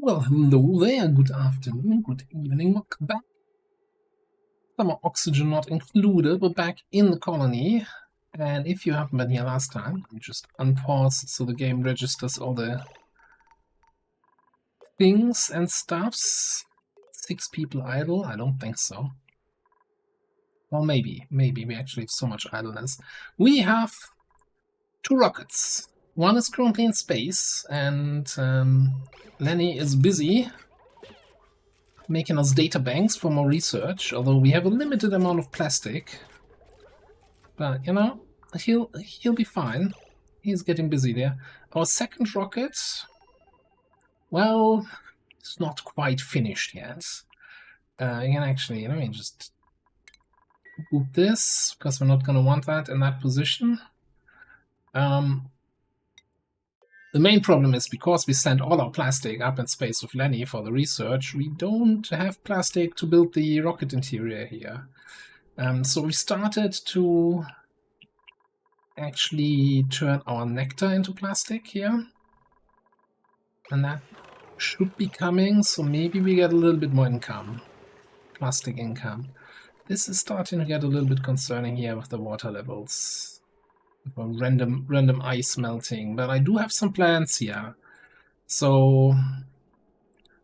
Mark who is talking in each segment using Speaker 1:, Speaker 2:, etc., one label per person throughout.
Speaker 1: Well, hello there, good afternoon, good evening, welcome back. Summer oxygen not included, we're back in the colony. And if you haven't been here last time, let me just unpause so the game registers all the things and stuffs. 6 people idle? I don't think so. Well, maybe we actually have so much idleness. We have 2 rockets. One is currently in space, and Lenny is busy making us data banks for more research, although we have a limited amount of plastic. But, you know, he'll be fine. He's getting busy there. Our second rocket, well, it's not quite finished yet. You can actually, let me just boot this, because we're not going to want that in that position. The main problem is because we sent all our plastic up in space with Lenny for the research, we don't have plastic to build the rocket interior here. So we started to actually turn our nectar into plastic here. And that should be coming, so maybe we get a little bit more income. Plastic income. This is starting to get a little bit concerning here with the water levels. Random ice melting, but I do have some plans here. So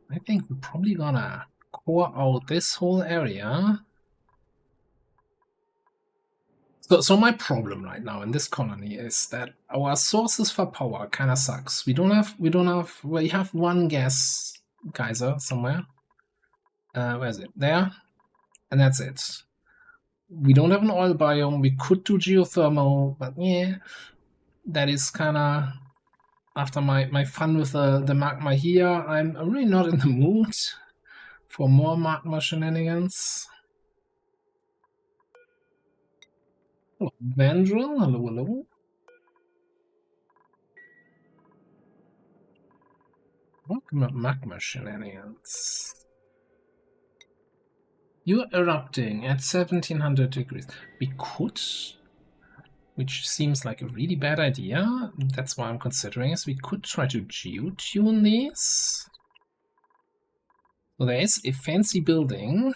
Speaker 1: I think we're probably gonna core out this whole area. So my problem right now in this colony is that our sources for power kind of sucks. We have one gas geyser somewhere. Where is it? There, and that's it. We don't have an oil biome. We could do geothermal, but yeah, that is kind of after my fun with the magma here. I'm really not in the mood for more magma shenanigans. Hello, Vandrel. Hello. Welcome at magma shenanigans. You're erupting at 1700 degrees. We could, which seems like a really bad idea. That's why I'm considering is we could try to geotune these. So there is a fancy building.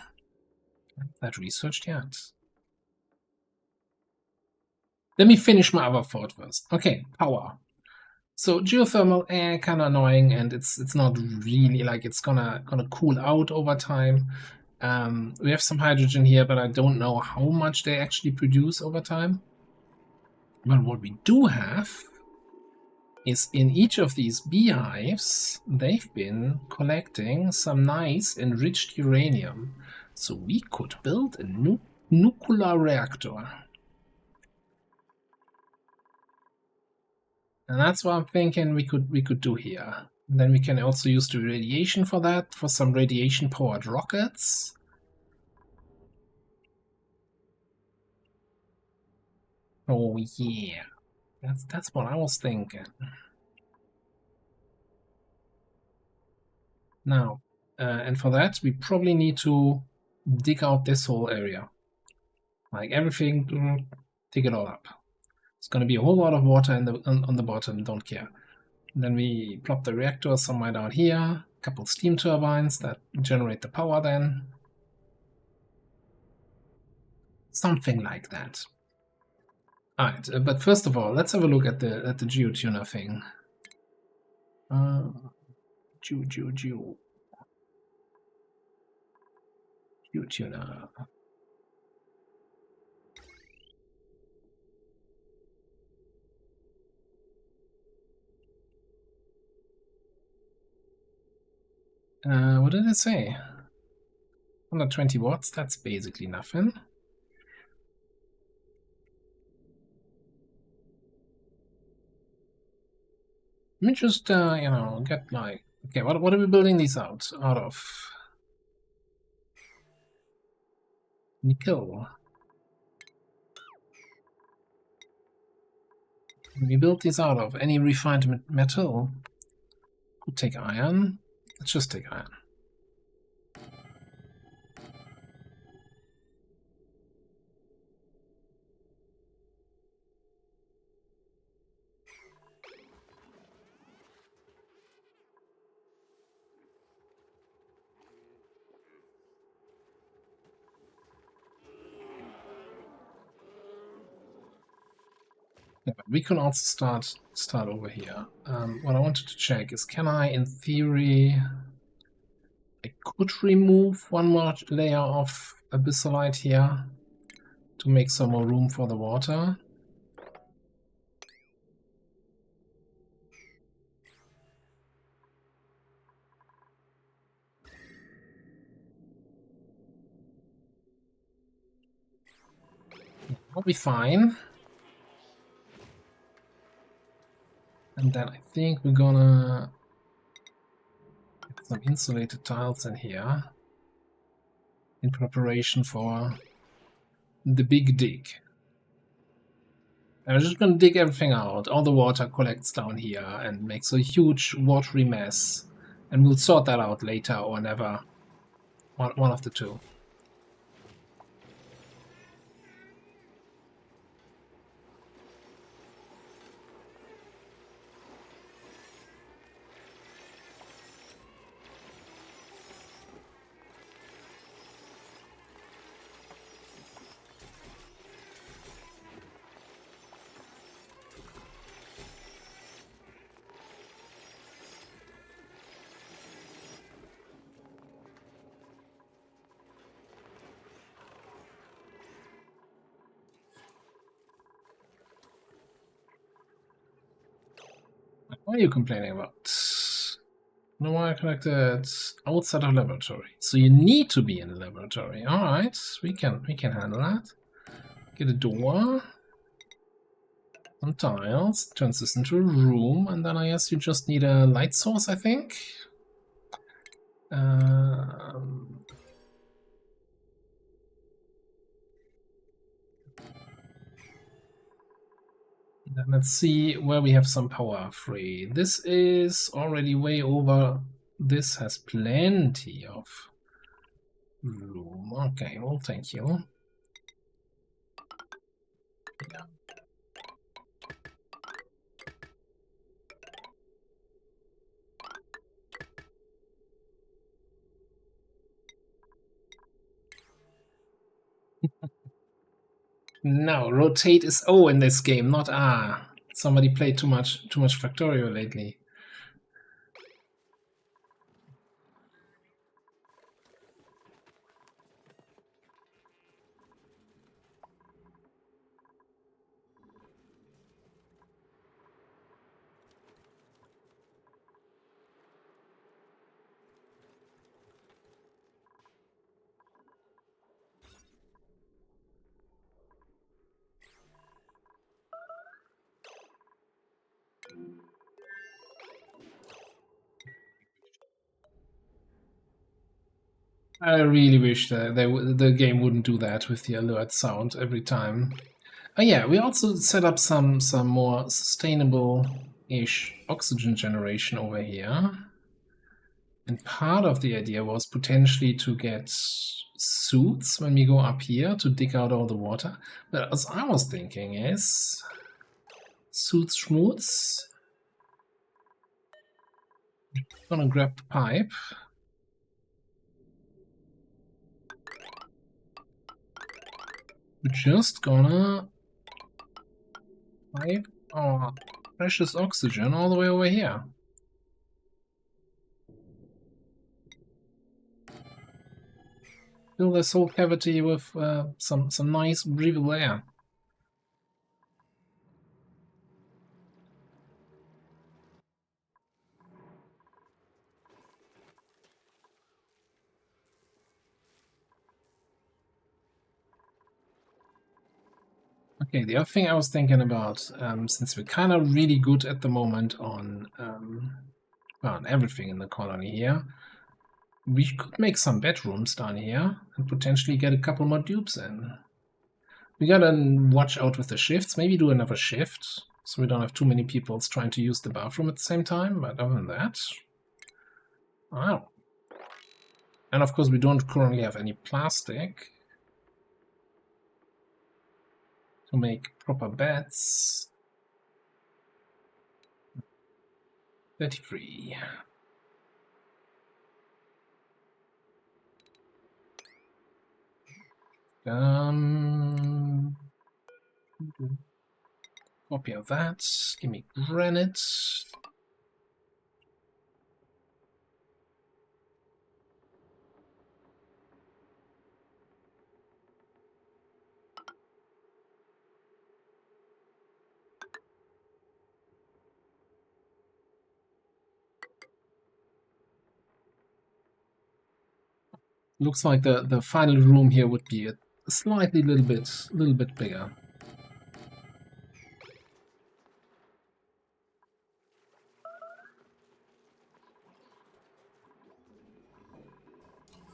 Speaker 1: That researched yet. Let me finish my other thought first. Okay, power. So geothermal, kind of annoying, and it's not really like it's gonna cool out over time. We have some hydrogen here, but I don't know how much they actually produce over time. But what we do have is in each of these beehives, they've been collecting some nice enriched uranium. So we could build a nuclear reactor. And that's what I'm thinking we could do here. And then we can also use the radiation for that, for some radiation-powered rockets. Oh yeah, that's what I was thinking. Now, and for that we probably need to dig out this whole area. Like everything, dig it all up. It's going to be a whole lot of water on the bottom, don't care. And then we plop the reactor somewhere down here, a couple steam turbines that generate the power then. Something like that. Alright, but first of all, let's have a look at the geotuner thing. Geotuner. What did it say? 120 watts, that's basically nothing. Let me just, you know, get like... Okay, what are we building these out of? Nickel. We built these out of any refined metal. Could take iron. Let's just take iron. Yeah, but we can also start over here. What I wanted to check is, can I, in theory, I could remove one more layer of abyssalite here to make some more room for the water. I'll be fine. And then I think we're gonna get some insulated tiles in here in preparation for the big dig. I'm just gonna dig everything out. All the water collects down here and makes a huge watery mess. And we'll sort that out later or never. One of the two. What are you complaining about? No wire connected outside of laboratory. So you need to be in the laboratory. Alright, we can handle that. Get a door. Some tiles. Turns this into a room, and then I guess you just need a light source, I think. Then let's see where we have some power free. This is already way over. This has plenty of room. Okay, well, thank you. Yeah. No, rotate is O in this game, not R. Somebody played too much Factorio lately. I really wish that the game wouldn't do that with the alert sound every time. Oh yeah, we also set up some more sustainable-ish oxygen generation over here. And part of the idea was potentially to get suits when we go up here to dig out all the water. But as I was thinking is suits schmoots. Gonna grab the pipe. We're just gonna pipe our precious oxygen all the way over here. Fill this whole cavity with some nice breathable air. Okay, the other thing I was thinking about, since we're kind of really good at the moment on everything in the colony here, we could make some bedrooms down here and potentially get a couple more dupes in. We gotta watch out with the shifts, maybe do another shift, so we don't have too many people trying to use the bathroom at the same time, but other than that, wow. And of course we don't currently have any plastic to make proper beds. 33. Copy of that. Give me granite. Looks like the final room here would be a slightly little bit bigger.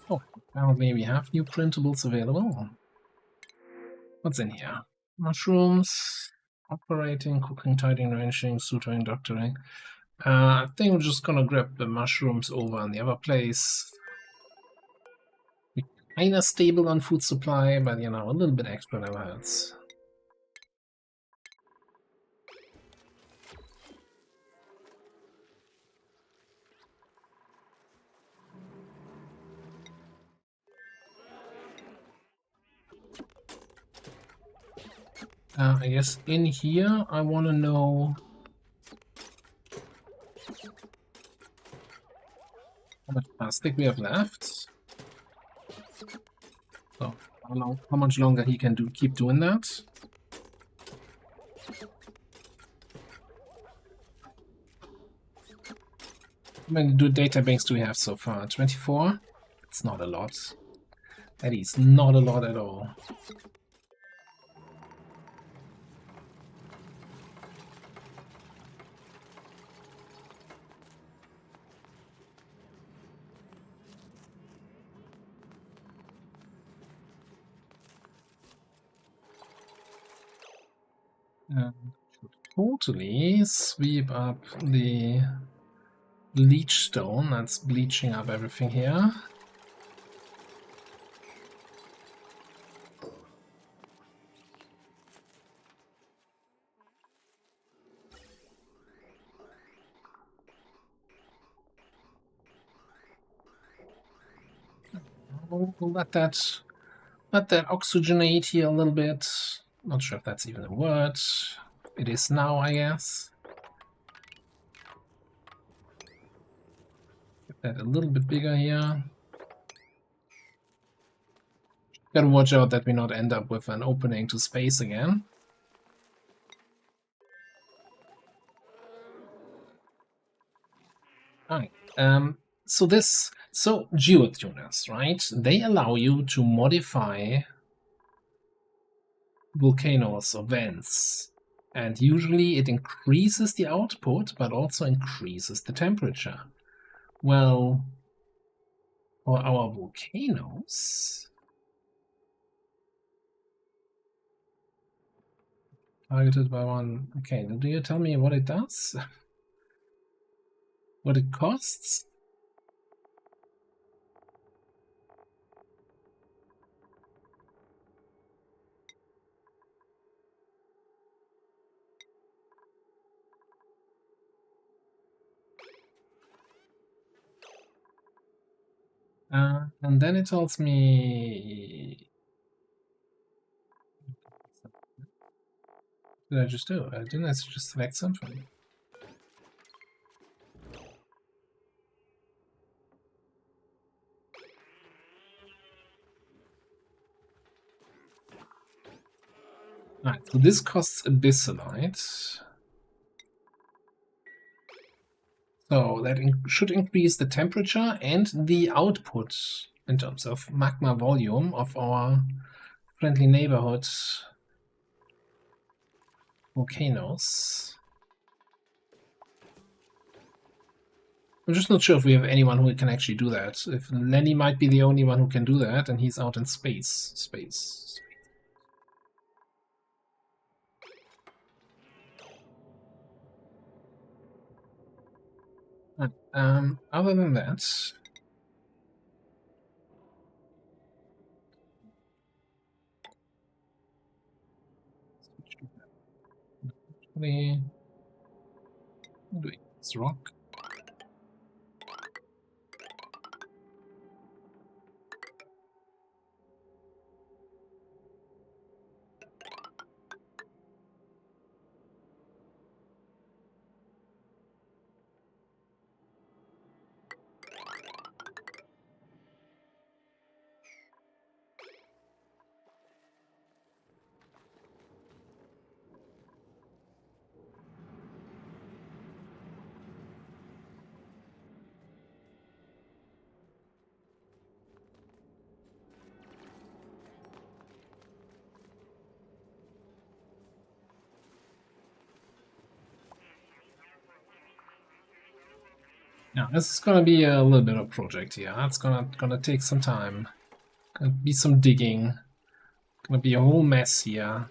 Speaker 1: Oh, apparently we have new printables available. What's in here? Mushrooms, operating, cooking, tidying, arranging, suturing, doctoring. I think we're just gonna grab the mushrooms over in the other place. We're kinda stable on food supply, but you know, a little bit extra never hurts. I guess in here I want to know how much plastic we have left. So how much longer he can keep doing that. How many data banks do we have so far? 24? It's not a lot. That is not a lot at all. Totally sweep up the leech stone. That's bleaching up everything here. We'll let that oxygenate here a little bit. Not sure if that's even a word. It is now, I guess. Get that a little bit bigger here. Gotta watch out that we not end up with an opening to space again. Alright. So geotuners, right? They allow you to modify volcanoes or vents. And usually it increases the output, but also increases the temperature. Well, for our volcanoes, targeted by one. Okay, do you tell me what it does? What it costs? And then it tells me. What did I just do? Didn't I just select something? Alright, so this costs abyssalite. So that should increase the temperature and the output in terms of magma volume of our friendly neighborhood volcanoes. I'm just not sure if we have anyone who can actually do that. If Lenny might be the only one who can do that, and he's out in space. Other than that, doing this rock. Yeah, this is gonna be a little bit of a project here. It's gonna take some time. Gonna be some digging. Gonna be a whole mess here.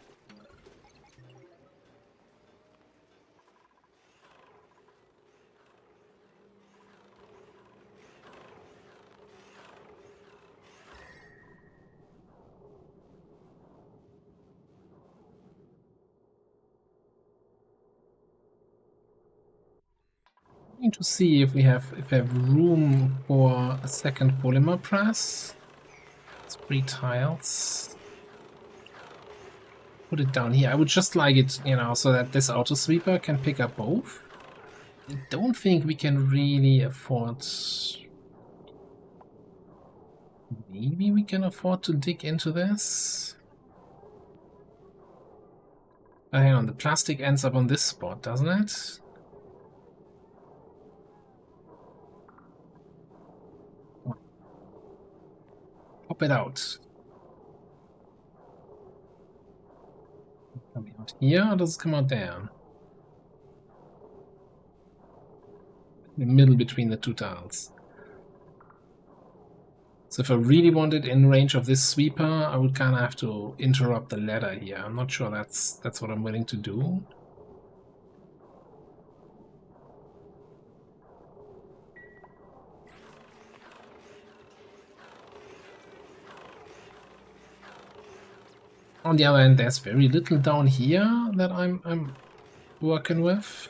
Speaker 1: Need to see if we have room for a second polymer press. It's 3 tiles. Put it down here. I would just like it, you know, so that this auto sweeper can pick up both. I don't think we can really afford. Maybe we can afford to dig into this. Oh, hang on, the plastic ends up on this spot, doesn't it? Pop it out. Coming out here, or does it come out there? In the middle between the 2 tiles. So if I really want it in range of this sweeper, I would kind of have to interrupt the ladder here. I'm not sure that's what I'm willing to do. On the other hand, there's very little down here that I'm working with.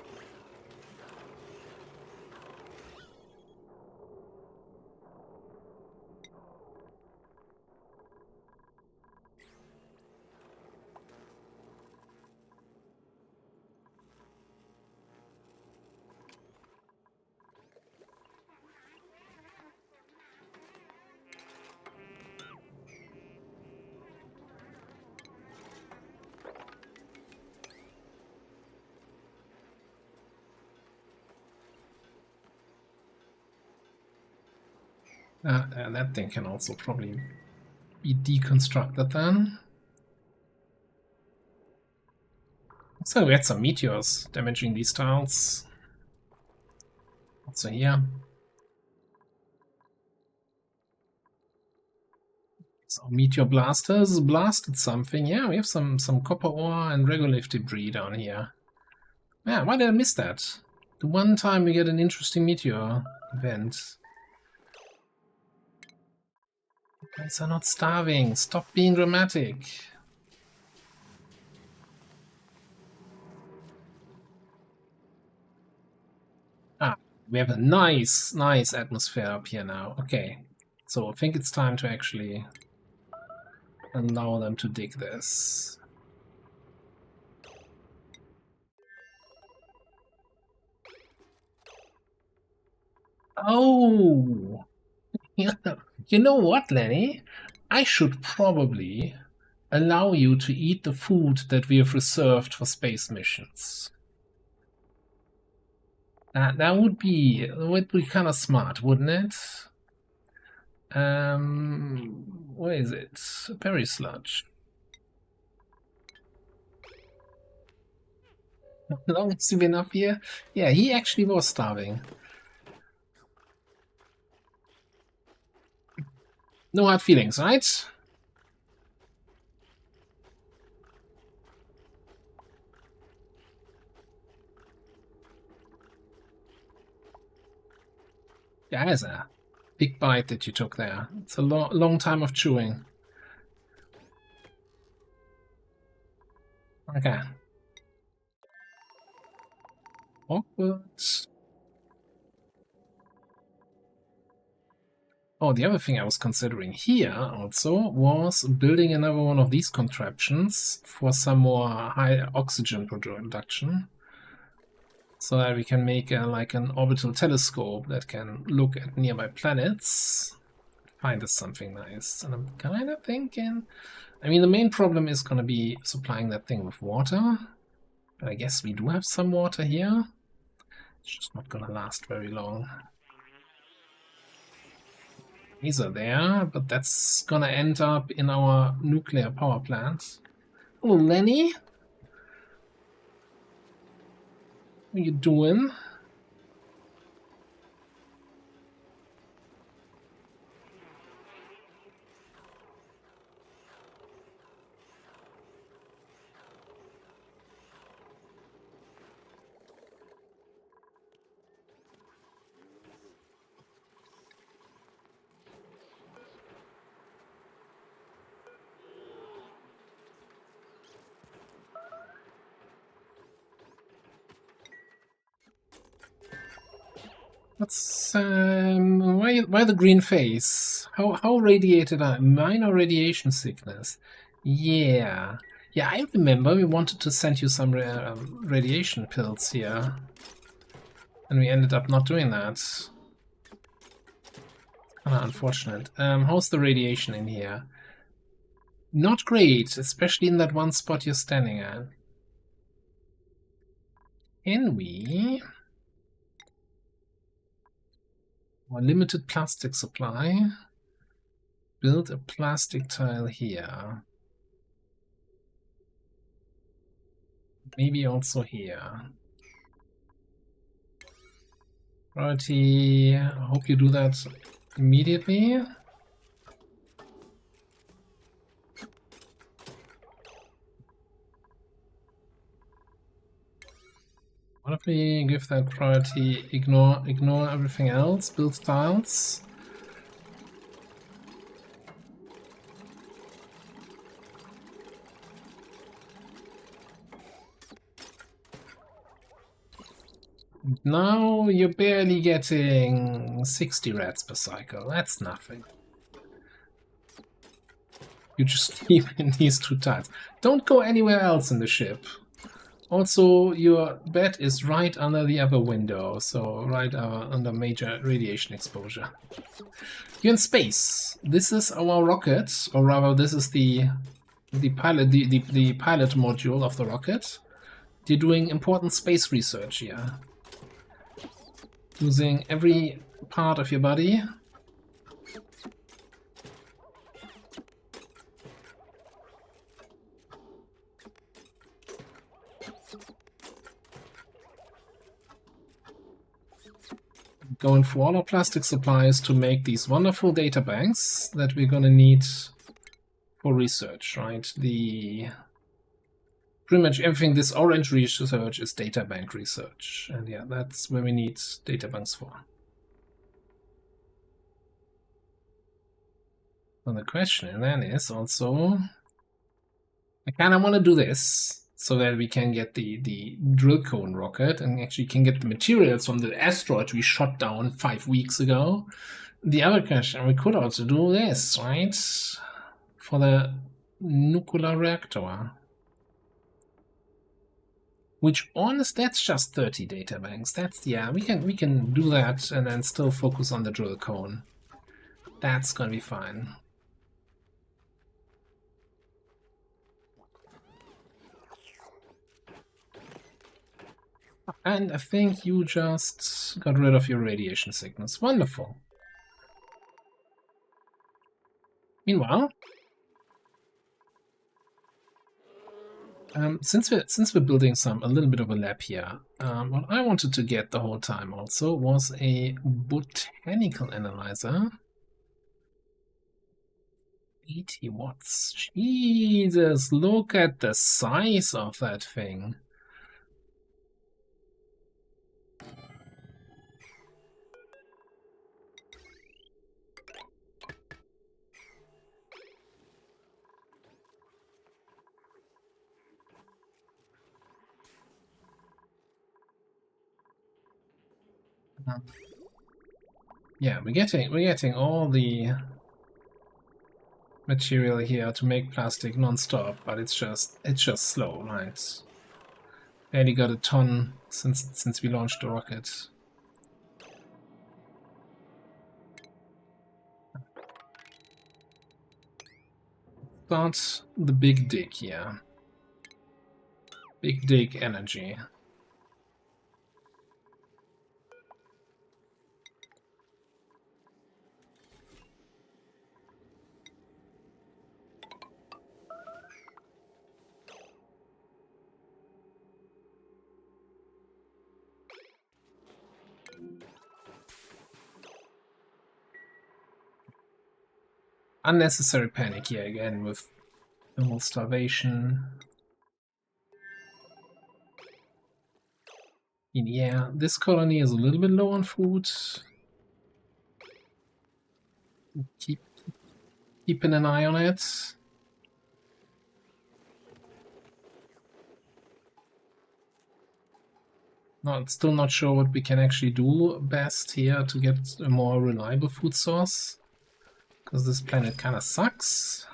Speaker 1: And that thing can also probably be deconstructed then. So we had some meteors damaging these tiles. Also here. So meteor blasters blasted something. Yeah, we have some copper ore and regolith debris down here. Yeah, why did I miss that? The one time we get an interesting meteor event. You guys are not starving. Stop being dramatic. Ah, we have a nice atmosphere up here now. Okay, so I think it's time to actually allow them to dig this. Oh! You know what, Lenny? I should probably allow you to eat the food that we have reserved for space missions. That would be kind of smart, wouldn't it? What is it? Berry sludge. How long has he been up here? Yeah, he actually was starving. No hard feelings, right? Yeah, there's a big bite that you took there. It's a long time of chewing. Okay. Awkward. Oh, the other thing I was considering here also was building another one of these contraptions for some more high oxygen production. So that we can make like an orbital telescope that can look at nearby planets. Find us something nice. And I'm kind of thinking... I mean, the main problem is going to be supplying that thing with water. But I guess we do have some water here. It's just not going to last very long. These are there, but that's gonna end up in our nuclear power plant. Oh, Lenny? What are you doing? What's why the green face? How radiated are minor radiation sickness? Yeah, yeah. I remember we wanted to send you some radiation pills here, and we ended up not doing that. Kind of unfortunate. How's the radiation in here? Not great, especially in that one spot you're standing at. Can we? Or limited plastic supply. Build a plastic tile here. Maybe also here. Priority. I hope you do that immediately. What if we give that priority? Ignore everything else. Build tiles. Now you're barely getting 60 rats per cycle. That's nothing. You just keep in these two tiles. Don't go anywhere else in the ship. Also, your bed is right under the other window, so right under major radiation exposure. You're in space. This is our rocket, or rather, this is the pilot the pilot module of the rocket. You're doing important space research here, using every part of your body. Going for all our plastic supplies to make these wonderful data banks that we're gonna need for research, right? Pretty much everything, this orange research is data bank research. And yeah, that's where we need data banks for. Well, the question then is also, I kind of want to do this so that we can get the drill cone rocket and actually can get the materials from the asteroid we shot down 5 weeks ago. The other question, we could also do this, right? For the nuclear reactor. Which, honest, that's just 30 data banks. That's, yeah, we can do that and then still focus on the drill cone. That's gonna be fine. And I think you just got rid of your radiation sickness. Wonderful. Meanwhile, since we're building a little bit of a lab here, what I wanted to get the whole time also was a botanical analyzer. 80 watts. Jesus, look at the size of that thing. Yeah, we're getting all the material here to make plastic non-stop, but it's just slow, right? Barely got a ton since we launched the rocket. Start the big dig here. Big dig energy. Unnecessary panic here again with the whole starvation. Yeah, this colony is a little bit low on food. Keeping an eye on it. Still not sure what we can actually do best here to get a more reliable food source, because this planet kind of sucks.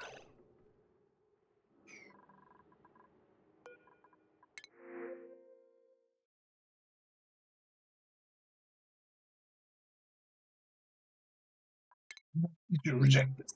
Speaker 1: Did you reject this?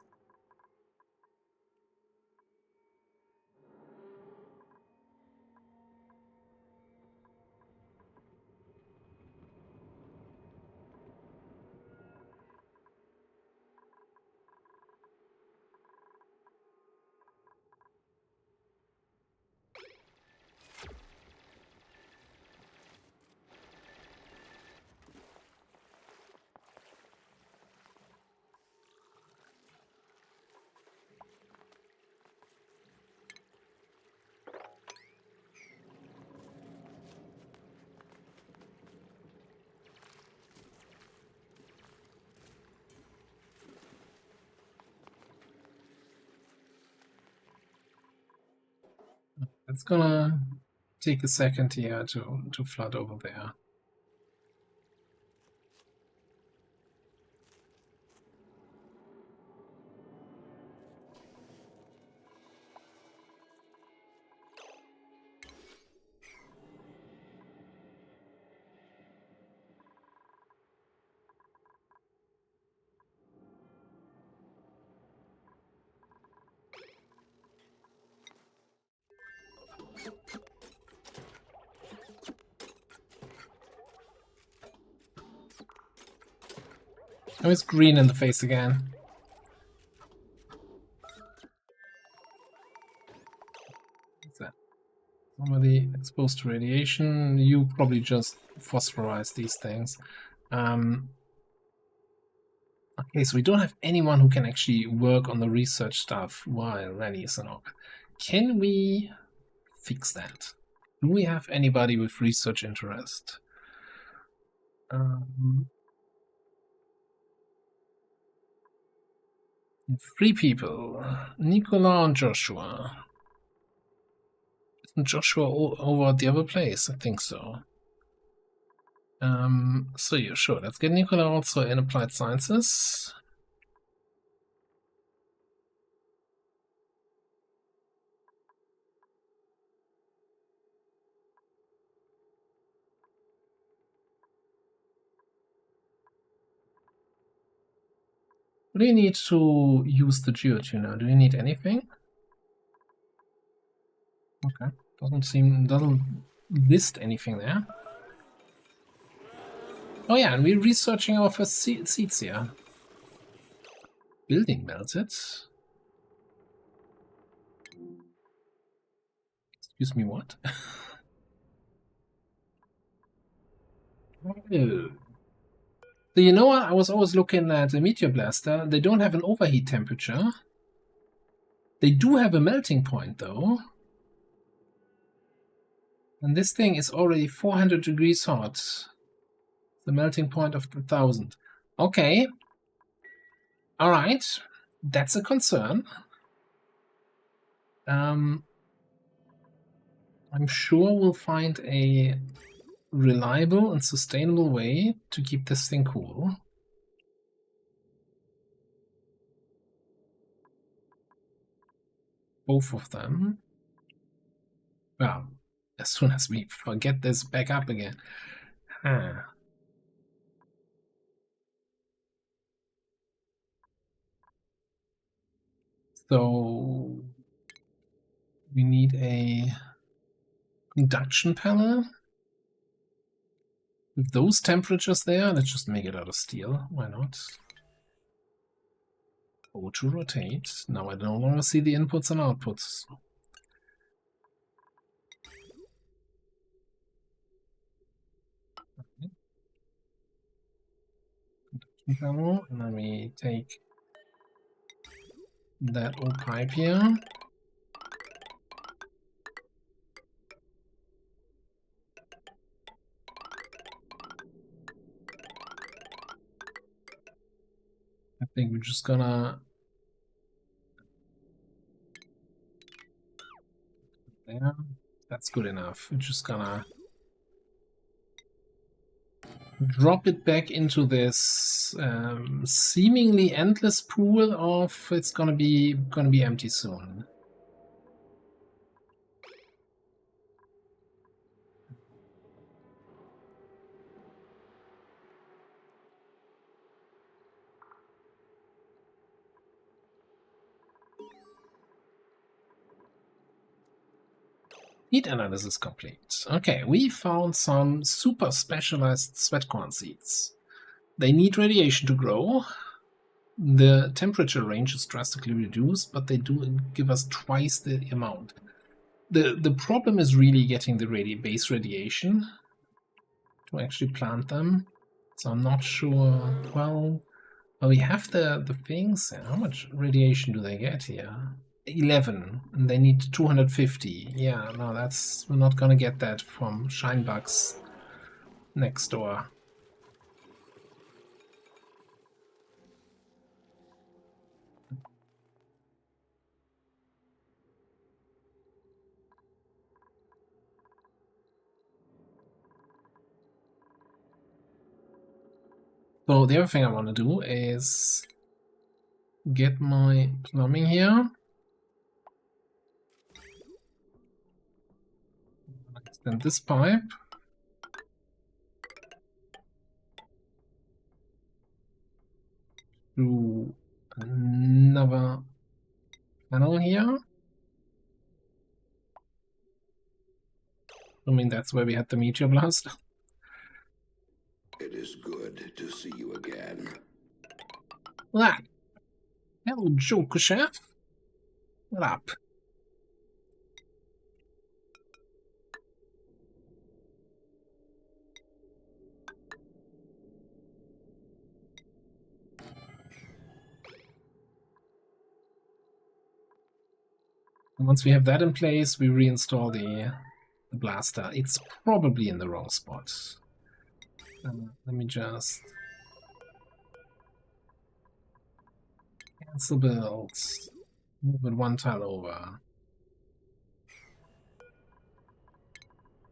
Speaker 1: It's gonna take a second here to flood over there. Oh, it's green in the face again. What's that? Somebody exposed to radiation. You probably just phosphorize these things. Okay, so we don't have anyone who can actually work on the research stuff while Rennie is an orc. Can we fix that? Do we have anybody with research interest? 3 people. Nicola and Joshua. Isn't Joshua over at the other place? I think so. So yeah, sure. Let's get Nicola also in applied sciences. Do you need to use the geotuner? Do you need anything? Okay. Doesn't list anything there. Oh yeah, and we're researching our first seeds here. Building melted. Excuse me, what? Oh. So you know what? I was always looking at a meteor blaster. They don't have an overheat temperature. They do have a melting point, though. And this thing is already 400 degrees hot. The melting point of 1000. Okay. Alright. That's a concern. I'm sure we'll find a reliable and sustainable way to keep this thing cool. Both of them. Well, as soon as we get this back up again. Huh. So we need a induction panel. With those temperatures there, let's just make it out of steel. Why not? O to rotate. Now I no longer see the inputs and outputs. Okay. Induction panel, and then we take that old pipe here. I think we're just gonna there. That's good enough. We're just gonna drop it back into this seemingly endless pool of it's gonna be empty soon. Heat analysis complete. Okay, we found some super specialized sweatcorn seeds. They need radiation to grow. The temperature range is drastically reduced, but they do give us twice the amount. The problem is really getting the base radiation to actually plant them. So I'm not sure. Well, we have the things. How much radiation do they get here? 11, and they need 250. Yeah, no, we're not gonna get that from Shinebugs next door. So the other thing I want to do is get my plumbing here. Extend this pipe. To another panel here. I mean, that's where we had the meteor blast.
Speaker 2: It is good to see you again.
Speaker 1: That. Hello, Joker Chef. What up? And once we have that in place, we reinstall the blaster. It's probably in the wrong spot. Let me just cancel builds. Move it one tile over.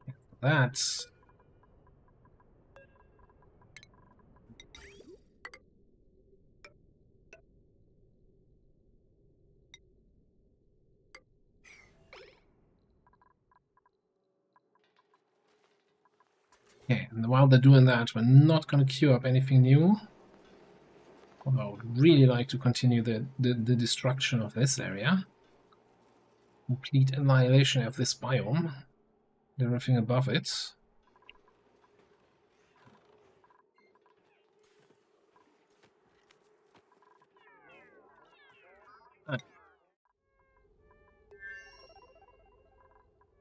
Speaker 1: Cancel that. Okay, and while they're doing that, we're not going to queue up anything new. Although I would really like to continue the destruction of this area. Complete annihilation of this biome. And everything above it.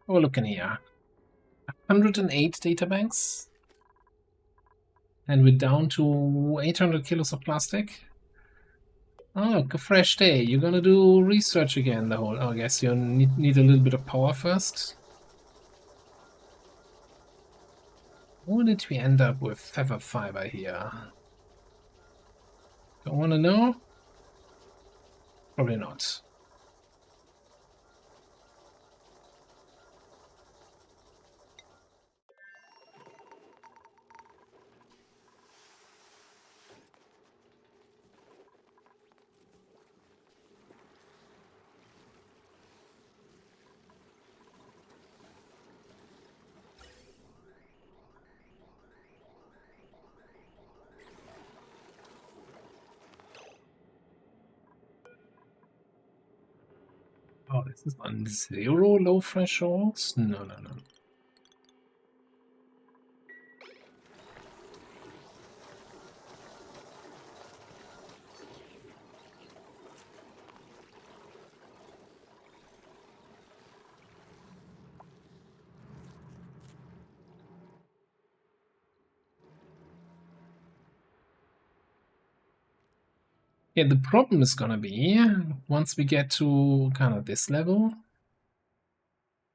Speaker 1: Oh, look in here. 108 databanks. And we're down to 800 kilos of plastic. Oh, look, a fresh day. You're gonna do research again, the whole... Oh, I guess you need a little bit of power first. Where did we end up with feather fiber here? Don't want to know? Probably not. Oh, this is on 0 low thresholds? No, no, no. Yeah, the problem is gonna be, once we get to kind of this level,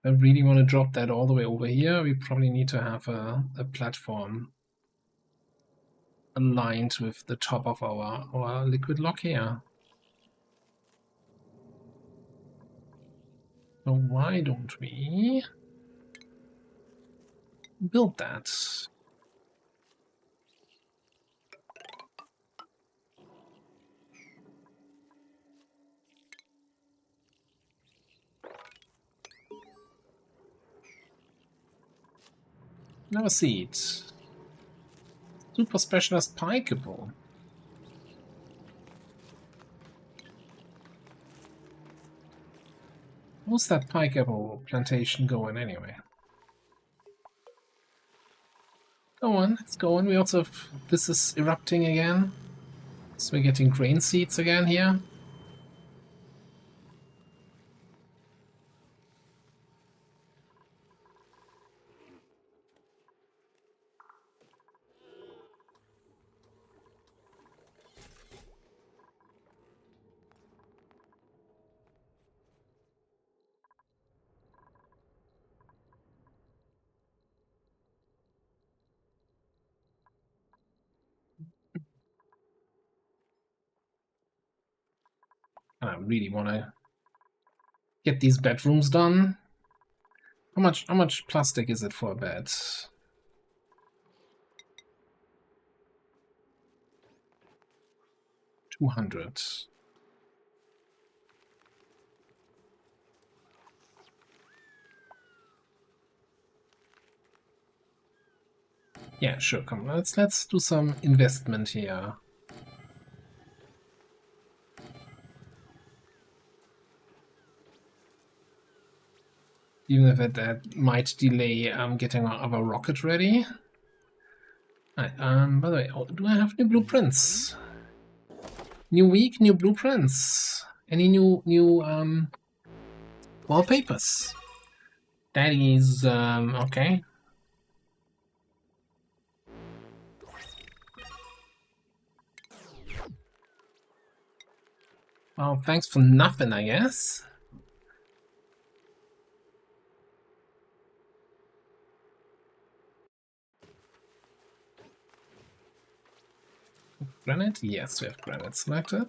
Speaker 1: I really want to drop that all the way over here, we probably need to have a platform aligned with the top of our liquid lock here. So why don't we build that? Never see it. Super specialist pikeable. How's that pikeable plantation going anyway? Go on, it's going. We also have, this is erupting again. So we're getting grain seeds again here. I really want to get these bedrooms done. How much plastic is it for a bed? 200. Yeah, sure. Come, let's do some investment here. Even if that might delay getting our other rocket ready. Right, by the way, do I have new blueprints? New week, new blueprints. Any new wallpapers? That is okay. Well, thanks for nothing, I guess. Granite? Yes, we have granite selected.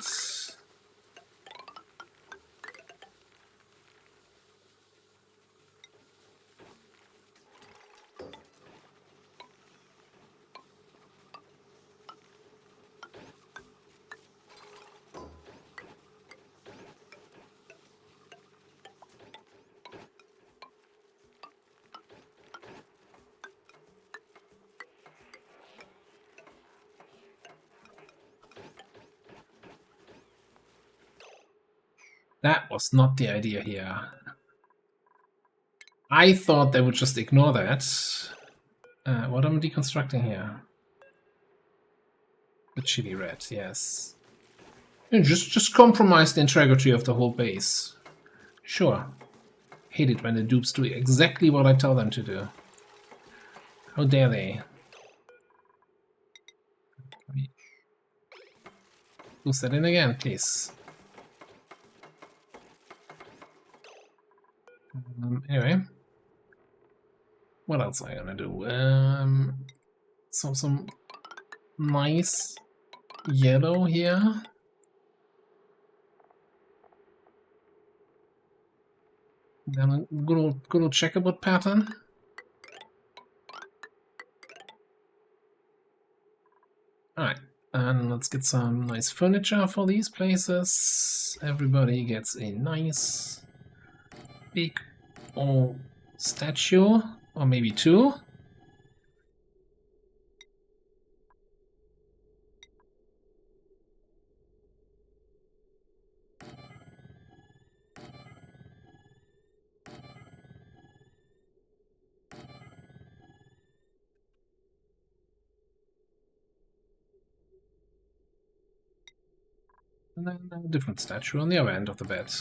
Speaker 1: That was not the idea here. I thought they would just ignore that. What am I deconstructing here? The chili red, yes. And just compromise the integrity of the whole base. Sure. Hate it when the dupes do exactly what I tell them to do. How dare they? Boost that in again, please. Anyway. What else am I gonna do? Some nice yellow here. Then a good old checkerboard pattern. Alright, and let's get some nice furniture for these places. Everybody gets a nice big old statue, or maybe two. And then a different statue on the other end of the bed.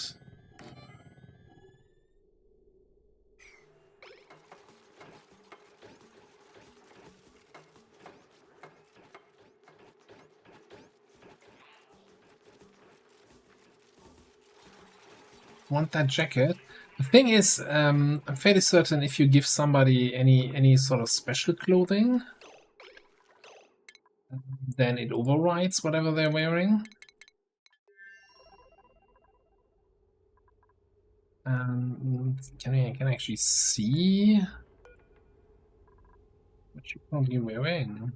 Speaker 1: Want that jacket? The thing is, I'm fairly certain if you give somebody any sort of special clothing, then it overrides whatever they're wearing. Can I actually see what you're probably wearing?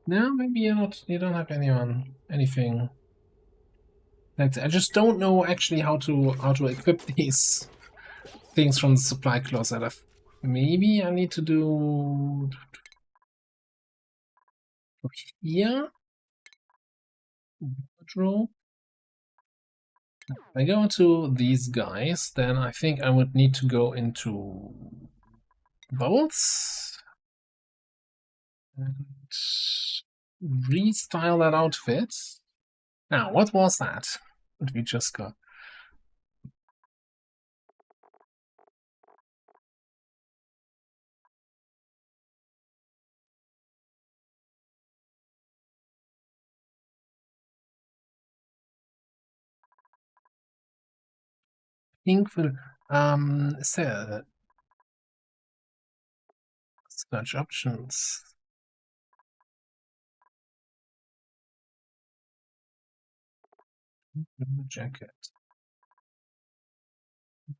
Speaker 1: No, maybe you're not. You don't have anything. I just don't know actually how to equip these things from the supply closet. Maybe I need to do here. Wardrobe. If I go into these guys, then I think I would need to go into bubbles and restyle that outfit. Now, what was that we just got? Pink will search options. Jacket.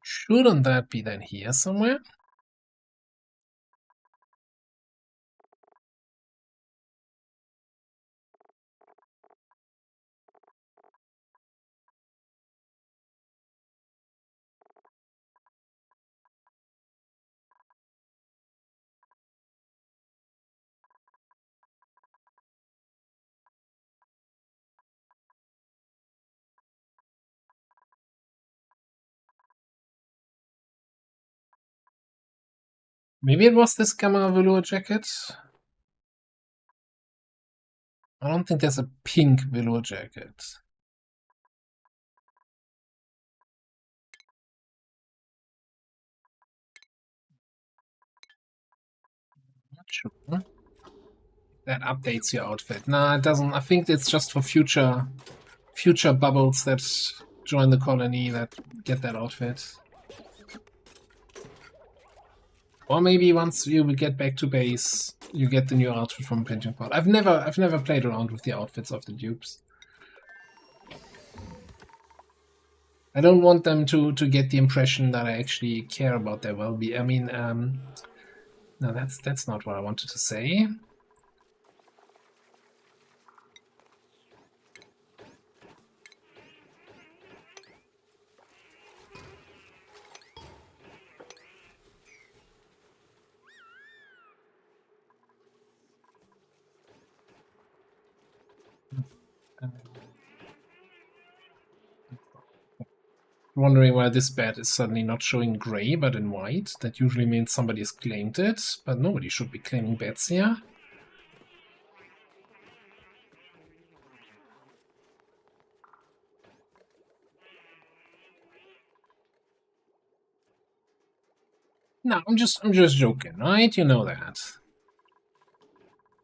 Speaker 1: Shouldn't that be then here somewhere? Maybe it was this Gamma velour jacket. I don't think there's a pink velour jacket. Not sure. That updates your outfit. Nah, it doesn't. I think it's just for future bubbles that join the colony that get that outfit. Or maybe once you get back to base, you get the new outfit from Pinching Pot. I've never played around with the outfits of the dupes. I don't want them to get the impression that I actually care about their well-being. I mean, no, that's not what I wanted to say. Wondering why this bed is suddenly not showing gray but in white. That usually means somebody has claimed it, but nobody should be claiming beds here. No, I'm just joking, right? You know that.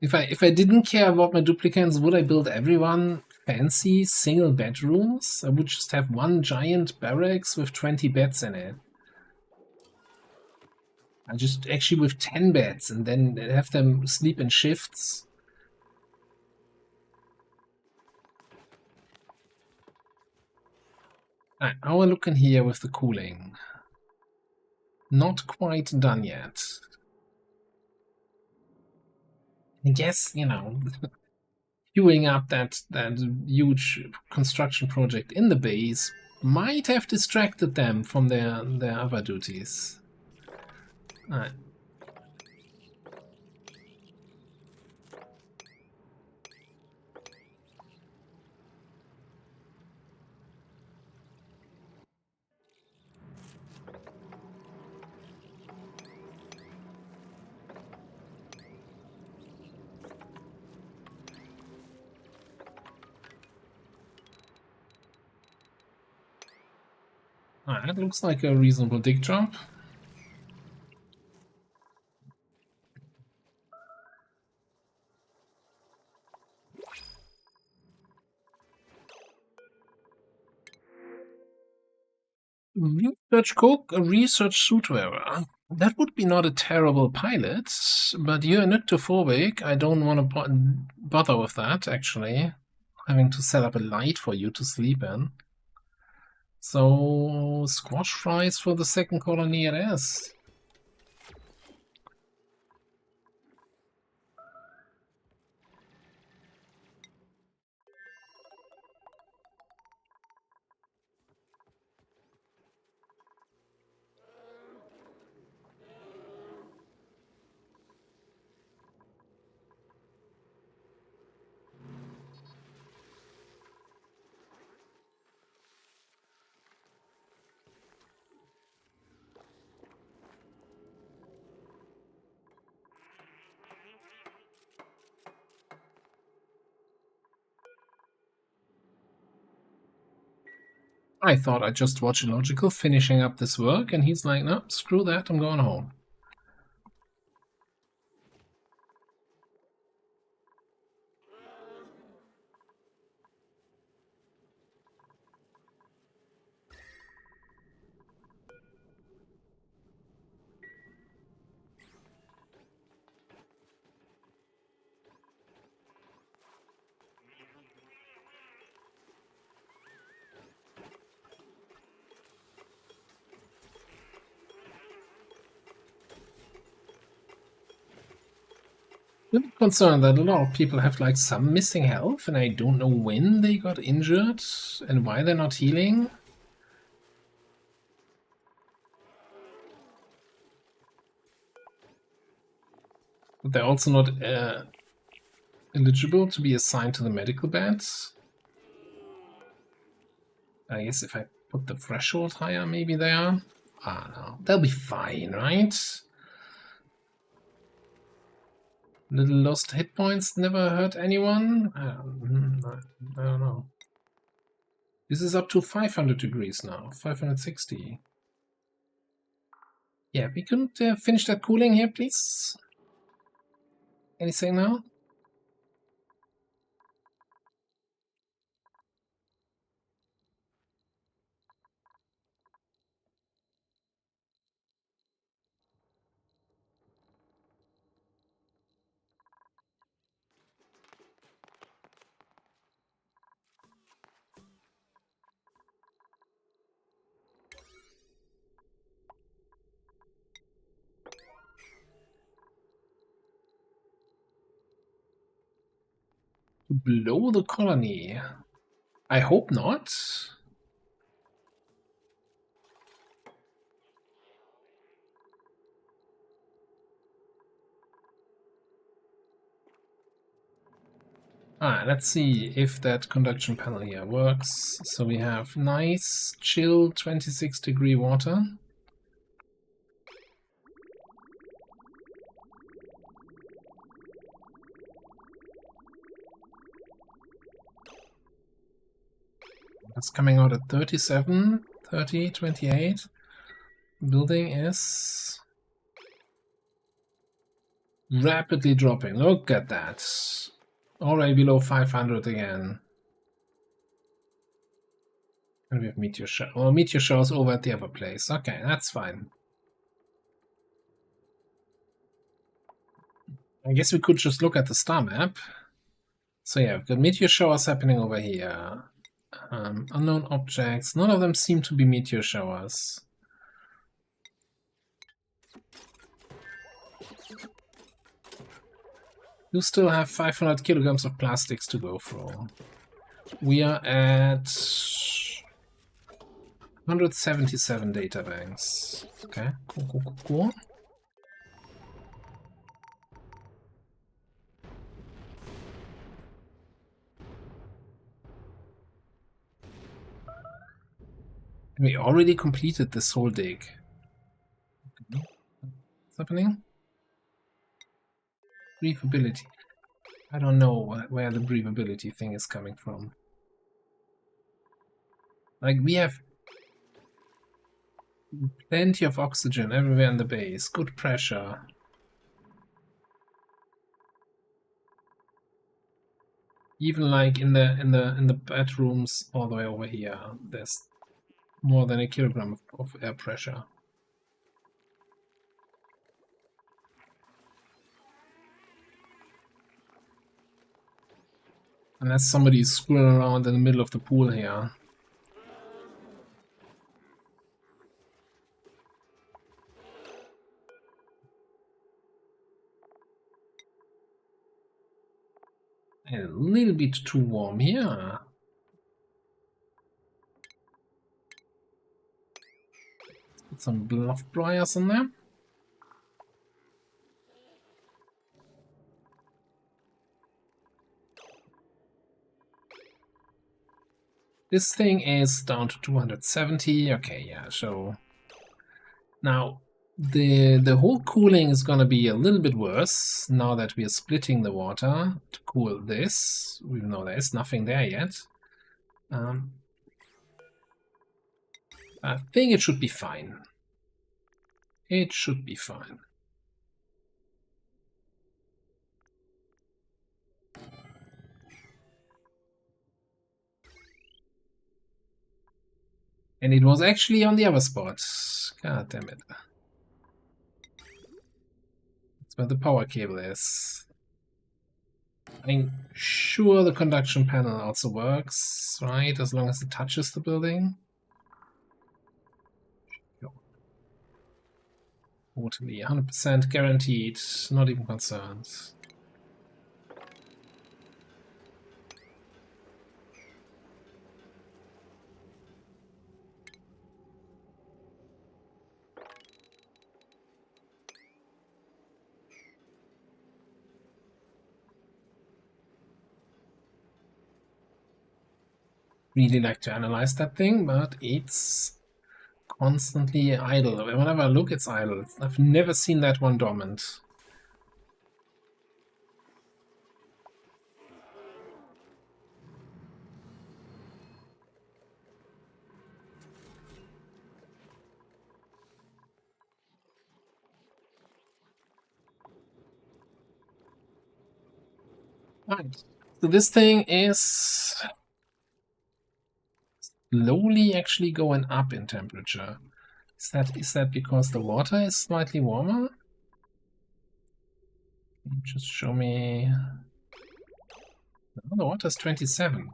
Speaker 1: If I didn't care about my duplicants, would I build everyone fancy single bedrooms? I would just have one giant barracks with 20 beds in it. I just actually with 10 beds and then have them sleep in shifts. Alright, how are we looking here with the cooling? Not quite done yet. I guess, you know, queuing up that huge construction project in the base might have distracted them from their other duties. Alright. That looks like a reasonable dig job. Research cook, a research suit wearer. That would be not a terrible pilot, but you're nyctophobic. I don't want to bother with that, actually. Having to set up a light for you to sleep in. So, squash fries for the second colony it is. I thought I'd just watch Illogical finishing up this work, and he's like, no, screw that, I'm going home. I'm a bit concerned that a lot of people have like some missing health, and I don't know when they got injured and why they're not healing. But they're also not eligible to be assigned to the medical beds. I guess if I put the threshold higher, maybe they are. Ah, no, they'll be fine, right? Little lost hit points never hurt anyone? I don't know. This is up to 500 degrees now, 560. Yeah, we couldn't finish that cooling here, please? Anything now? To blow the colony? I hope not. Let's see if that conduction panel here works. So we have nice, chill 26-degree water. That's coming out at 37, 30, 28. Building is rapidly dropping. Look at that. Already below 500 again. And we have meteor shower. Well, meteor showers over at the other place. Okay, that's fine. I guess we could just look at the star map. So yeah, we've got meteor showers happening over here. Unknown objects. None of them seem to be meteor showers. You still have 500 kilograms of plastics to go through. We are at 177 data banks. Okay, cool. We already completed this whole dig. What's happening? Breathability. I don't know where the breathability thing is coming from. Like, we have plenty of oxygen everywhere in the base. Good pressure. Even like in the bedrooms all the way over here, there's more than a kilogram of air pressure. Unless somebody is screwing around in the middle of the pool here. A little bit too warm here. Let's put some bluff briars in there. This thing is down to 270. Okay, yeah, so now the whole cooling is gonna be a little bit worse now that we are splitting the water to cool this, even though there's nothing there yet. I think it should be fine. It should be fine. And it was actually on the other spot. God damn it. That's where the power cable is. I'm sure the conduction panel also works, right? As long as it touches the building. Totally, 100% guaranteed, not even concerned. Really like to analyze that thing, but it's constantly idle. Whenever I look, it's idle. I've never seen that one dormant. Right. So this thing is slowly actually going up in temperature. Is that because the water is slightly warmer? Just show me. No, the water is 27.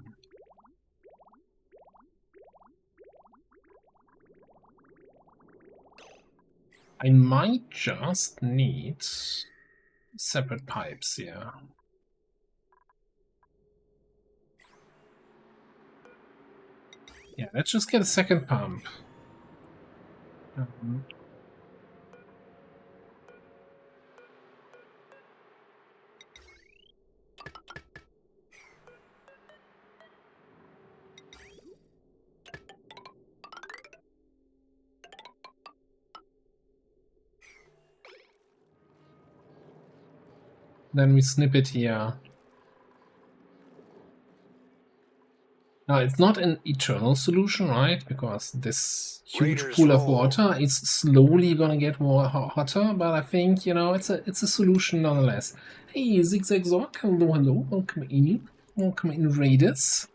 Speaker 1: I might just need separate pipes here. Yeah, let's just get a second pump. Then we snip it here. Now, it's not an eternal solution, right? Because this huge
Speaker 2: Raiders
Speaker 1: pool of
Speaker 2: roll.
Speaker 1: water is slowly gonna get more hotter, but I think, you know, it's a solution nonetheless. Hey, Zigzag Zork, hello, hello, welcome in. Welcome in, Raiders.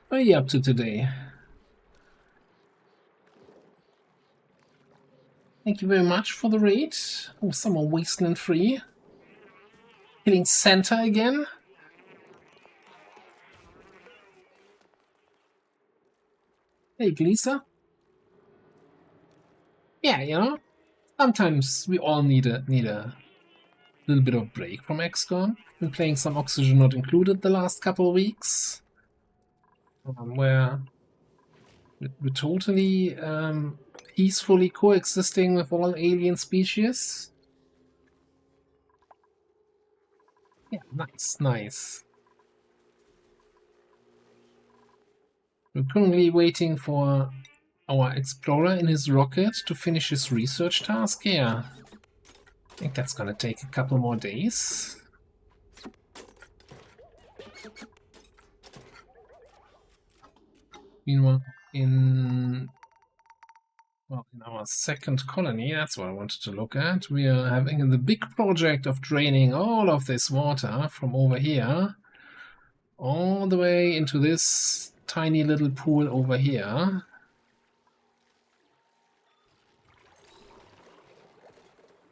Speaker 1: What are you up to today? Thank you very much for the raid. Oh, someone Wasteland free. Hitting Santa again. Hey, Glisa. Yeah, you know, sometimes we all need a little bit of break from XCOM. Been playing some Oxygen Not Included the last couple of weeks, where we're totally peacefully coexisting with all alien species. Yeah, nice, nice. We're currently waiting for our explorer in his rocket to finish his research task. Yeah, I think that's gonna take a couple more days. Meanwhile, in our second colony, that's what I wanted to look at, we are having the big project of draining all of this water from over here all the way into this tiny little pool over here.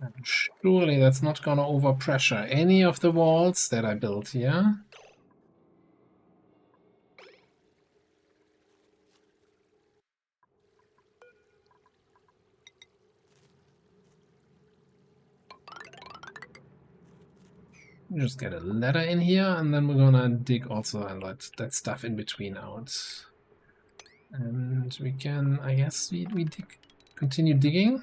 Speaker 1: And surely that's not gonna overpressure any of the walls that I built here. Just get a ladder in here, and then we're gonna dig also and let that stuff in between out. And we can, I guess, we continue digging.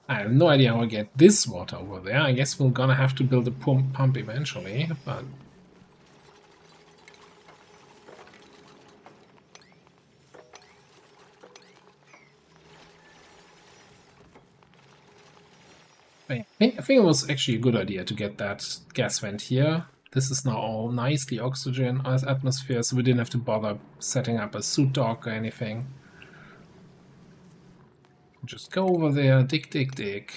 Speaker 1: I have no idea how I get this water over there. I guess we're gonna have to build a pump eventually, but... I think it was actually a good idea to get that gas vent here. This is now all nicely oxygen as atmosphere, so we didn't have to bother setting up a suit dock or anything. Just go over there, dig, dig, dig.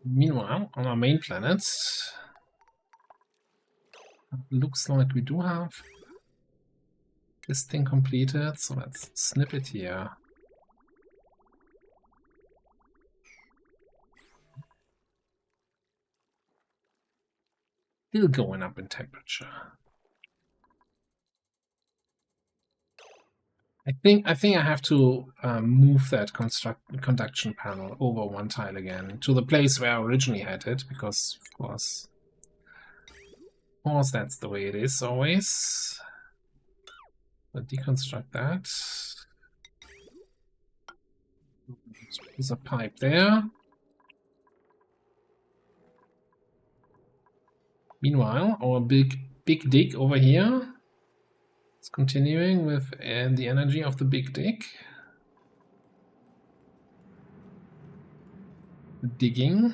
Speaker 1: Meanwhile, on our main planet, looks like we do have this thing completed, so let's snip it here. Still going up in temperature. I think I have to move that conduction panel over one tile again to the place where I originally had it, because of course that's the way it is always. But deconstruct that. There's a pipe there. Meanwhile, our big dig over here is continuing with the energy of the big dig. Digging.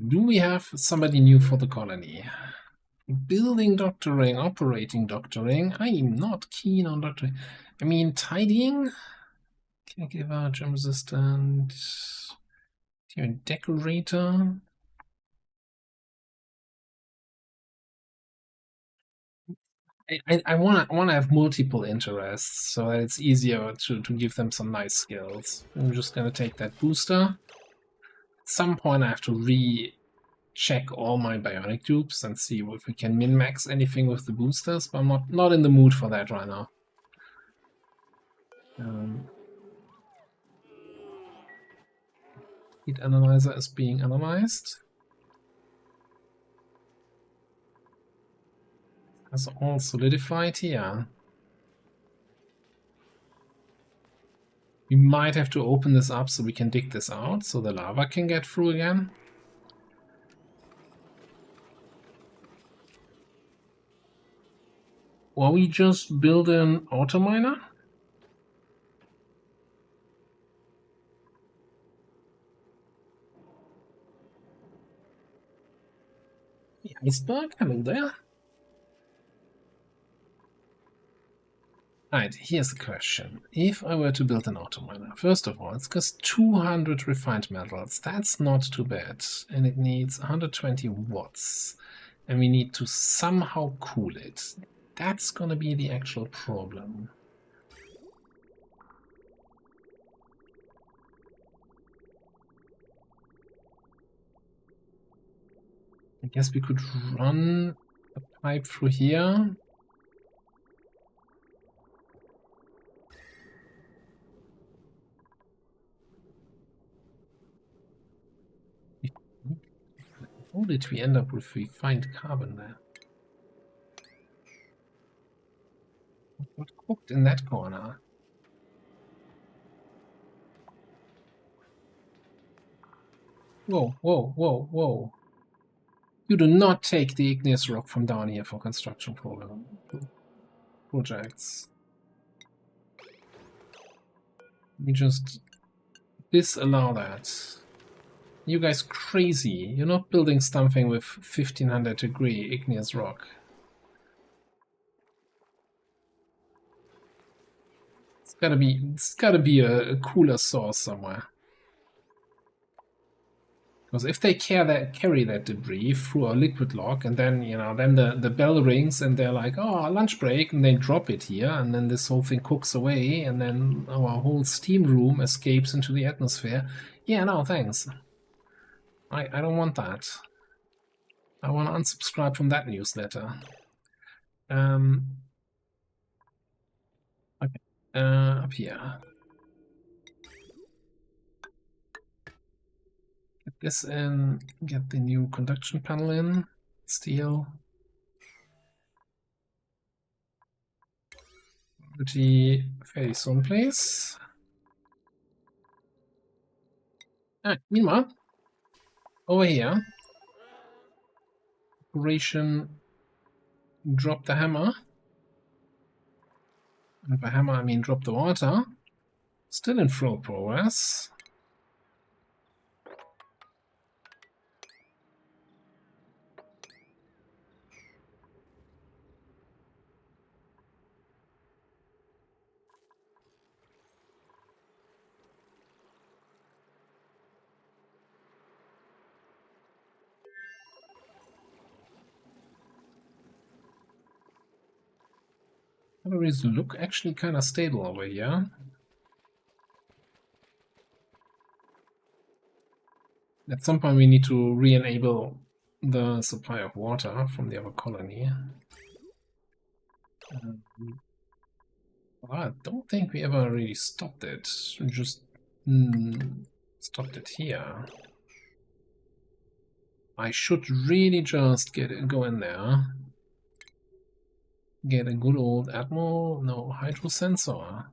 Speaker 1: Do we have somebody new for the colony? Building doctoring, operating doctoring. I am not keen on doctoring. I mean, tidying? Caregiver, gym resistant. Decorator. I wanna have multiple interests so that it's easier to give them some nice skills. I'm just gonna take that booster. At some point I have to recheck all my bionic tubes and see if we can min-max anything with the boosters, but I'm not in the mood for that right now. Heat analyzer is being analyzed. That's all solidified here. We might have to open this up so we can dig this out, so the lava can get through again. Or we just build an auto miner? The iceberg? Hello there. Alright, here's the question. If I were to build an auto miner, first of all, it's costs 200 refined metals. That's not too bad. And it needs 120 watts. And we need to somehow cool it. That's gonna be the actual problem. I guess we could run a pipe through here. How did we end up with refined carbon there? What cooked in that corner? Whoa, whoa, whoa, whoa. You do not take the igneous rock from down here for construction projects. We just disallow that. You guys crazy. You're not building something with 1500 degree igneous rock. It's gotta be a cooler source somewhere. Because if they carry that debris through a liquid lock, and then then the bell rings and they're like, oh, lunch break, and they drop it here, and then this whole thing cooks away, and then our whole steam room escapes into the atmosphere. Yeah, no, thanks. I don't want that. I want to unsubscribe from that newsletter. I Up here. Get this in, get the new conduction panel in, steel. Pretty fairly soon, please. Meanwhile, over here, operation drop the hammer. And by hammer, I mean drop the water. Still in full progress. Batteries look actually kind of stable over here. At some point we need to re-enable the supply of water from the other colony. I don't think we ever really stopped it. We just stopped it here. I should really just go in there. Get a good old Atmo, no hydro sensor.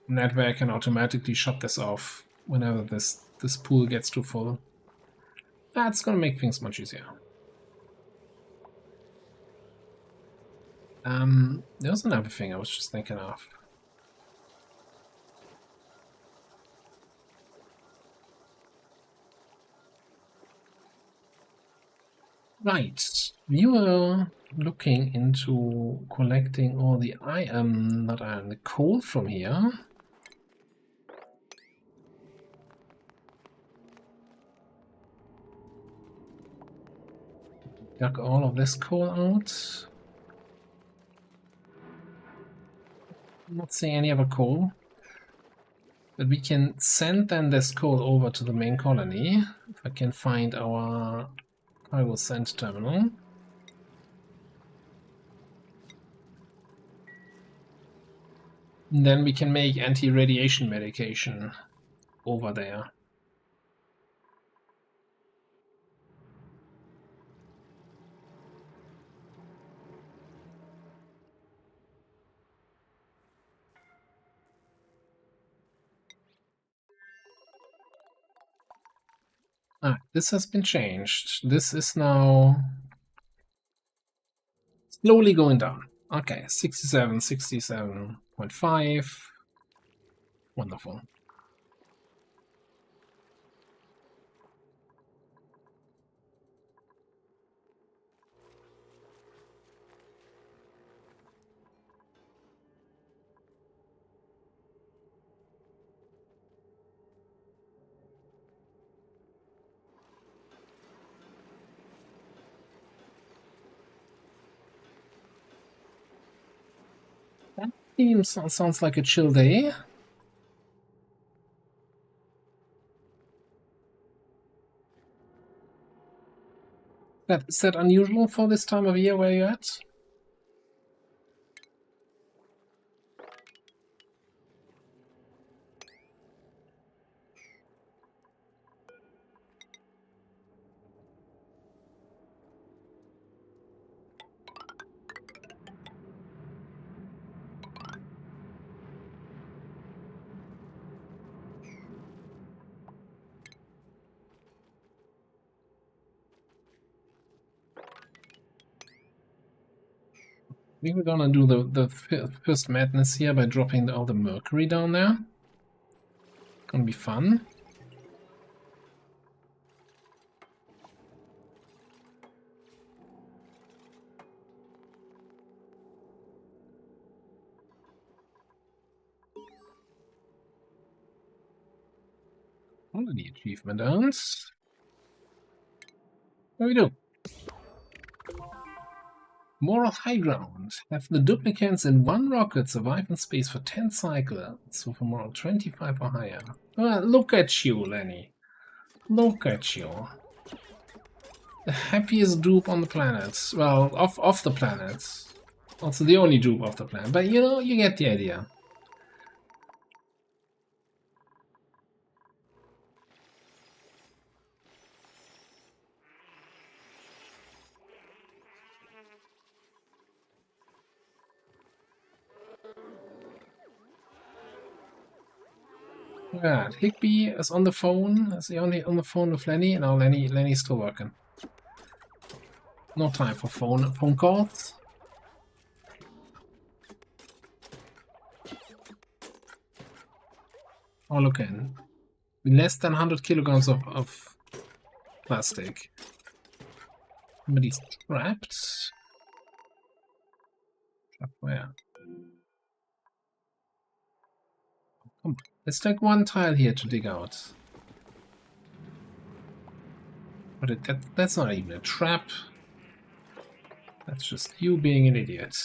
Speaker 1: And that way I can automatically shut this off whenever this pool gets too full. That's gonna make things much easier. There's another thing I was just thinking of. Right, we were looking into collecting all the not iron, the coal from here. Dug all of this coal out. Not seeing any other coal. But we can send then this coal over to the main colony. If I can find our cargo send terminal. And then we can make anti-radiation medication over there. This has been changed. This is now slowly going down. Okay, 67, 67.5. Wonderful. Sounds like a chill day. Is that unusual for this time of year where you're at? I think we're gonna do the first madness here by dropping all the mercury down there. Gonna be fun. What are the achievement ends? What do we do? Moral high ground. Have the duplicants in one rocket survive in space for 10 cycles. So for moral 25 or higher. Well, look at you, Lenny. Look at you. The happiest dupe on the planet. Well, off the planet. Also the only dupe off the planet. But you know, you get the idea. Yeah, Higby is on the phone. Is he only on the phone with Lenny? No, Lenny's still working. No time for phone calls. Oh, look in. Less than 100 kilograms of plastic. Somebody's trapped. Trapped where? Come, let's take one tile here to dig out. But that's not even a trap. That's just you being an idiot.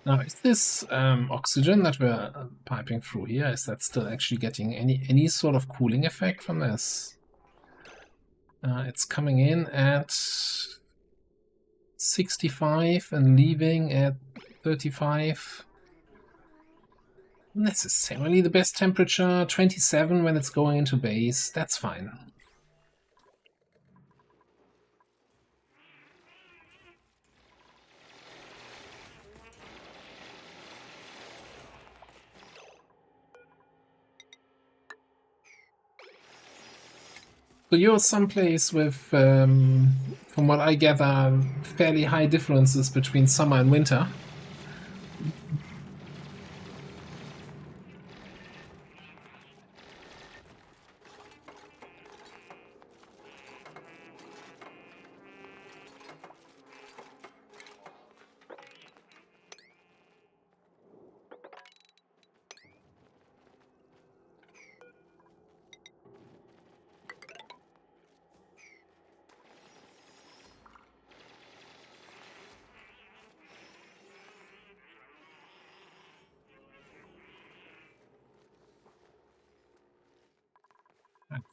Speaker 1: Now, is this oxygen that we're piping through here, is that still actually getting any sort of cooling effect from this? It's coming in at 65 and leaving at 35. Necessarily the best temperature, 27 when it's going into base. That's fine. So you're someplace with, from what I gather, fairly high differences between summer and winter.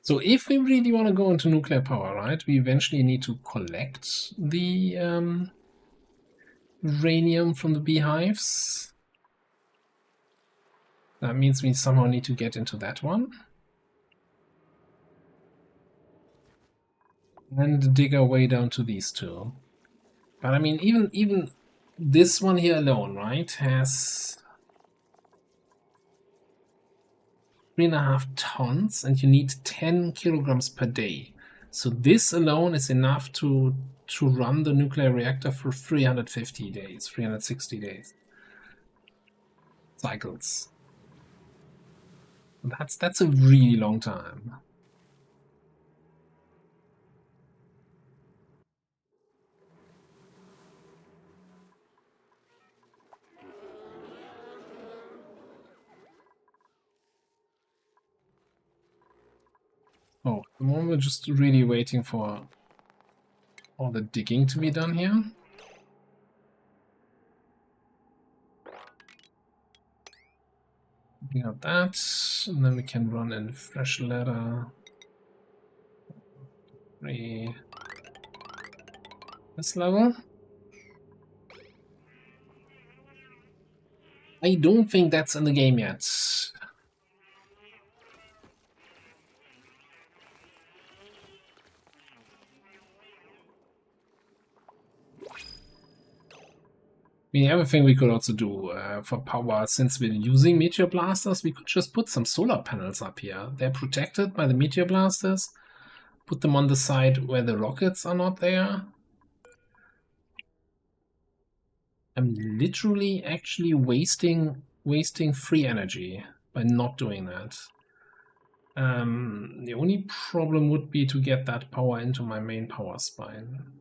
Speaker 1: So if we really want to go into nuclear power, right, we eventually need to collect the uranium from the beehives. That means we somehow need to get into that one. And dig our way down to these two. But I mean, even this one here alone, right, has 3.5 tons, and you need 10 kilograms per day. So this alone is enough to run the nuclear reactor for 350 days, 360 days. Cycles. That's a really long time. Oh, at the moment we're just really waiting for all the digging to be done here. We got that, and then we can run in fresh ladder. 3. This level. I don't think that's in the game yet. I mean, everything we could also do for power, since we're using meteor blasters, we could just put some solar panels up here. They're protected by the meteor blasters, put them on the side where the rockets are not there. I'm literally actually wasting free energy by not doing that. The only problem would be to get that power into my main power spine.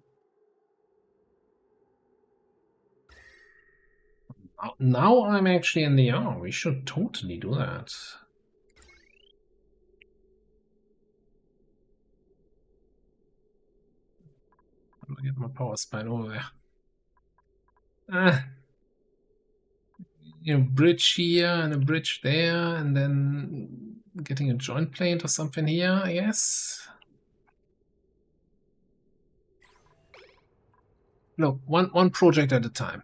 Speaker 1: Now I'm actually in the we should totally do that. I'm gonna get my power spine over there. You know, bridge here and a bridge there, and then getting a joint plane or something here, I guess. Look, one project at a time.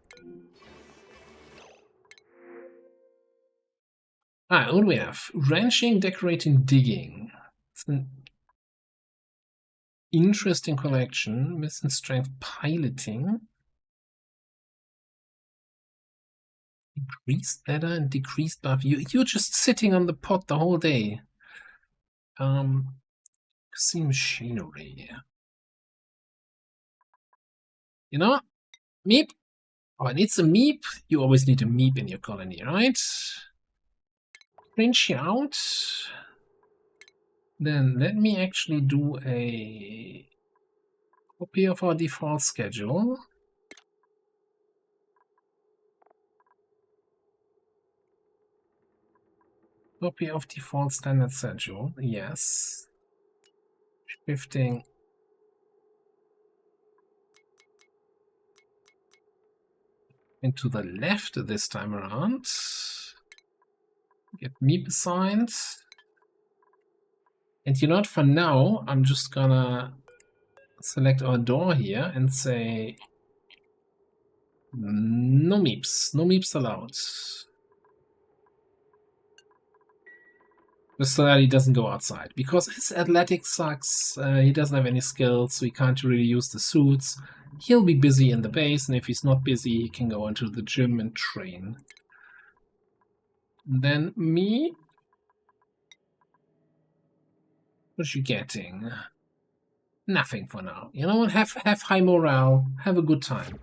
Speaker 1: What do we have? Ranching, decorating, digging. It's an interesting collection. Missing strength, piloting. Increased ladder and decreased buff. You're just sitting on the pot the whole day. See machinery. You know, meep. Oh, it needs a meep. You always need a meep in your colony, right? Fringe out. Then let me actually do a copy of our default schedule. Copy of default standard schedule, yes. Shifting into the left this time around. Get meep assigned. And you know what, for now, I'm just gonna select our door here and say no meeps allowed. Just so that he doesn't go outside. Because his athletics sucks, he doesn't have any skills, so he can't really use the suits. He'll be busy in the base, and if he's not busy, he can go into the gym and train. And then me. What you getting? Nothing for now. You know what? Have high morale. Have a good time.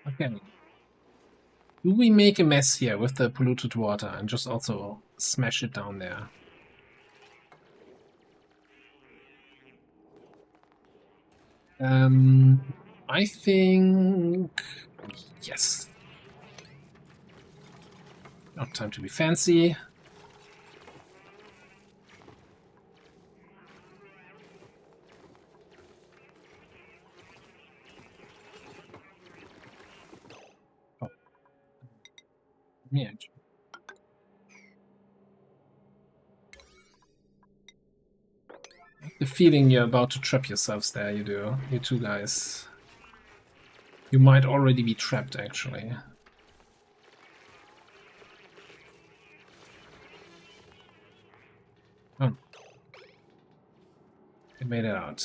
Speaker 1: Okay. Do we make a mess here with the polluted water and just also smash it down there? I think yes. Not time to be fancy. Oh. Yeah. The feeling you're about to trap yourselves there, you do. You two guys. You might already be trapped, actually. Oh. It made it out.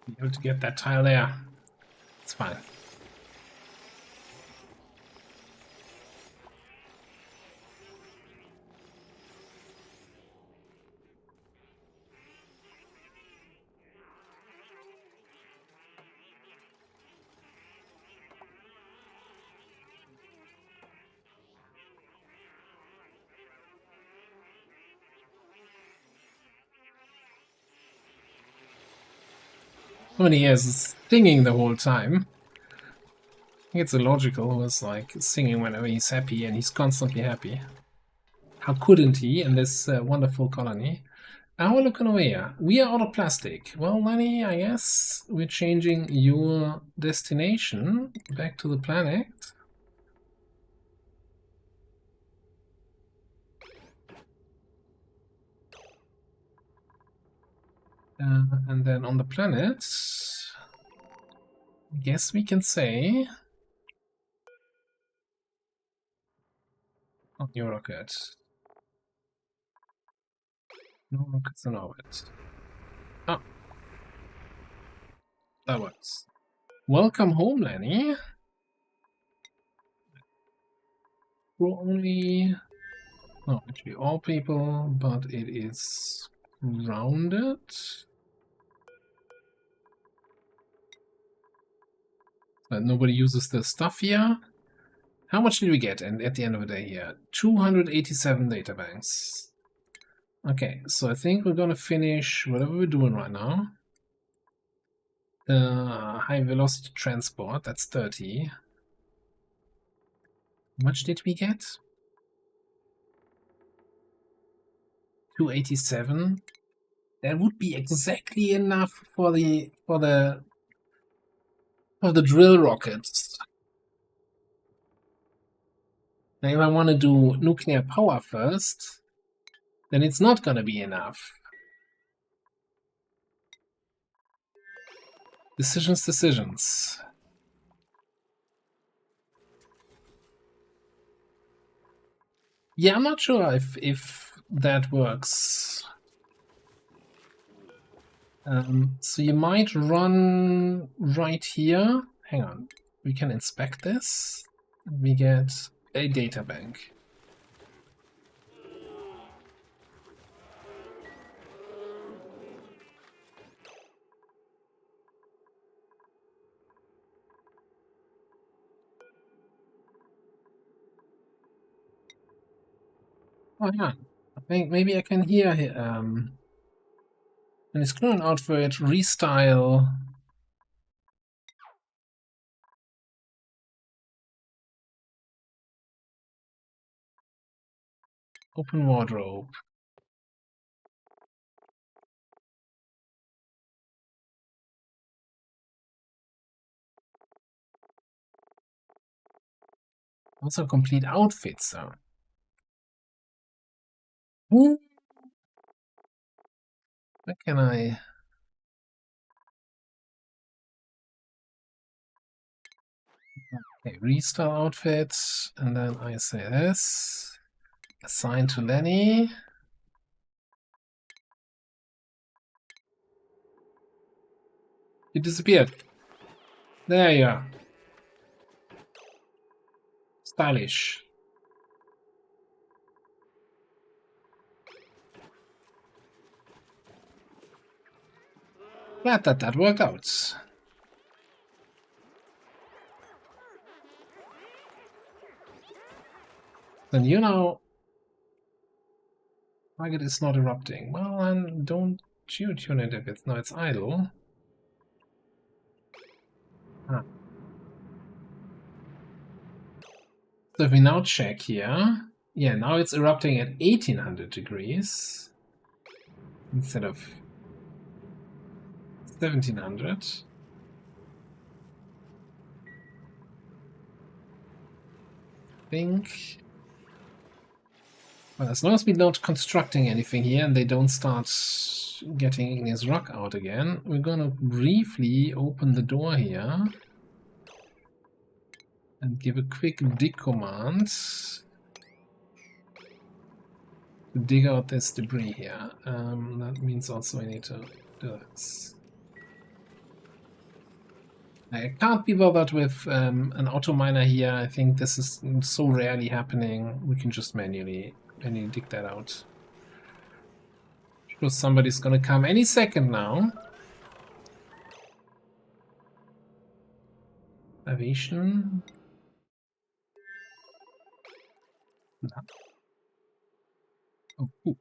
Speaker 1: Be able to get that tile there. It's fine. How many years is singing the whole time? I think it's illogical. Who is like singing whenever he's happy, and he's constantly happy. How couldn't he in this wonderful colony? Now we're looking over here. We are out of plastic. Well, Lenny, I guess we're changing your destination back to the planet. And then on the planet, I guess we can say on your rocket. No rockets in orbit. Ah, that works. Welcome home, Lenny. We're only, no, actually all people, but it is rounded. But nobody uses the stuff here. How much did we get at the end of the day here? 287 data banks. Okay, so I think we're gonna finish whatever we're doing right now. High velocity transport, that's 30. How much did we get? 287. That would be exactly enough for the drill rockets. Now, if I want to do nuclear power first, then it's not gonna be enough. Decisions. Yeah, I'm not sure if that works. So you might run right here. Hang on. We can inspect this. We get a data bank. Oh yeah. I think maybe I can hear and it's current outfit restyle. Open wardrobe. Also complete outfits though. Where can I? Okay, restyle outfits, and then I say this. Assign to Lenny. You disappeared. There you are. Stylish. Glad that worked out. Then you know target is not erupting. Well, then don't you tune it if it's it's idle. Ah. So if we now check here, yeah, now it's erupting at 1800 degrees instead of 1700. I think. Well, as long as we're not constructing anything here and they don't start getting igneous rock out again, we're gonna briefly open the door here and give a quick dig command to dig out this debris here. That means also we need to do this. I can't be bothered with an auto miner here. I think this is so rarely happening. We can just manually dig that out. Sure, somebody's gonna come any second now. Aviation. No. Oh, good.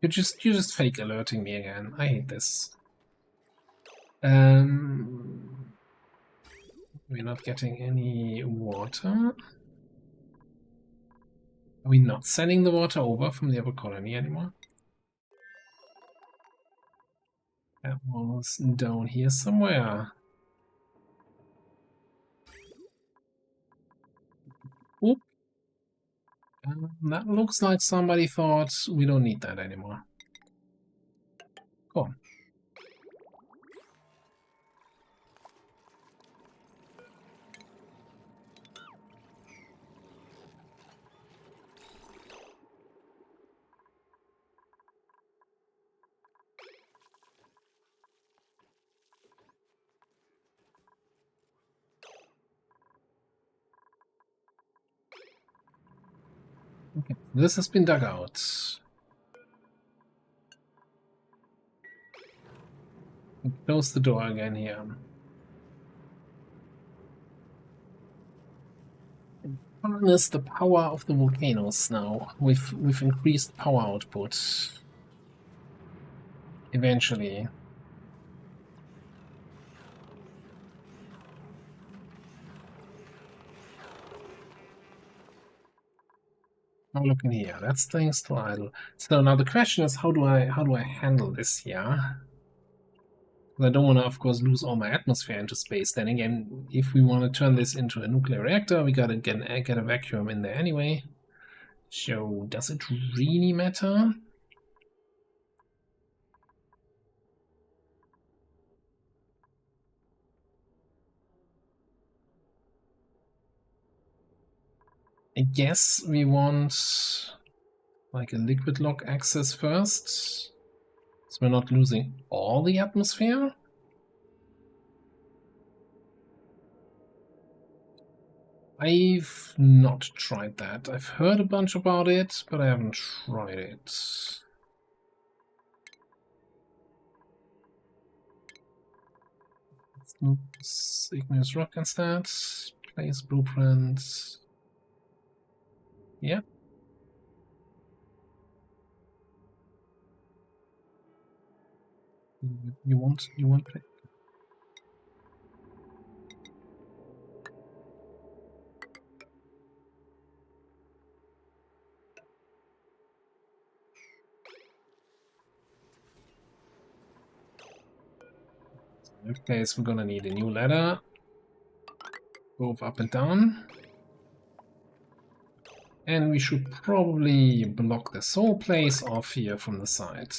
Speaker 1: You're just fake alerting me again. I hate this. We're not getting any water. Are we not sending the water over from the other colony anymore? That was down here somewhere. Oop. That looks like somebody thought we don't need that anymore. Cool. Okay, this has been dug out. Close the door again here. Harness the power of the volcanoes now. We've increased power output. Eventually. Now look in here. That thing's still idle. So now the question is, how do I handle this here? I don't want to, of course, lose all my atmosphere into space. Then again, if we want to turn this into a nuclear reactor, we gotta get a vacuum in there anyway. So does it really matter? I guess we want like a liquid lock access first, so we're not losing all the atmosphere. I've not tried that. I've heard a bunch about it, but I haven't tried it. Igneous rock instead. Place blueprint. Yeah. You want in that case, we're gonna need a new ladder, both up and down. And we should probably block this whole place off here from the side.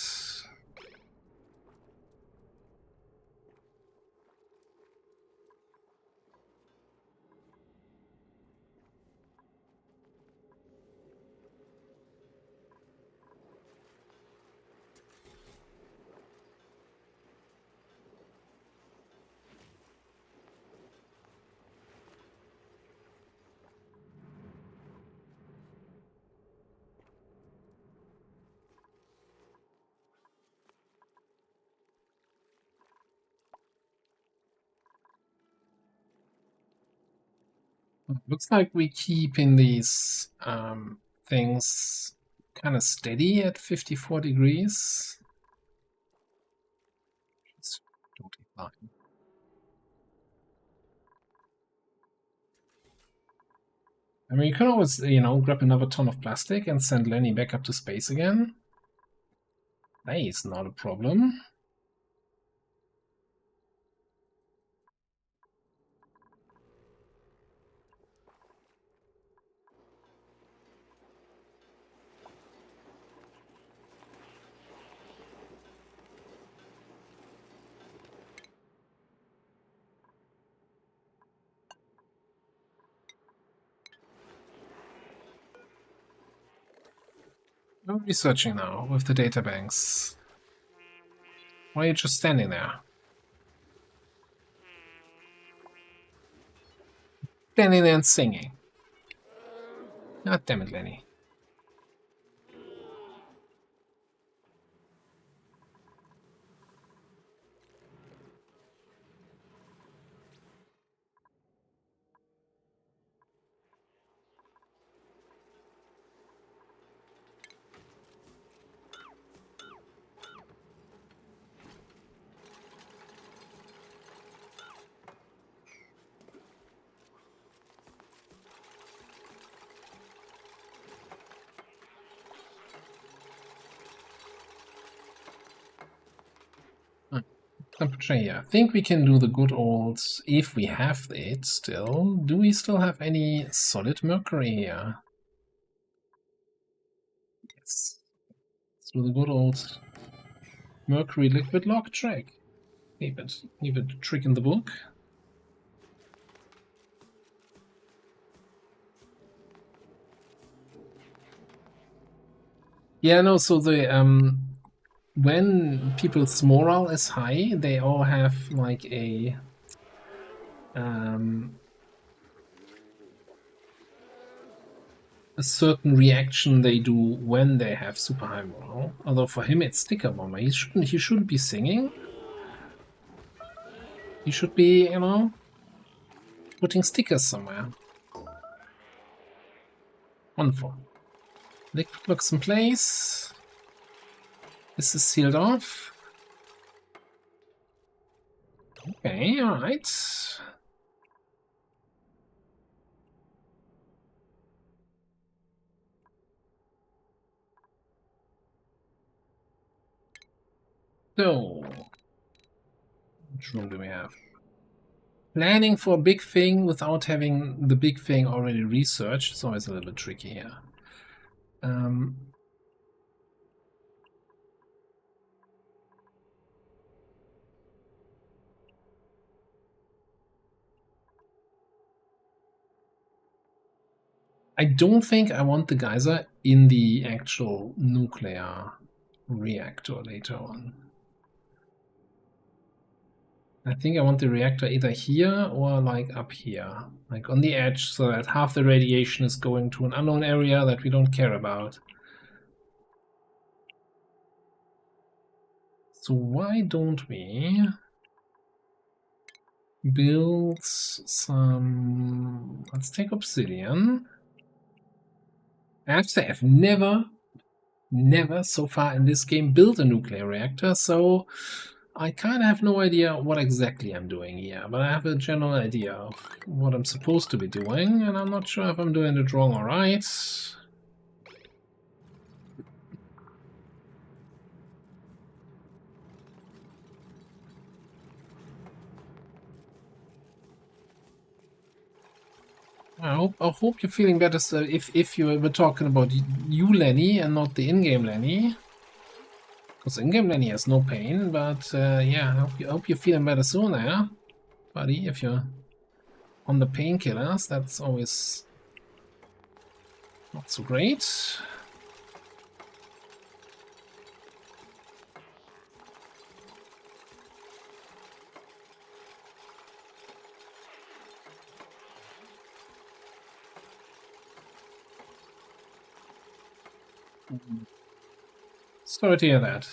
Speaker 1: Looks like we keeping these things kind of steady at 54 degrees. It's totally fine. I mean, you can always, grab another ton of plastic and send Lenny back up to space again. That is not a problem. I'm researching now with the databanks. Why are you just standing there? Standing there and singing. God damn it, Lenny. temperature here. I think we can do the good old, if we have it still. Do we still have any solid mercury here? Yes. Let's do the good old mercury liquid lock trick. Leave it a trick in the book. Yeah, no, so the when people's morale is high, they all have like a certain reaction they do when they have super high morale. Although for him it's sticker bomber. He shouldn't be singing. He should be, you know, putting stickers somewhere. Wonderful. Liquid locks in place. This is sealed off. Okay, alright. So, which room do we have? Planning for a big thing without having the big thing already researched is always a little bit tricky here. I don't think I want the geyser in the actual nuclear reactor later on. I think I want the reactor either here or like up here, like on the edge, so that half the radiation is going to an unknown area that we don't care about. So why don't we build some... Let's take obsidian. I have to say, I've never so far in this game built a nuclear reactor, so I kind of have no idea what exactly I'm doing here, but I have a general idea of what I'm supposed to be doing, and I'm not sure if I'm doing it wrong or right. I hope you're feeling better. So if you were talking about you, Lenny, and not the in-game Lenny, because in-game Lenny has no pain. But yeah, I hope you're feeling better soon, there, buddy. If you're on the painkillers, that's always not so great. Sorry to hear that.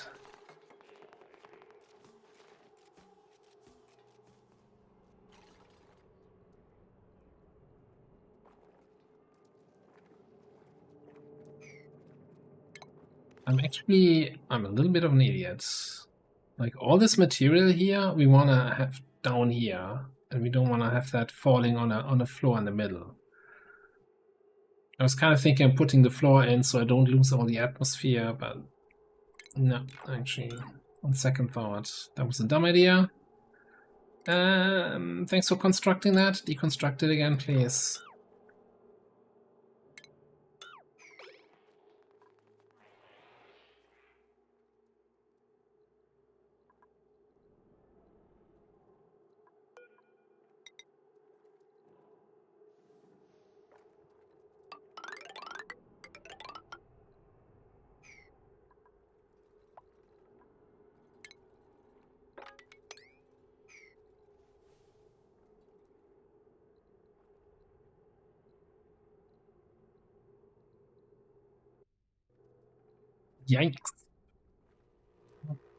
Speaker 1: I'm a little bit of an idiot. Like, all this material here, we want to have down here, and we don't want to have that falling on a floor in the middle. I was kind of thinking of putting the floor in so I don't lose all the atmosphere, but no, actually, on second thought, that was a dumb idea. Thanks for constructing that. Deconstruct it again, please. Yikes.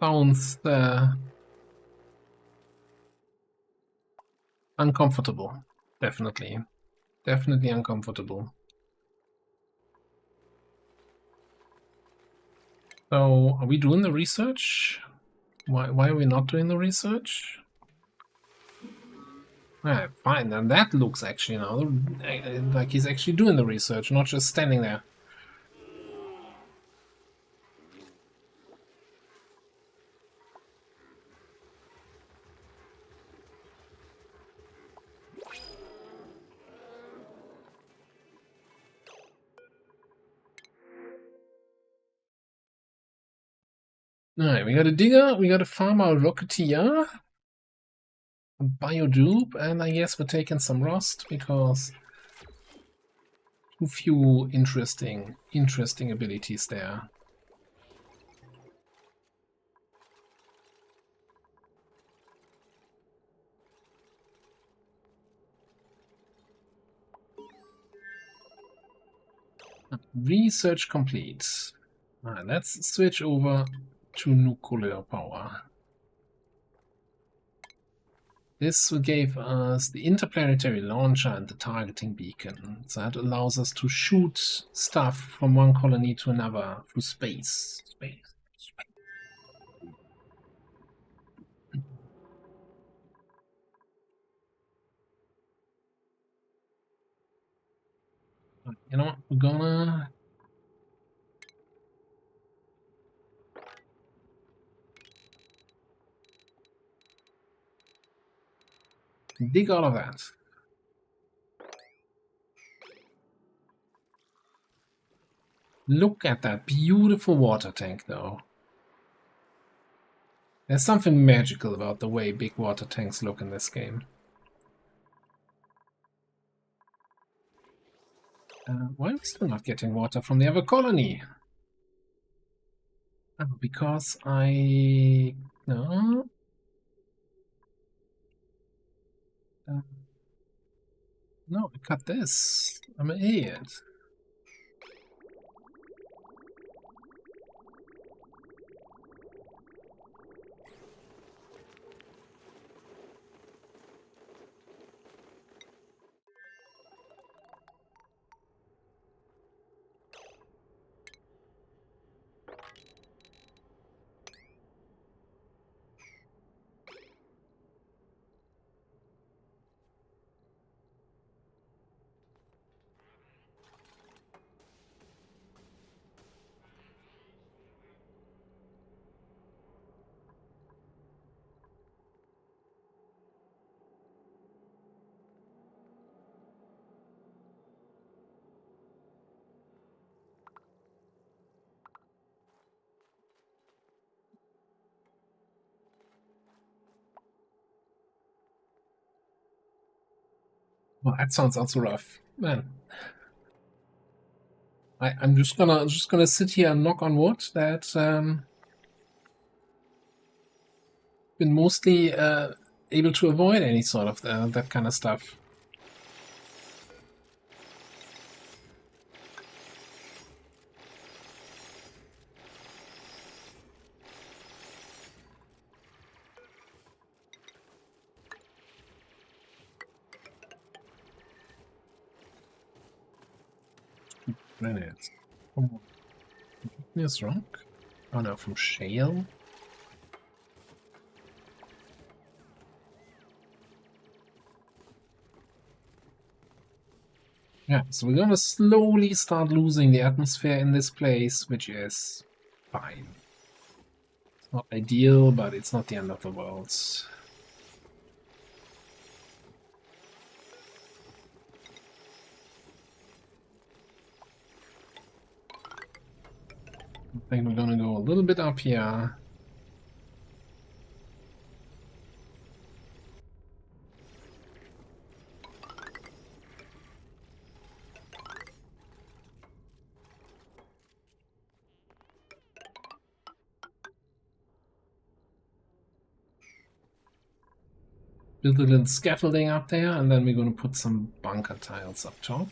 Speaker 1: Sounds uncomfortable. Definitely. Definitely uncomfortable. So, are we doing the research? Why are we not doing the research? Alright, fine, then that looks actually now like he's actually doing the research, not just standing there. Alright, we got a digger, we got a farmer rocketeer, a biodupe, and I guess we're taking some rust because too few interesting abilities there. Research complete. Alright, let's switch over to nuclear power. This gave us the interplanetary launcher and the targeting beacon. So that allows us to shoot stuff from one colony to another through space. You know what? We're gonna dig all of that. Look at that beautiful water tank, though. There's something magical about the way big water tanks look in this game. Why are we still not getting water from the other colony? Oh, because I... No. No, I cut this. I'm an idiot. Well, that sounds also rough, man. I'm just gonna sit here and knock on wood that been mostly able to avoid any sort of that kind of stuff. Grenades. From igneous rock? Oh no, from shale? Yeah, so we're gonna slowly start losing the atmosphere in this place, which is fine. It's not ideal, but it's not the end of the world. I think we're gonna go a little bit up here. Build a little scaffolding up there, and then we're gonna put some bunker tiles up top.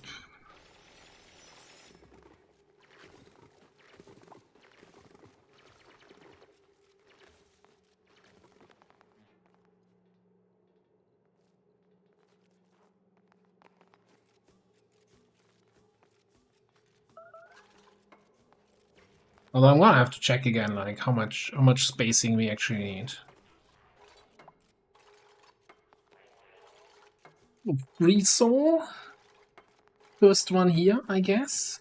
Speaker 1: Although I'm gonna have to check again, like how much spacing we actually need. Resaw. First one here, I guess.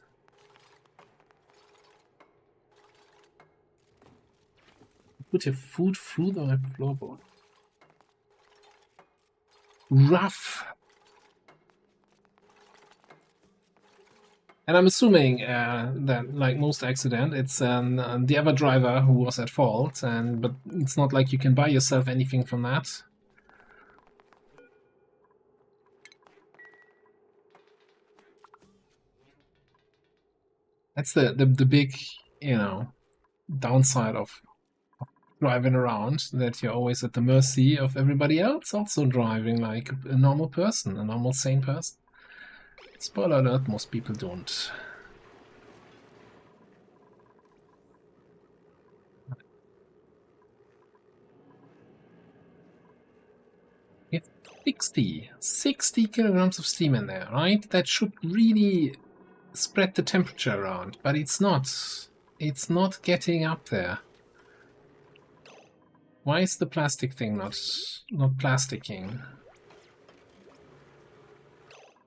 Speaker 1: Put your food through the floorboard. Rough. And I'm assuming that, like most accident, it's the other driver who was at fault, but it's not like you can buy yourself anything from that. That's the big, downside of driving around, that you're always at the mercy of everybody else also driving like a normal person, a normal sane person. Spoiler alert, most people don't. It's 60 kilograms of steam in there, right? That should really spread the temperature around, but it's not. It's not getting up there. Why is the plastic thing not plasticking?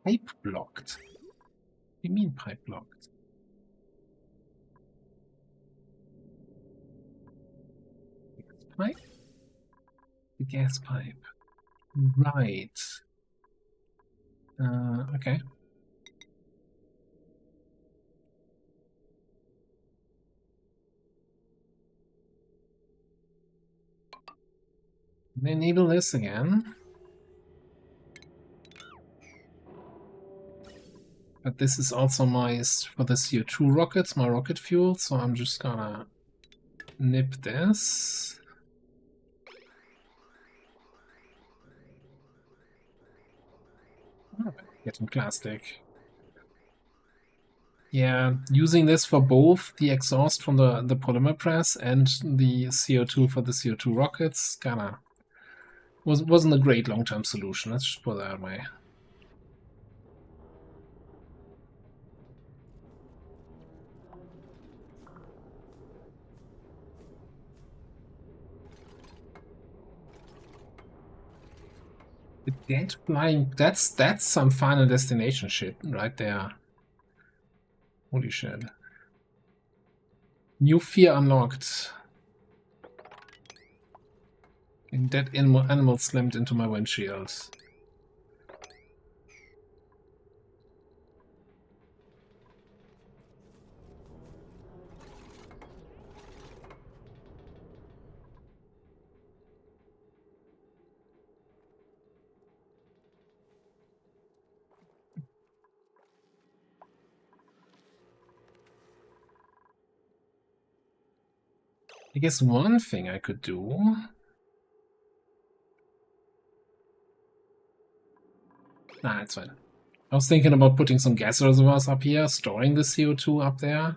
Speaker 1: Pipe blocked. What do you mean pipe blocked? Pipe? The gas pipe. Right. Okay. Enable this again. But this is also for the CO2 rockets, my rocket fuel, so I'm just gonna nip this. Oh, getting plastic. Yeah, using this for both the exhaust from the polymer press and the CO2 for the CO2 rockets wasn't a great long-term solution. Let's just put it that way. The dead flying, that's some Final Destination shit right there. Holy shit. New fear unlocked. And dead animal slammed into my windshield. I guess one thing I could do... Nah, it's fine. I was thinking about putting some gas reservoirs up here, storing the CO2 up there.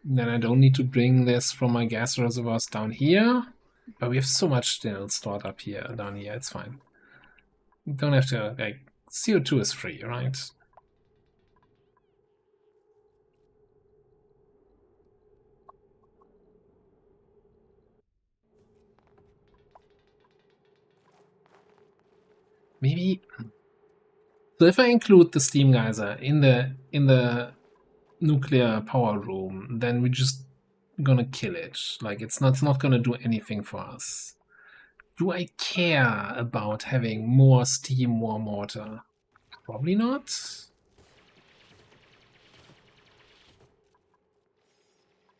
Speaker 1: Then I don't need to bring this from my gas reservoirs down here. But we have so much still stored up here, down here, it's fine. You don't have to, like, CO2 is free, right? Maybe... So if I include the steam geyser in the nuclear power room, then we're just gonna kill it. Like, it's not gonna do anything for us. Do I care about having more steam, warm water? Probably not.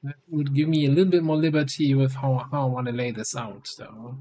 Speaker 1: That would give me a little bit more liberty with how I want to lay this out, though.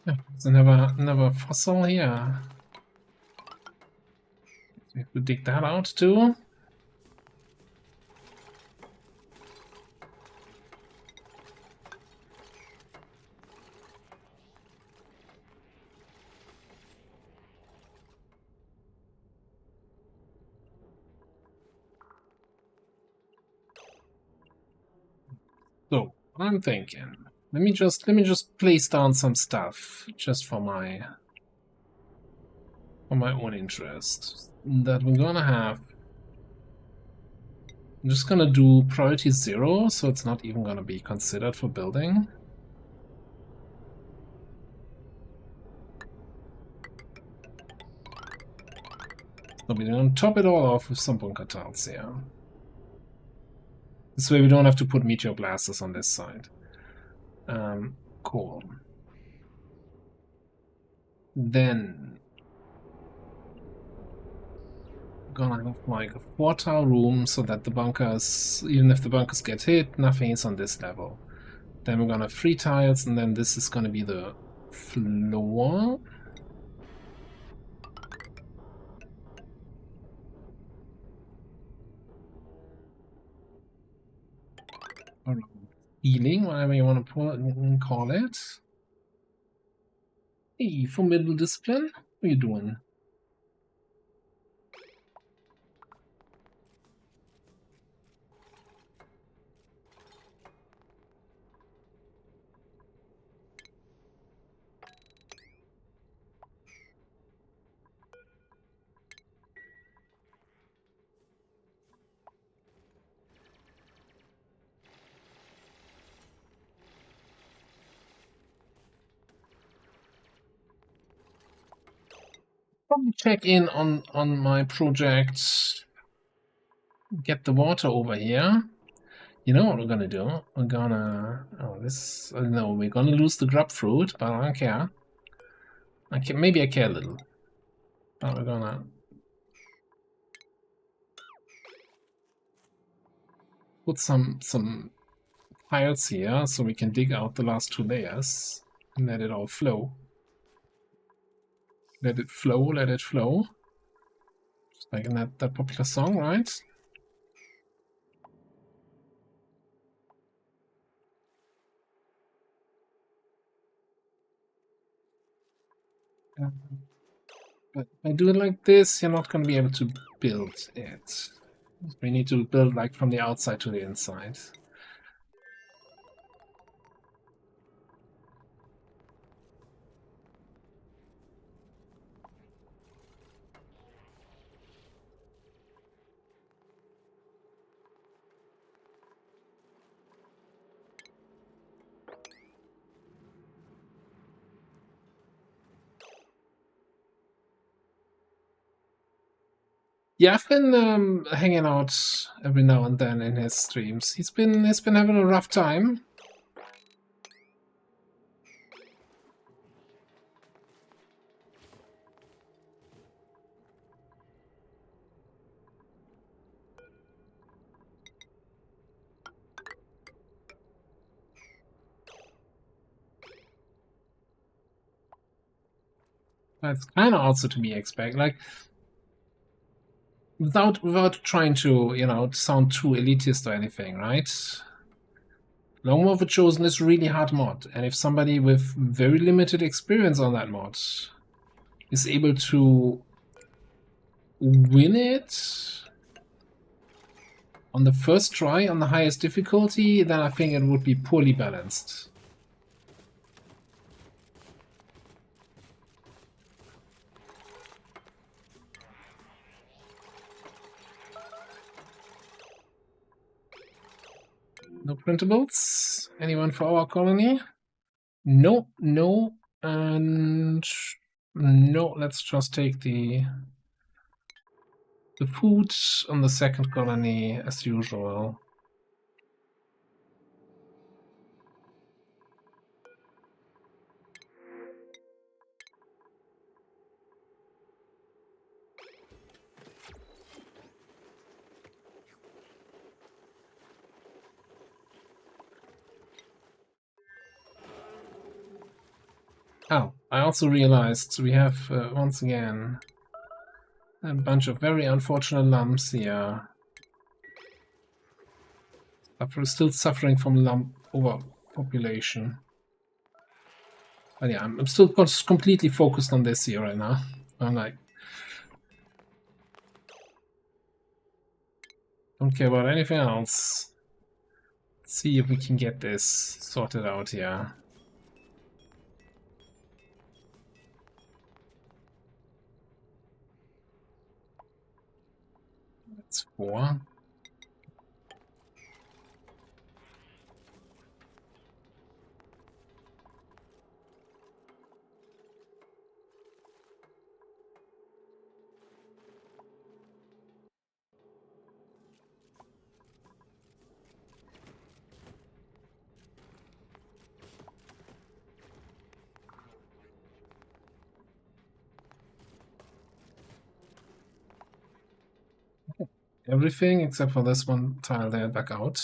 Speaker 1: Yeah, there's another fossil here. We have to dig that out too. So I'm thinking, let me just place down some stuff just for my own interest. That we're gonna have. I'm just gonna do priority 0, so it's not even gonna be considered for building. So we're gonna top it all off with some bunker tiles here. This way we don't have to put meteor blasters on this side. Cool. Then gonna have like a 4-tile room so that the bunkers, even if the bunkers get hit, nothing is on this level. Then we're gonna have 3 tiles, and then this is gonna be the floor. Or ceiling, whatever you want to call it. Hey, formidable discipline, what are you doing? Probably check in on my project. Get the water over here. You know what we're gonna do? We're gonna no, we're gonna lose the grub fruit, but I don't care. Maybe I care a little. But we're gonna put some tiles here so we can dig out the last 2 layers and let it all flow. Let it flow, let it flow. Just like in that popular song, right? But by doing like this, you're not going to be able to build it. We need to build like from the outside to the inside. Yeah, I've been hanging out every now and then in his streams. He's been having a rough time. That's kind of also to be expected. Like, without trying to, you know, sound too elitist or anything, right? Longbow of the Chosen is really hard mod, and if somebody with very limited experience on that mod is able to win it on the first try on the highest difficulty, then I think it would be poorly balanced. No printables? Anyone for our colony? No, no, and no, let's just take the food on the second colony as usual. Oh, I also realized we have, once again, a bunch of very unfortunate lumps here. Still suffering from lump overpopulation. But yeah, I'm still completely focused on this here right now. I'm like, don't care about anything else. Let's see if we can get this sorted out here. That's 4. Everything except for this one tile there back out.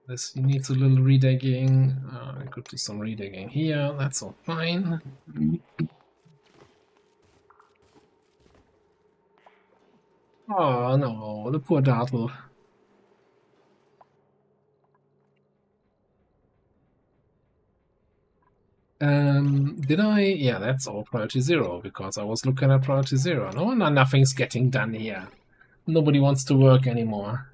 Speaker 1: This needs a little redigging. I could do some redigging here. That's all fine. Oh no, the poor Dartle. Did I? Yeah, that's all priority 0 because I was looking at priority 0. No, nothing's getting done here. Nobody wants to work anymore.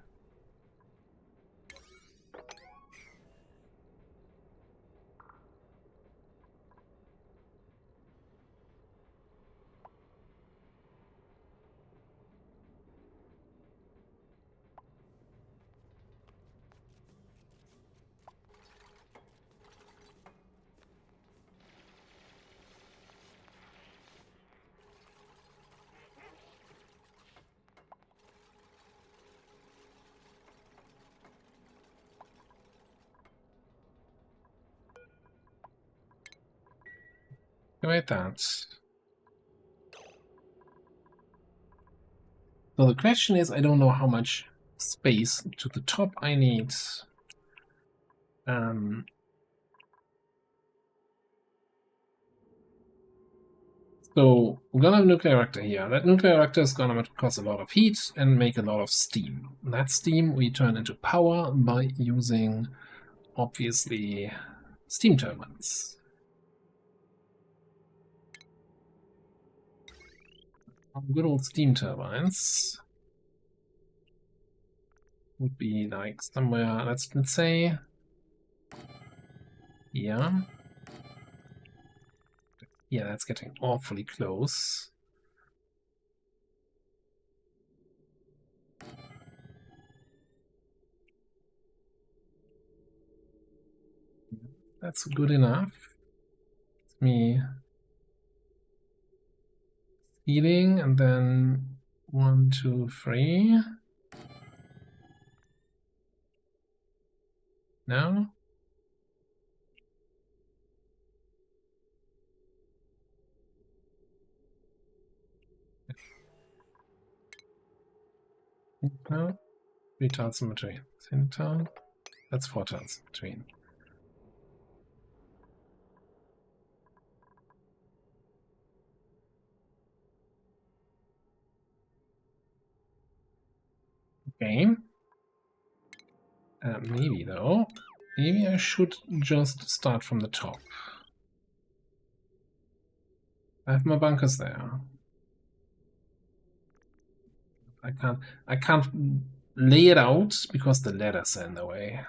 Speaker 1: Wait, that. So the question is, I don't know how much space to the top I need. So we're gonna have a nuclear reactor here. That nuclear reactor is gonna cause a lot of heat and make a lot of steam. That steam we turn into power by using, obviously, steam turbines. Good old steam turbines would be like somewhere, let's say, yeah. Yeah, that's getting awfully close. That's good enough. Me healing, and then 1, 2, 3. No? No? 3 tiles in between. Center. That's 4 tiles in between. Okay. Maybe though. Maybe I should just start from the top. I have my bunkers there. I can't lay it out because the ladders are in the way.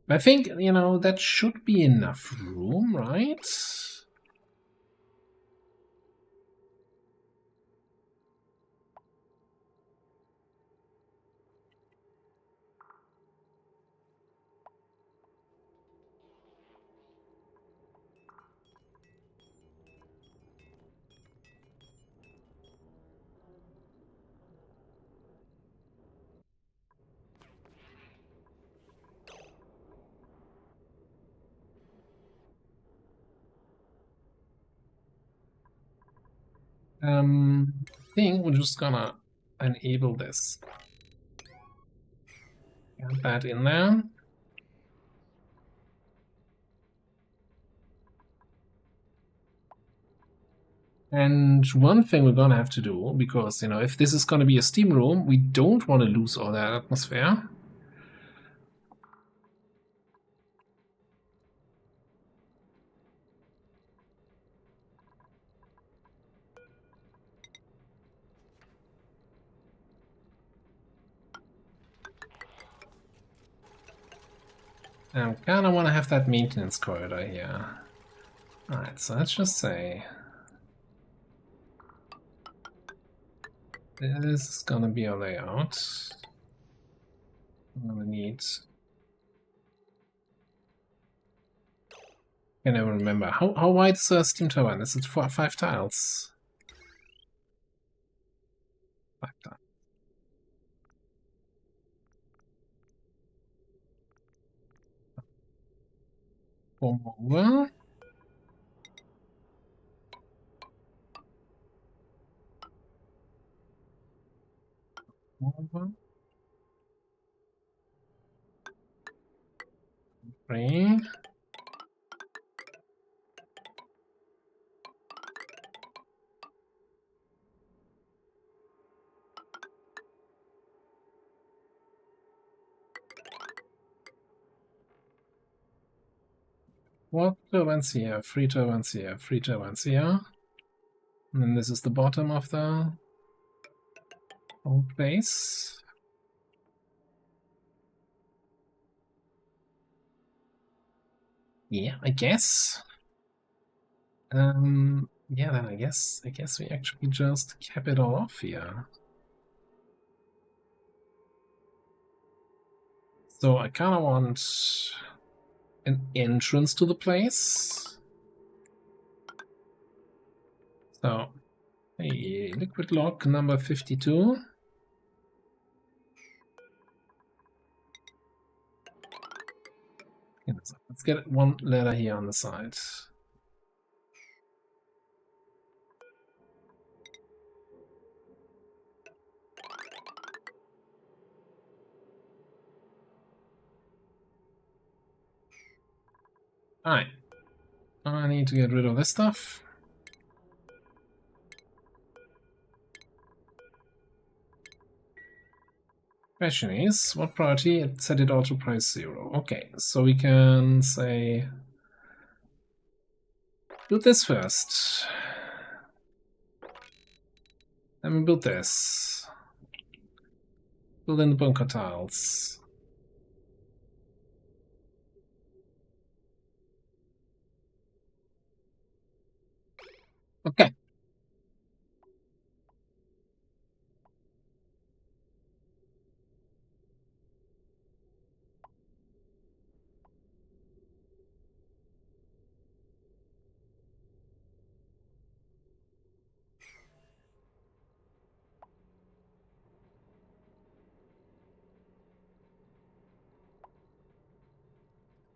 Speaker 1: I think, you know, that should be enough room, right? I think we're just gonna enable this. Get that in there. And one thing we're gonna have to do, because, you know, if this is gonna be a steam room, we don't want to lose all that atmosphere. I kind of want to have that maintenance corridor here. Alright, so let's just say this is gonna be a layout. I'm gonna need... I never remember. How wide is a steam turbine? Is it 5 tiles? 5 tiles. Over. Over. 3. What turbines here? 3 turbines here, 3 turbines here. And then this is the bottom of the whole place. Yeah, I guess. Yeah, then I guess we actually just cap it all off here. So I kind of want an entrance to the place. So, hey, liquid lock number 52. Let's get one ladder here on the side. Alright. I need to get rid of this stuff. Question is, what priority? It set it auto price 0. Okay, so we can say build this first. Let me build this. Build in the bunker tiles. Okay.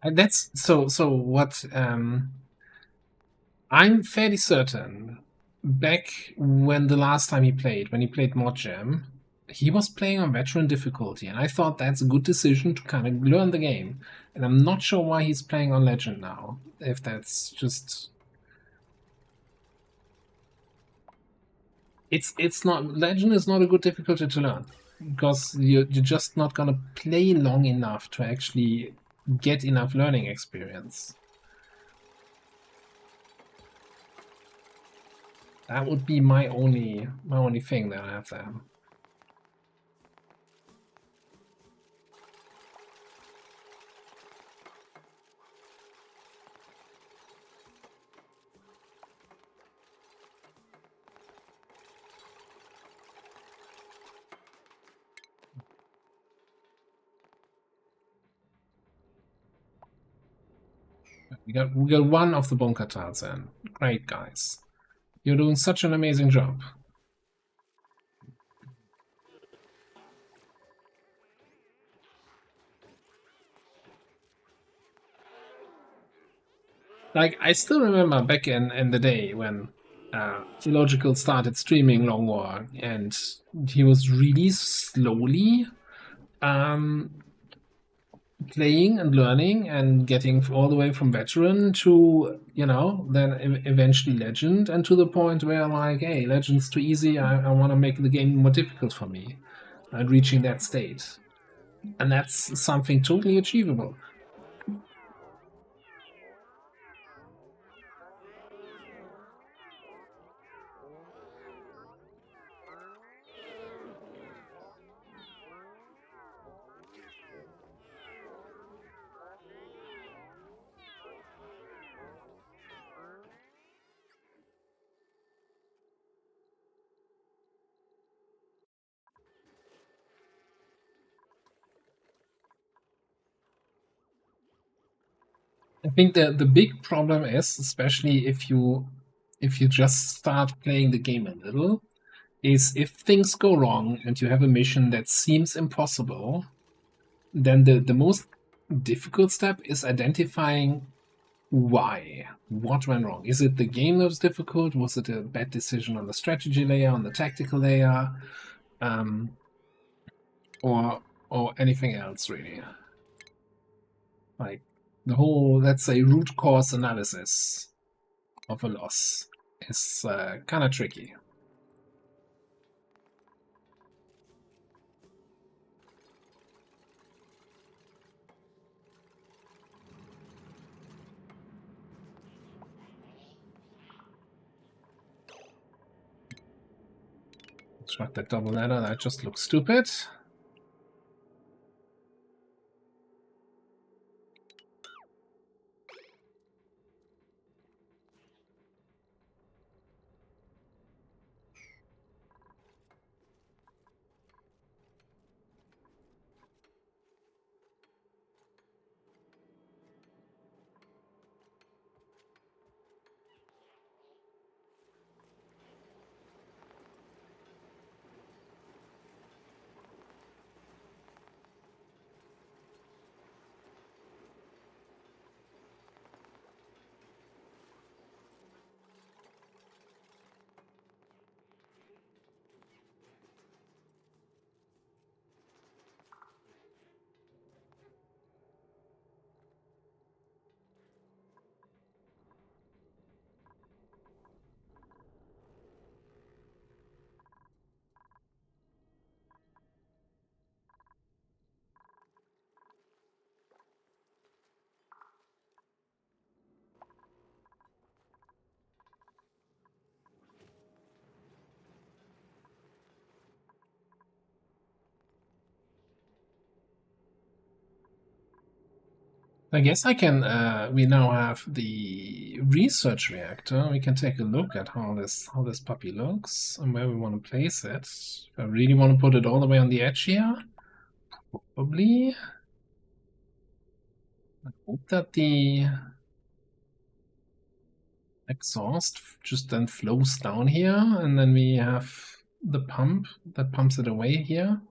Speaker 1: And that's so what I'm fairly certain back when the last time when he played Mod Jam, he was playing on veteran difficulty, and I thought that's a good decision to kind of learn the game. And I'm not sure why he's playing on Legend now, if that's just... It's not... Legend is not a good difficulty to learn, because you're just not gonna play long enough to actually get enough learning experience. That would be my only thing that I have there. We got one of the bunker tiles in. Great, guys. You're doing such an amazing job. Like, I still remember back in the day when Theological started streaming Long War, and he was really slowly playing and learning and getting all the way from veteran to, you know, then eventually legend, and to the point where like, hey, legend's too easy, I want to make the game more difficult for me, and reaching that state. And that's something totally achievable. I think the big problem is, especially if you just start playing the game a little, is if things go wrong and you have a mission that seems impossible, then the most difficult step is identifying why. What went wrong? Is it the game that was difficult? Was it a bad decision on the strategy layer, on the tactical layer, or anything else really? Like the whole, let's say, root cause analysis of a loss is kind of tricky. Construct that double ladder, that just looks stupid. I guess I can, we now have the research reactor. We can take a look at how this puppy looks and where we want to place it. If I really want to put it all the way on the edge here, probably. I hope that the exhaust just then flows down here, and then we have the pump that pumps it away here.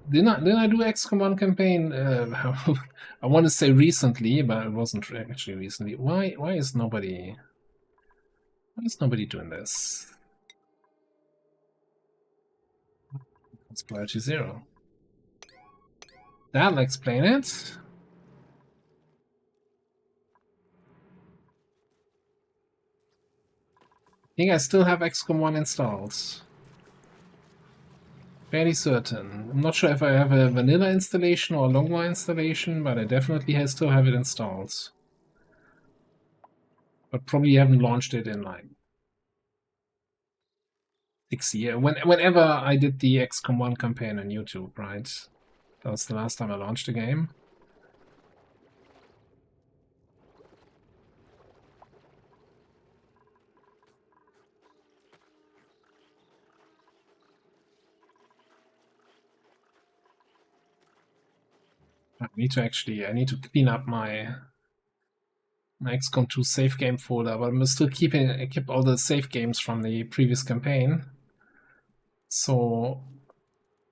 Speaker 1: Didn't I do XCOM 1 campaign? I want to say recently, but it wasn't actually recently. Why is nobody doing this? It's priority 0. That'll explain it. I think I still have XCOM 1 installed. Fairly certain. I'm not sure if I have a vanilla installation or a Longmire installation, but I definitely still have it installed. But probably haven't launched it in like 6 years. Whenever I did the XCOM 1 campaign on YouTube, right? That was the last time I launched the game. I need to clean up my XCOM 2 save game folder, but I'm still keep all the save games from the previous campaign, so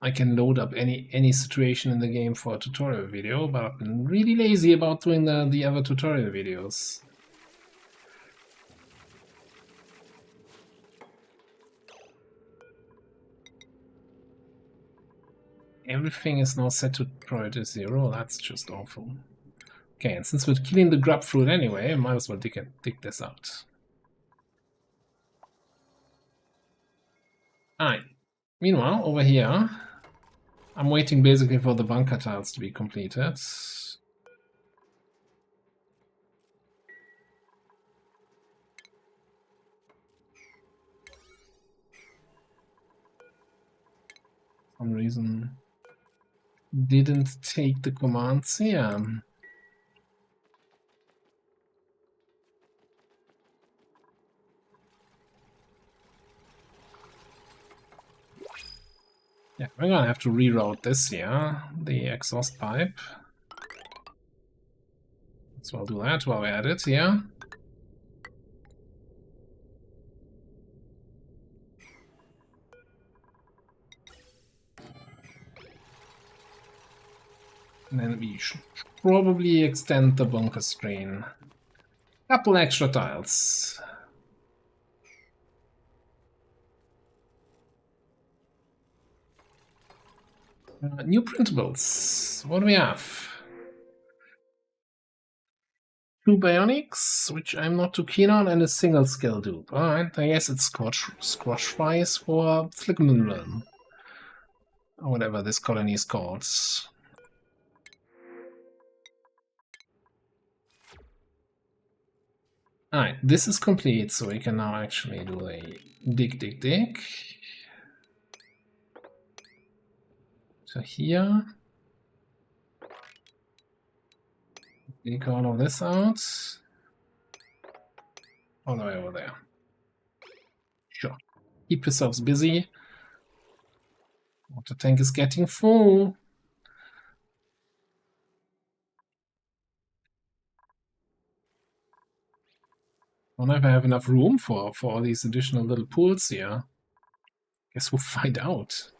Speaker 1: I can load up any situation in the game for a tutorial video. But I've been really lazy about doing the other tutorial videos. everything is now set to priority 0. That's just awful. Okay, and since we're killing the grub fruit anyway, I might as well dig this out. Alright. Meanwhile, over here, I'm waiting basically for the bunker tiles to be completed. For some reason, didn't take the commands here. Yeah, we're gonna have to reroute this here, the exhaust pipe. So I'll do that while we're at it here. And then we should probably extend the bunker screen. Couple extra tiles. New printables. What do we have? 2 bionics, which I'm not too keen on, and a single skill dupe. Alright, I guess it's squash fries for Flickman, or whatever this colony is called. Alright, this is complete, so we can now actually do a dig. So here, dig all of this out. All the way over there. Sure. Keep yourselves busy. Water tank is getting full. I don't know if I have enough room for all these additional little pools here. Guess we'll find out.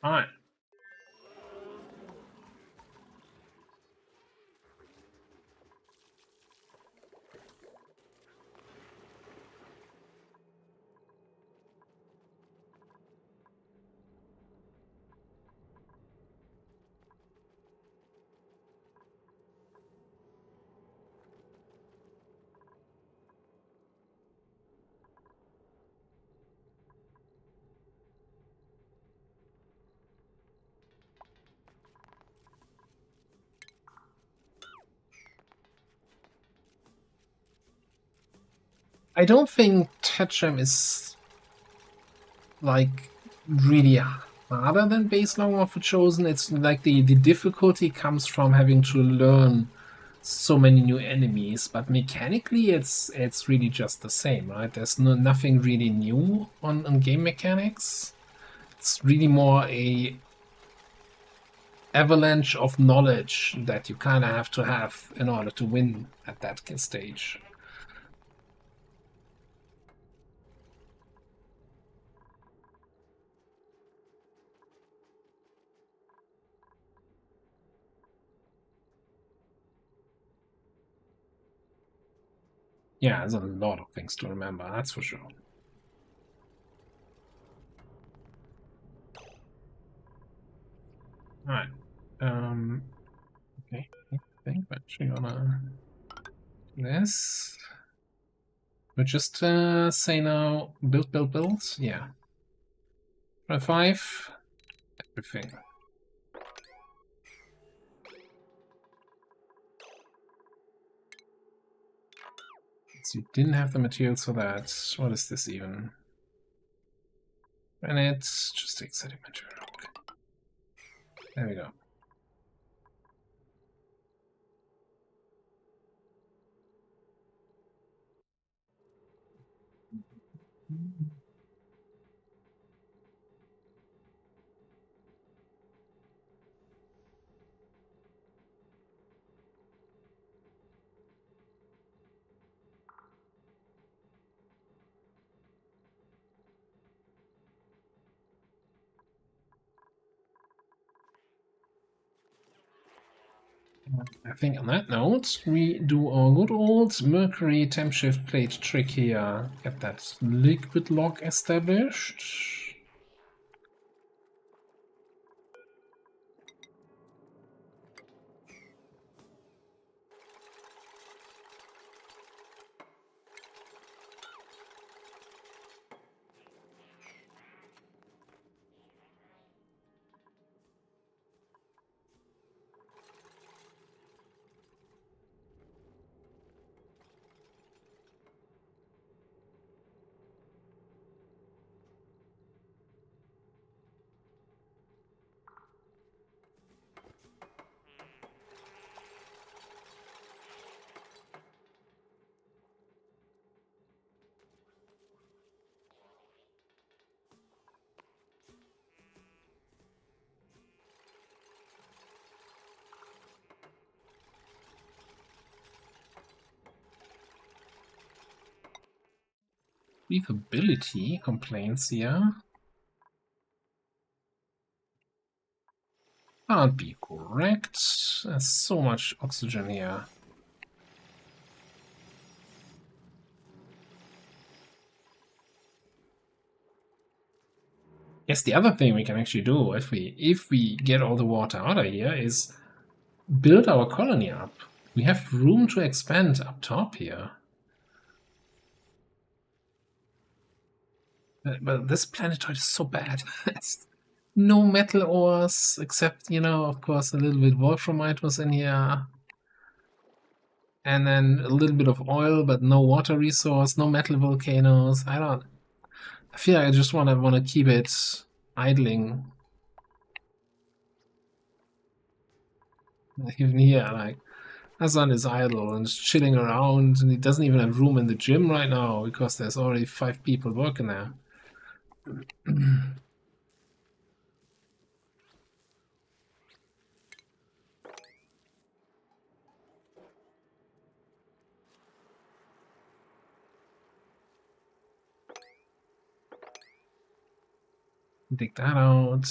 Speaker 1: Alright. I don't think Tetram is like really harder than Base Long War for Chosen. It's like the difficulty comes from having to learn so many new enemies, but mechanically it's really just the same, right? There's nothing really new on game mechanics. It's really more a avalanche of knowledge that you kind of have to have in order to win at that stage. Yeah, there's a lot of things to remember, that's for sure. Alright. Okay, I think we're actually gonna do this. We'll just say now build. Yeah. Try 5. Everything. So you didn't have the materials for that. What is this even? Granite, just take sedimentary rock. There we go. I think on that note, we do our good old Mercury temp shift plate trick here. Get that liquid lock established. Breathability complaints here. Can't be correct. There's so much oxygen here. Yes, the other thing we can actually do if we get all the water out of here is build our colony up. We have room to expand up top here. But this planetoid is so bad. No metal ores, except, you know, of course, a little bit wolframite was in here. And then a little bit of oil, but no water resource, no metal volcanoes. I feel like I just wanna keep it idling. Even here, like, Hassan is idle and just chilling around, and he doesn't even have room in the gym right now because there's already 5 people working there. Dig that out.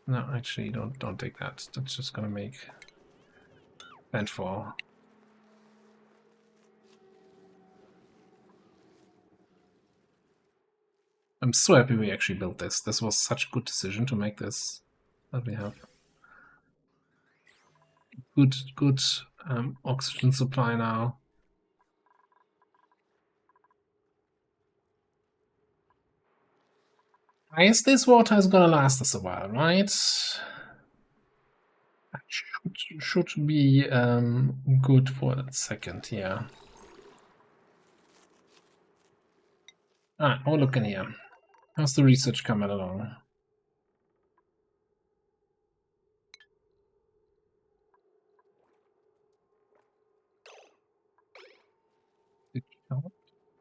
Speaker 1: No, actually, don't take that. That's just gonna make landfall. I'm so happy we actually built this. This was such a good decision to make this. That we have good oxygen supply now. I guess this water is gonna last us a while, right? That should be good for a second here. Oh, look in here. How's the research coming along?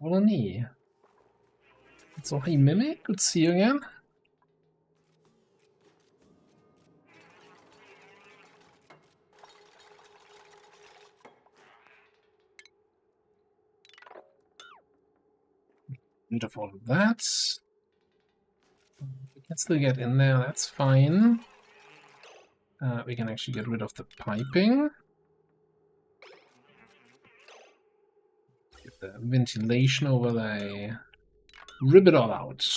Speaker 1: ONI. So, hey, Mimic, good to see you again. Rid of all of that. We can still get in there, that's fine. We can actually get rid of the piping. Get the ventilation overlay. Rip it all out.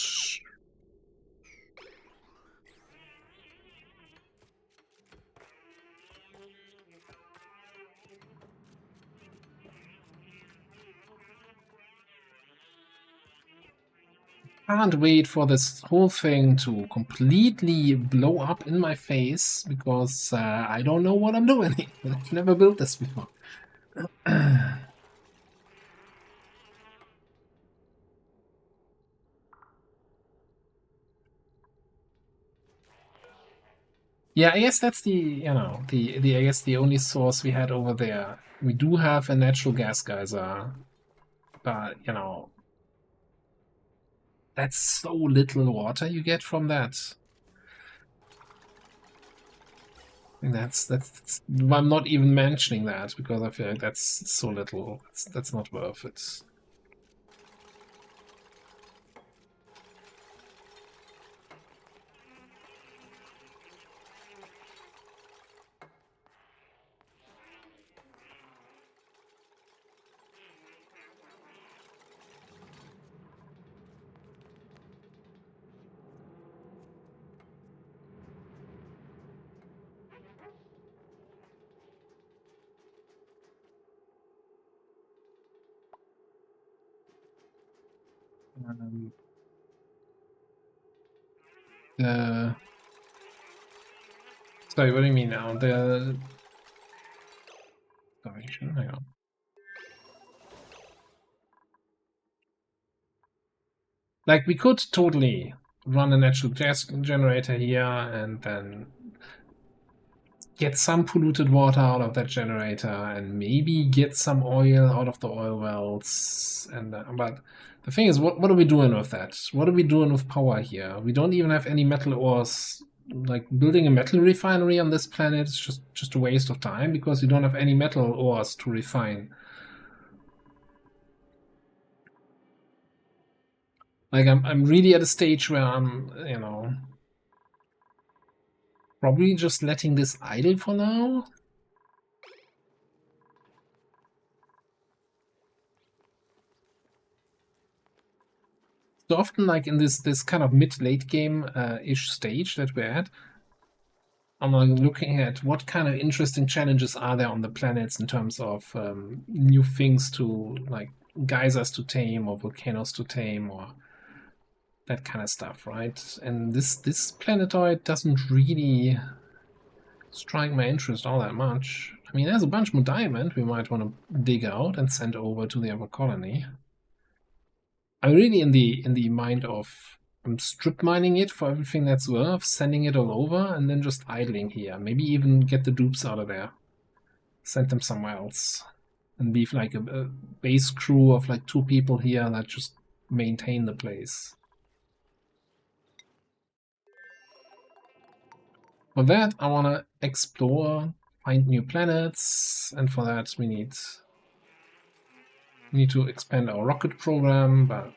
Speaker 1: Can't wait for this whole thing to completely blow up in my face because I don't know what I'm doing. I've never built this before. Yeah, I guess that's the I guess the only source we had over there. We do have a natural gas geyser, but that's so little water you get from that. And that's I'm not even mentioning that because I feel like that's so little. That's not worth it. The sorry, what do you mean now? The direction. Hang on. Like we could totally run a natural gas generator here and then get some polluted water out of that generator and maybe get some oil out of the oil wells. And but the thing is, what are we doing with that? What are we doing with power here? We don't even have any metal ores. Like building a metal refinery on this planet is just a waste of time because you don't have any metal ores to refine. Like I'm really at a stage where I'm, you know, probably just letting this idle for now. So often, like in this kind of mid-late game ish stage that we're at, I'm like looking at what kind of interesting challenges are there on the planets in terms of new things to like geysers to tame or volcanoes to tame or that kind of stuff, right? And this planetoid doesn't really strike my interest all that much. I mean, there's a bunch more diamond we might want to dig out and send over to the other colony. I'm really in the mind of strip mining it for everything that's worth, sending it all over, and then just idling here. Maybe even get the dupes out of there, send them somewhere else, and be like a base crew of like 2 people here that just maintain the place. For that, I want to explore, find new planets, and for that we need to expand our rocket program, but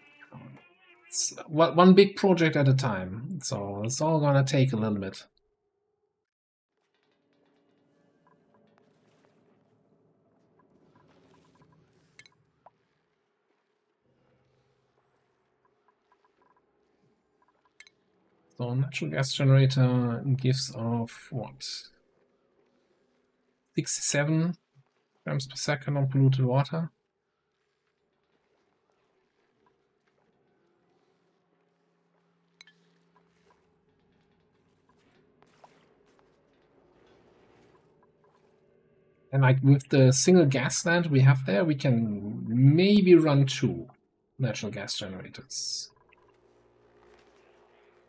Speaker 1: it's one big project at a time, so it's all gonna take a little bit. So natural gas generator gives off what? 67 grams per second on polluted water. And like with the single gas land we have there, we can maybe run 2 natural gas generators.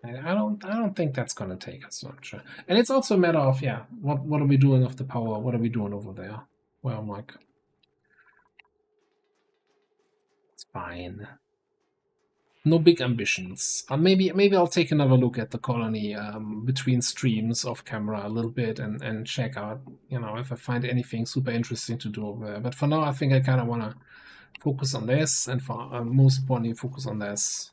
Speaker 1: And I don't think that's gonna take us much. And it's also a matter of, yeah, what are we doing with the power? What are we doing over there? Well, I'm like, it's fine. No big ambitions. Maybe I'll take another look at the colony between streams off camera a little bit and check out, you know, if I find anything super interesting to do over there. But for now, I think I kind of want to focus on this, and for most importantly, focus on this.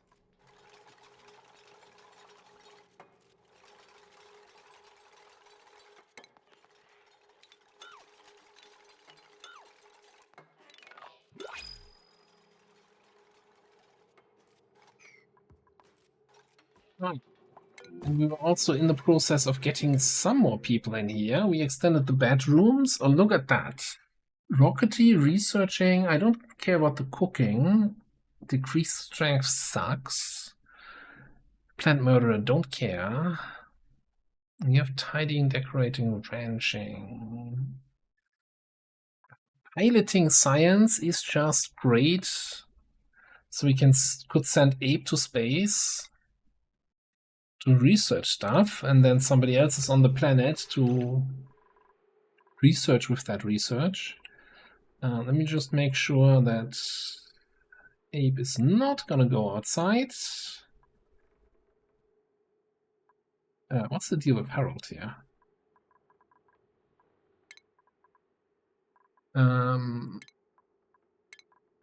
Speaker 1: Right. And we were also in the process of getting some more people in here. We extended the bedrooms. Oh, look at that. Rockety, researching. I don't care about the cooking. Decreased strength sucks. Plant murderer, don't care. You have tidying, decorating, ranching. Piloting science is just great. So we could send Abe to space to research stuff, and then somebody else is on the planet to research with that research. Let me just make sure that Abe is not gonna go outside. What's the deal with Harold here?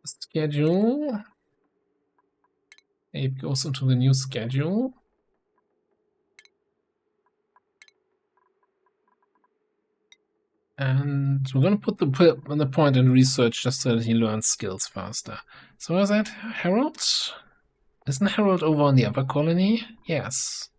Speaker 1: Schedule. Abe goes into the new schedule. And we're going to put the point in research just so that he learns skills faster. So is that Harold? Isn't Harold over on the other colony? Yes.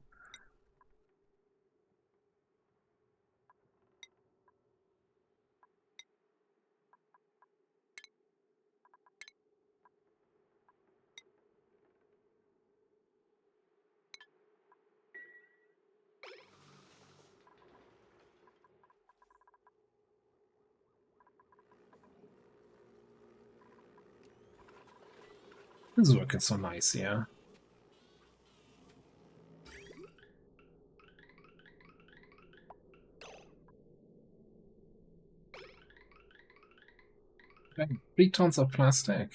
Speaker 1: This is working so nice here. Okay, 3 tons of plastic.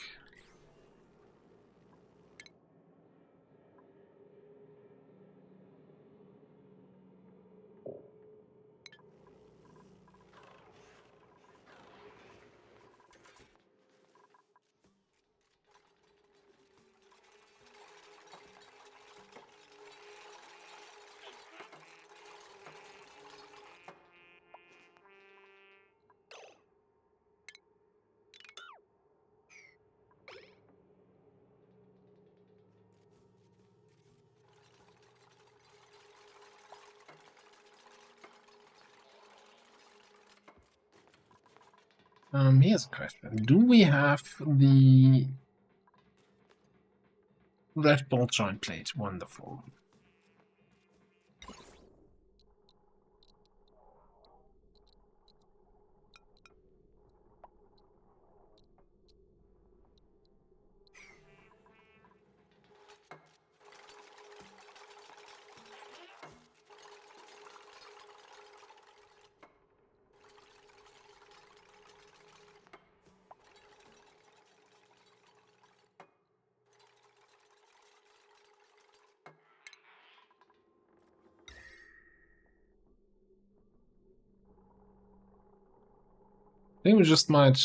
Speaker 1: Here's a question. Do we have the red ball joint plate? Wonderful. I think we just might,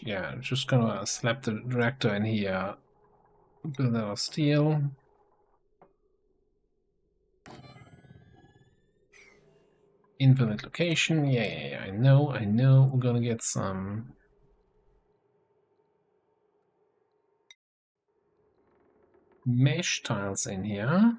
Speaker 1: yeah, just gonna slap the reactor in here. Build out of steel. Infinite location. Yeah, I know. We're gonna get some mesh tiles in here.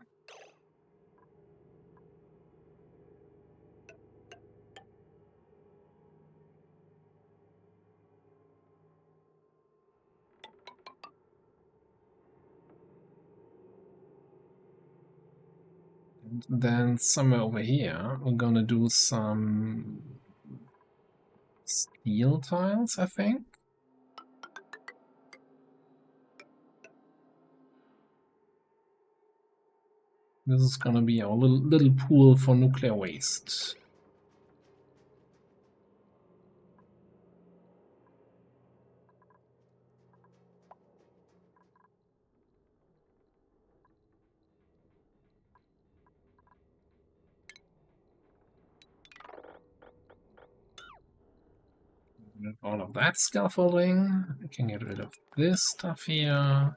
Speaker 1: And then somewhere over here, we're gonna do some steel tiles, I think. This is gonna be our little pool for nuclear waste. All of that scaffolding. We can get rid of this stuff here.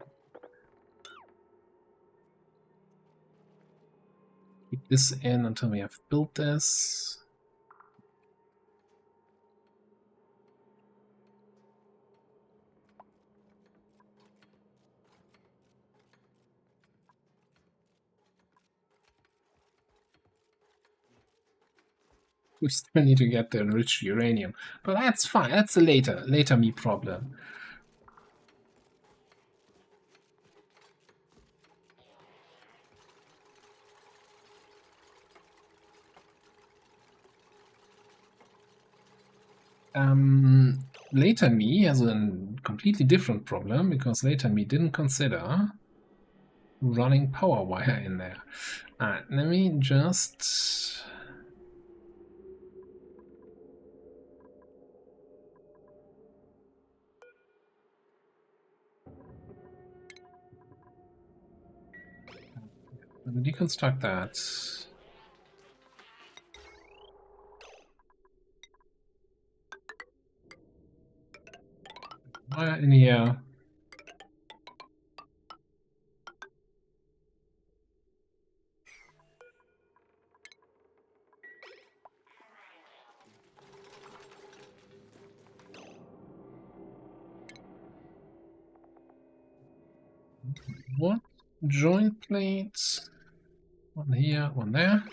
Speaker 1: Keep this in until we have built this. We still need to get the enriched uranium, but that's fine. That's a later me problem. Later me has a completely different problem because later me didn't consider running power wire in there. Alright, let me just deconstruct that. Wire in here. What joint plates? One here, one there.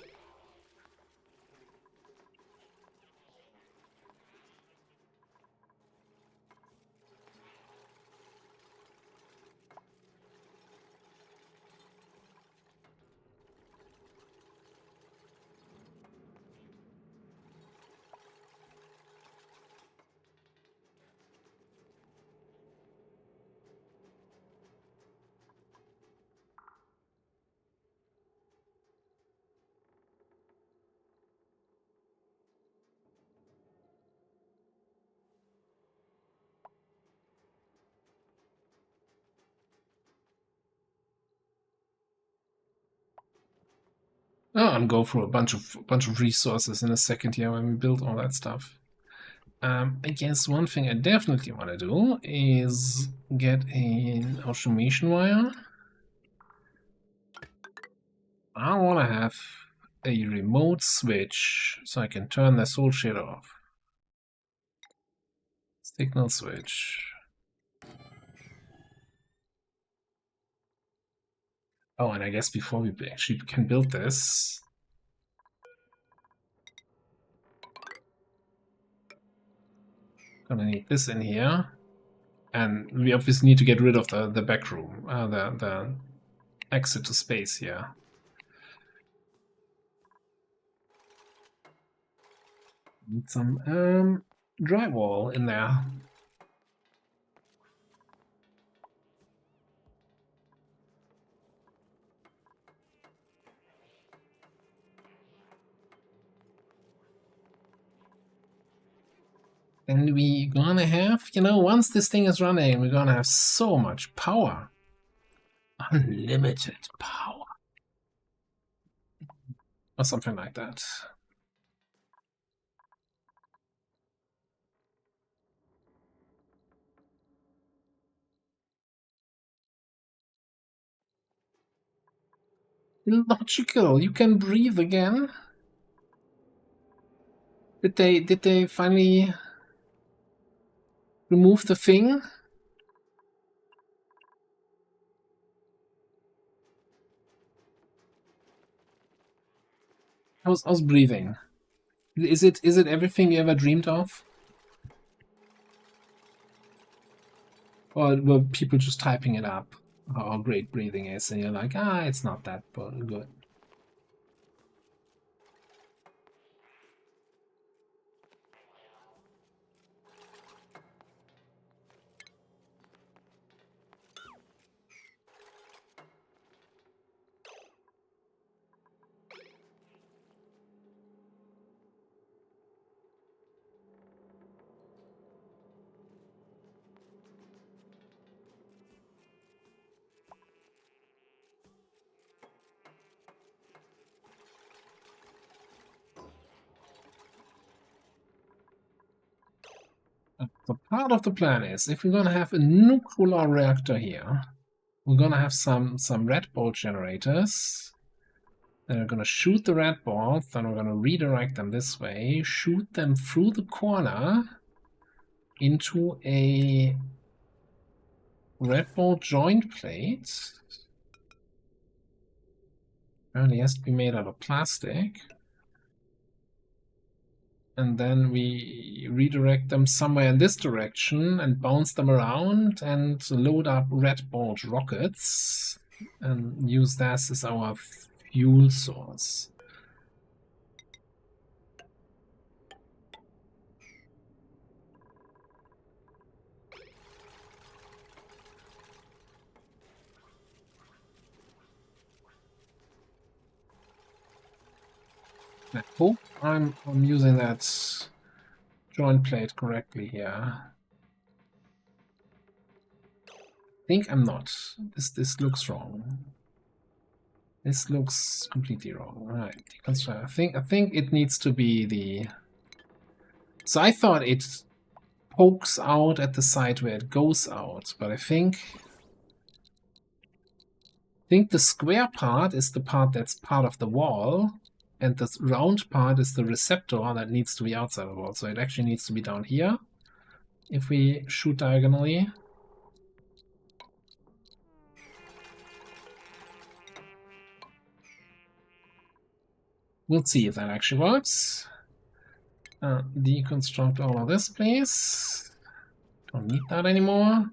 Speaker 1: Oh, I'll go through a bunch of resources in a second here when we build all that stuff. I guess one thing I definitely want to do is get an automation wire. I want to have a remote switch so I can turn this whole shit off. Signal switch. Oh, and I guess before we actually can build this, gonna need this in here, and we obviously need to get rid of the back room, the exit to space here. Need some drywall in there. And we gonna have, once this thing is running, we're gonna have so much power. Unlimited power. Or something like that. Illogical. You can breathe again. Did they finally remove the thing? How's breathing? Is it everything you ever dreamed of? Or were people just typing it up? How great breathing is, and you're like, it's not that good. So part of the plan is, if we're gonna have a nuclear reactor here, we're gonna have some red bolt generators. Then we're gonna shoot the red bolts, then we're gonna redirect them this way, shoot them through the corner into a red bolt joint plate. Apparently it has to be made out of plastic. And then we redirect them somewhere in this direction and bounce them around and load up red bolt rockets and use that as our fuel source. I hope I'm using that joint plate correctly here. I think I'm not. This looks wrong. This looks completely wrong. All right, deconstruct. I think it needs to be the. So I thought it pokes out at the side where it goes out, but I think the square part is the part that's part of the wall, and the round part is the receptor that needs to be outside the wall. So it actually needs to be down here if we shoot diagonally. We'll see if that actually works. Deconstruct all of this, please. Don't need that anymore.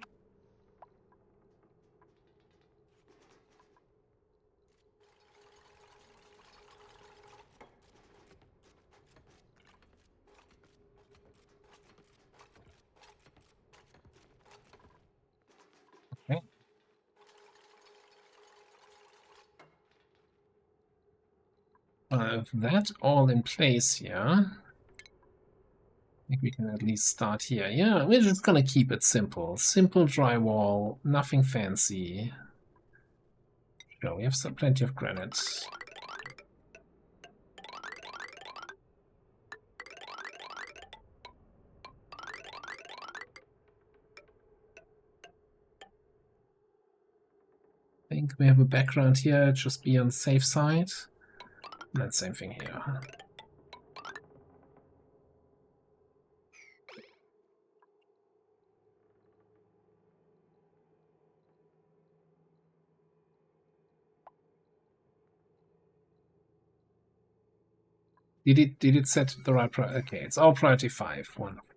Speaker 1: Okay. If that's all in place here, I think we can at least start here. Yeah, we're just gonna keep it simple. Simple drywall, nothing fancy. Sure, we have plenty of granite. think we have a background here, just be on the safe side. And then same thing here. Did it set the right priority? Okay, it's all priority 5. Wonderful.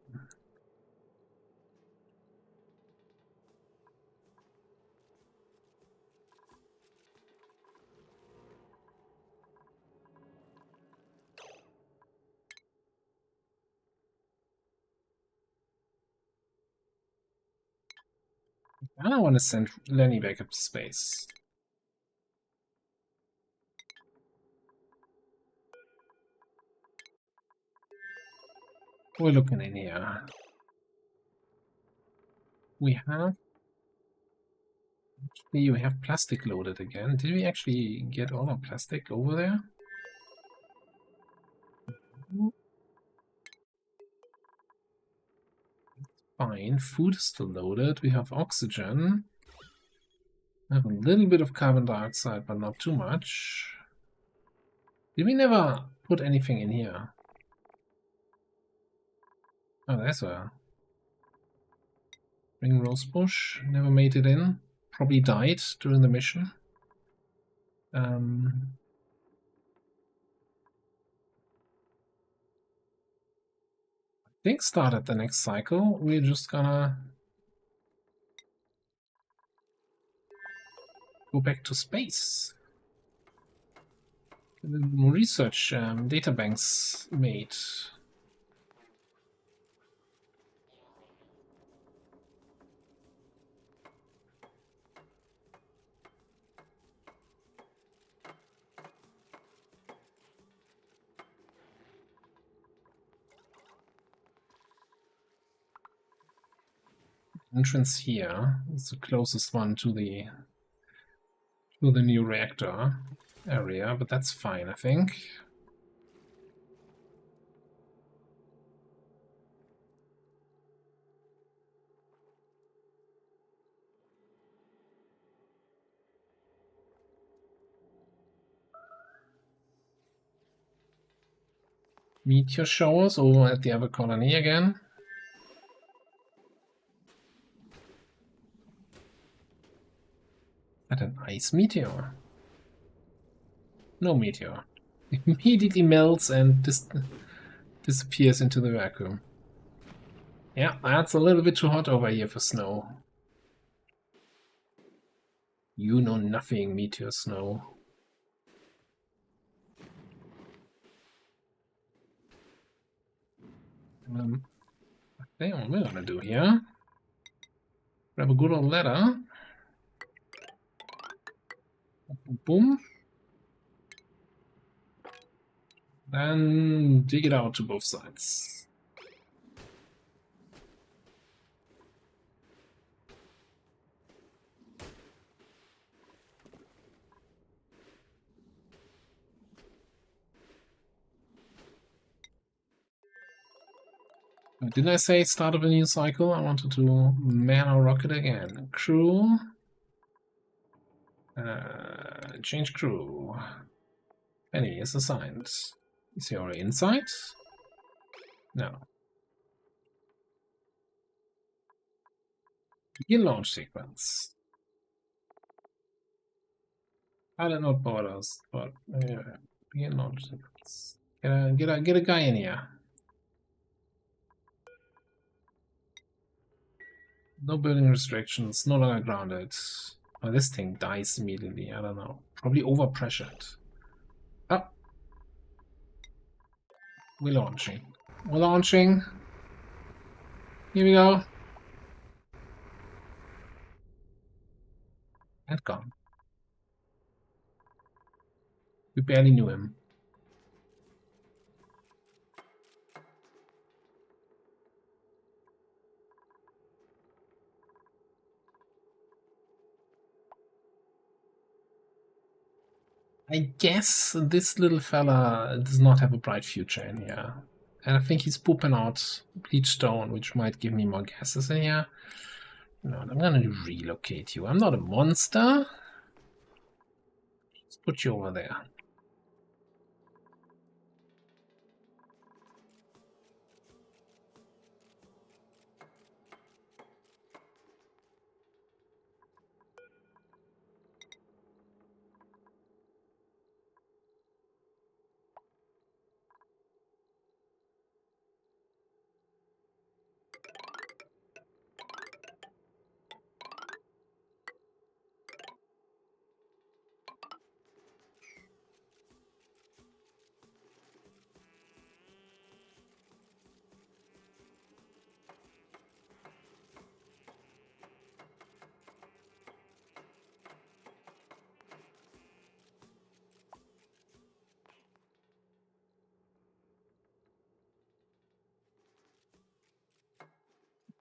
Speaker 1: I don't want to send Lenny back up to space. We're looking in here. We have plastic loaded again. Did we actually get all our plastic over there? Fine. Food is still loaded. We have oxygen. We have a little bit of carbon dioxide, but not too much. Did we never put anything in here? Oh, there's a ring rosebush. Never made it in. Probably died during the mission. I think started the next cycle. We're just gonna go back to space. Get a little more research databanks made. Entrance here is the closest one to the new reactor area, but that's fine, I think. Meteor showers over at the other colony again. At an ice meteor. No meteor. It immediately melts and disappears into the vacuum. Yeah, that's a little bit too hot over here for snow. You know nothing, meteor snow. Okay, what we're gonna do here. Grab a good old ladder. Boom. Then dig it out to both sides. Didn't I say start of a new cycle? I wanted to man our rocket again. Crew. Change crew. Penny is assigned. Is he already inside? No. Begin launch sequence. I don't know what borders, but begin launch sequence. Get a guy in here. No building restrictions, no longer grounded. Oh, this thing dies immediately, I don't know. Probably overpressured. Oh. We're launching. We're launching. Here we go. And gone. We barely knew him. I guess this little fella does not have a bright future in here. And I think he's pooping out bleach stone, which might give me more gases in here. No, I'm gonna relocate you. I'm not a monster. Let's put you over there.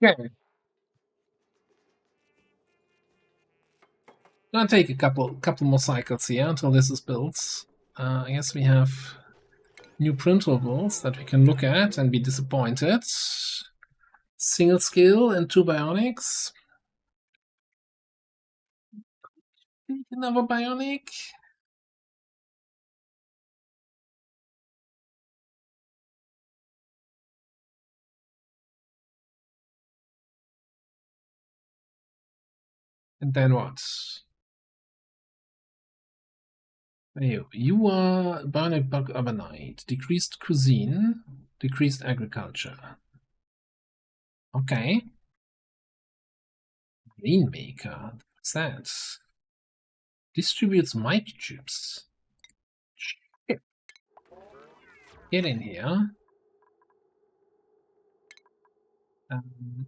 Speaker 1: Okay. Gonna take a couple more cycles here until this is built. I guess we have new printables that we can look at and be disappointed. Single skill and 2 bionics. Another bionic. And then what? You are bionic bug urbanite. Decreased cuisine. Decreased agriculture. Okay. Rainmaker. What's that? Distributes mic chips. Shit. Get in here. In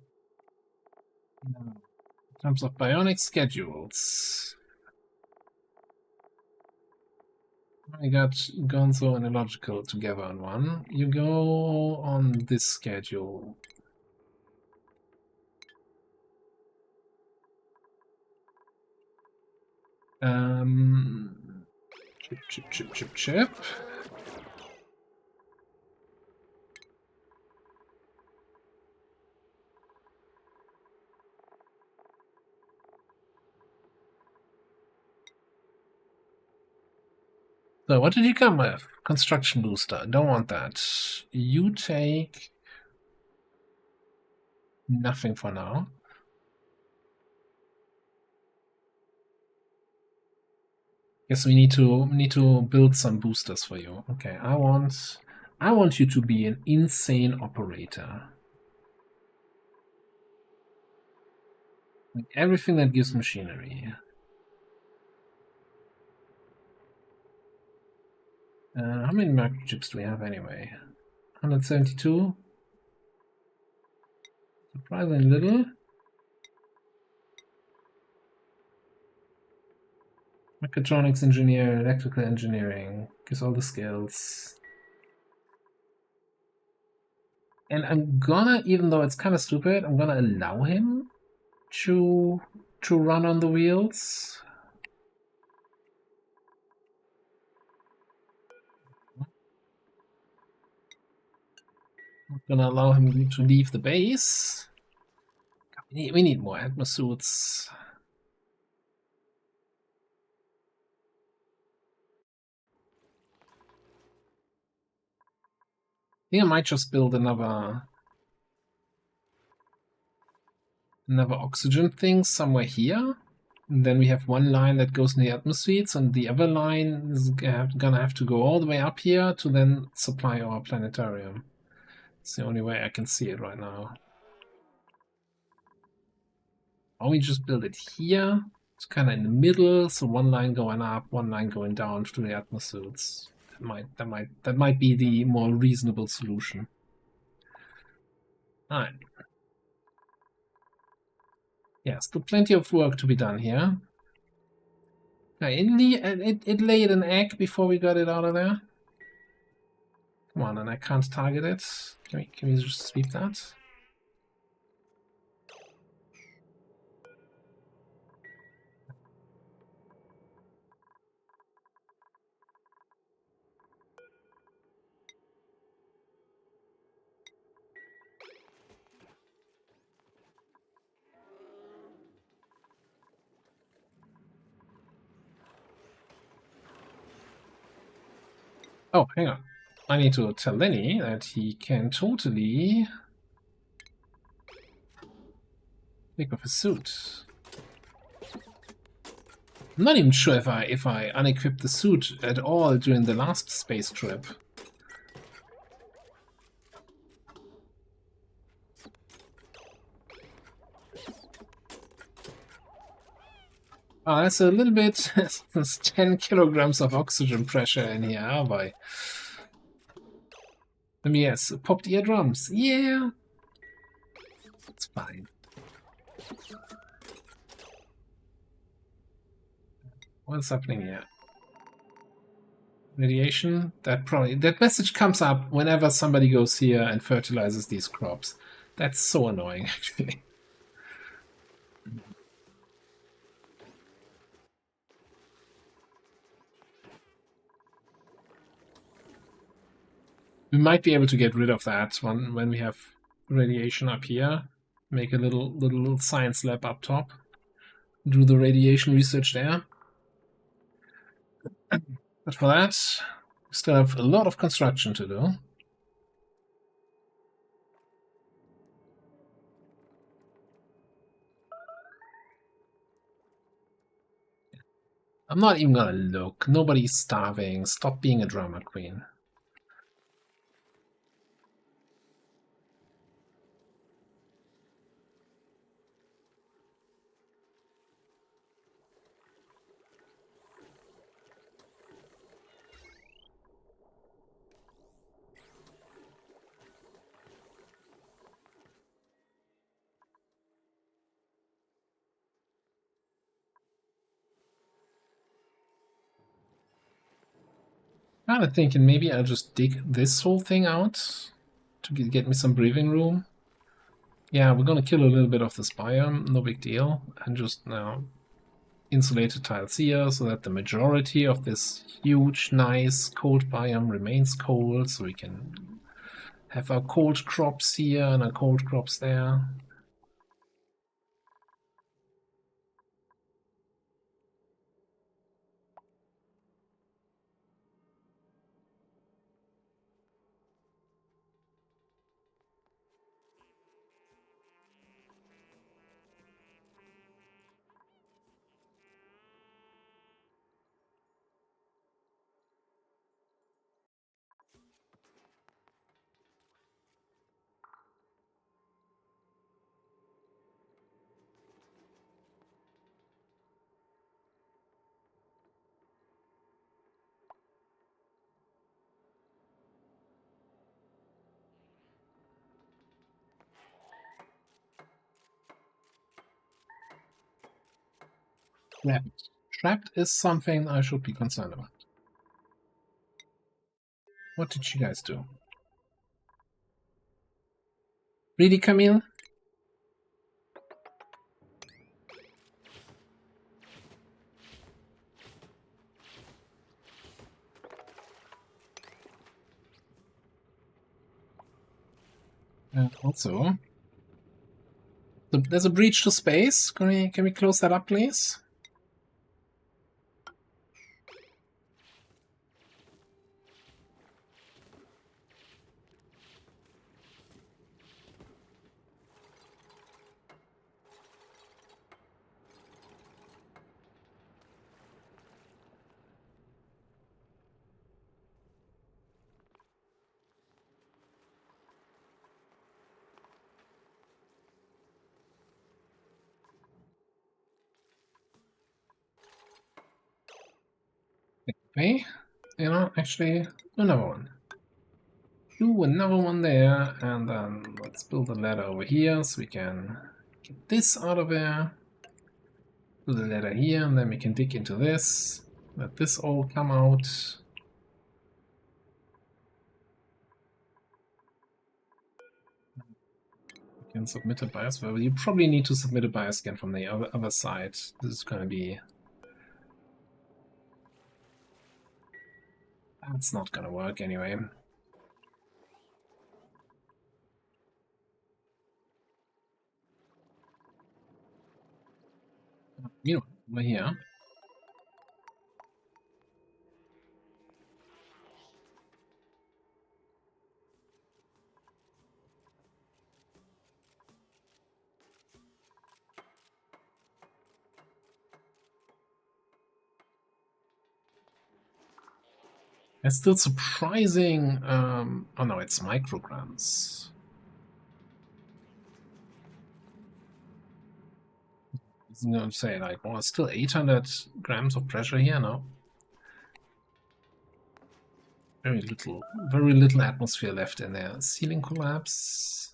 Speaker 1: terms of bionic schedules, I got Gonzo and Illogical together on one. You go on this schedule. Chip. So what did you come with? Construction booster. Don't want that. You take nothing for now. Guess we need to build some boosters for you. Okay, I want you to be an insane operator. Like everything that gives machinery. How many microchips do we have anyway? 172? Surprisingly little. Mechatronics engineer, electrical engineering, gives all the skills. And I'm gonna, even though it's kind of stupid, I'm gonna allow him to run on the wheels. I'm gonna allow him to leave the base. We need more atmosuits. I think I might just build another oxygen thing somewhere here. And then we have one line that goes in the atmospheres, and the other line is gonna have to go all the way up here to then supply our planetarium. It's the only way I can see it right now. Or we just build it here. It's kind of in the middle, so one line going up, one line going down to the atmospheres. That might be the more reasonable solution. All right. Yeah, still plenty of work to be done here. It laid an egg before we got it out of there. Come on, and I can't target it. Can we just sweep that? Oh, hang on. I need to tell Lenny that he can totally take off his suit. I'm not even sure if I unequipped the suit at all during the last space trip. Oh, that's a little bit. There's 10 kilograms of oxygen pressure in here. Oh boy. Let me guess. Popped eardrums. Yeah. It's fine. What's happening here? Radiation? That message comes up whenever somebody goes here and fertilizes these crops. That's so annoying, actually. We might be able to get rid of that when we have radiation up here. Make a little science lab up top. Do the radiation research there. But for that, we still have a lot of construction to do. I'm not even gonna look. Nobody's starving. Stop being a drama queen. I'm thinking maybe I'll just dig this whole thing out to get me some breathing room. Yeah, we're gonna kill a little bit of this biome, no big deal, and just now insulated tiles here so that the majority of this huge, nice cold biome remains cold, so we can have our cold crops here and our cold crops there. Trapped. Trapped is something I should be concerned about. What did you guys do? Really, Camille? Also, there's a breach to space. Can we close that up, please? Okay. You know, actually, do another one. Do another one there, and then let's build a ladder over here so we can get this out of there. Do the ladder here, and then we can dig into this. Let this all come out. We can submit a bias. Well, you probably need to submit a bias again from the other side. This is going to be... That's not going to work anyway. You know, over here. It's still surprising. Oh no, it's micrograms. I was going to say, like, well, it's still 800 grams of pressure here now. Very little atmosphere left in there. Ceiling collapse.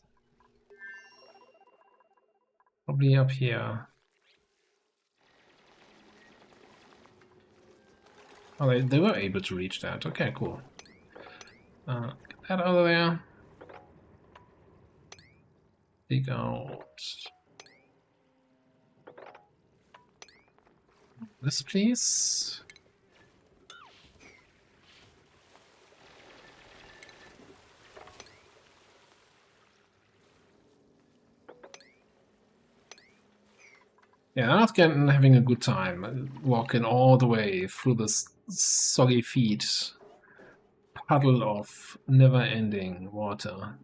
Speaker 1: Probably up here. Oh, they were able to reach that. Okay, cool. Get that out of there. Dig out this, please. Yeah, I'm not having a good time walking all the way through this soggy feet puddle of never-ending water.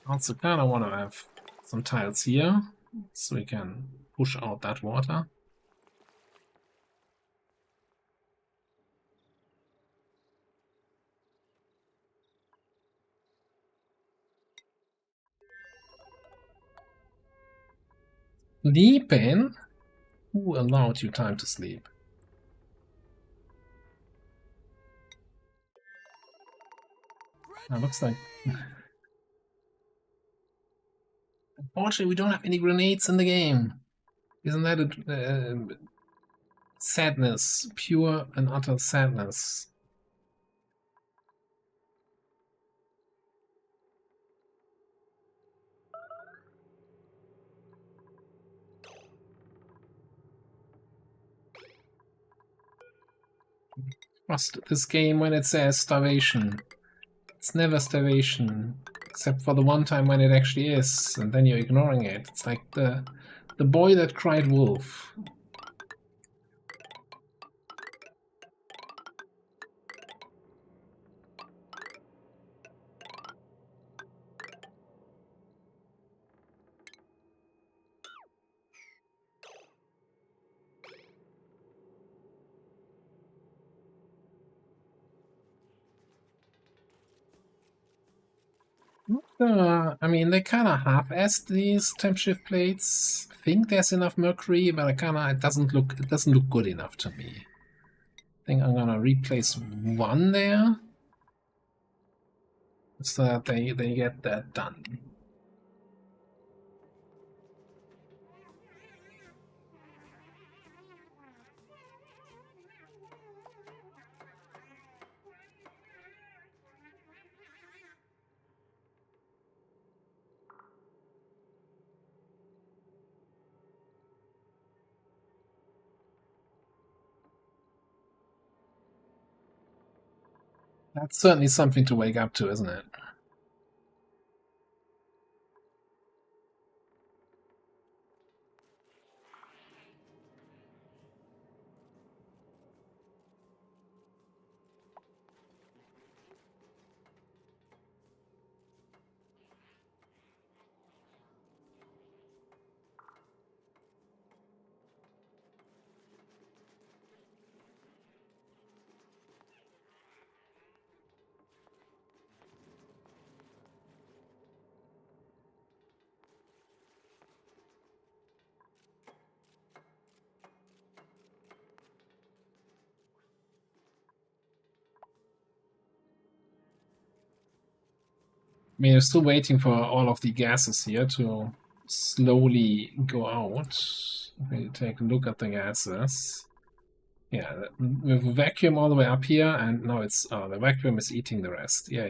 Speaker 1: Also kind of want to have some tiles here, so we can push out that water. Sleeping? Who allowed you time to sleep? That looks like... Unfortunately, we don't have any grenades in the game. Isn't that a sadness? Pure and utter sadness. Trust this game when it says starvation. It's never starvation, except for the one time when it actually is, and then you're ignoring it. It's like the boy that cried wolf. I mean, they kind of half-assed these temp shift plates. I think there's enough mercury, but it doesn't look good enough to me. I think I'm gonna replace one there, so that they get that done. That's certainly something to wake up to, isn't it? I mean, I'm still waiting for all of the gases here to slowly go out. We take a look at the gases. Yeah, we have a vacuum all the way up here, and now it's the vacuum is eating the rest. Yeah.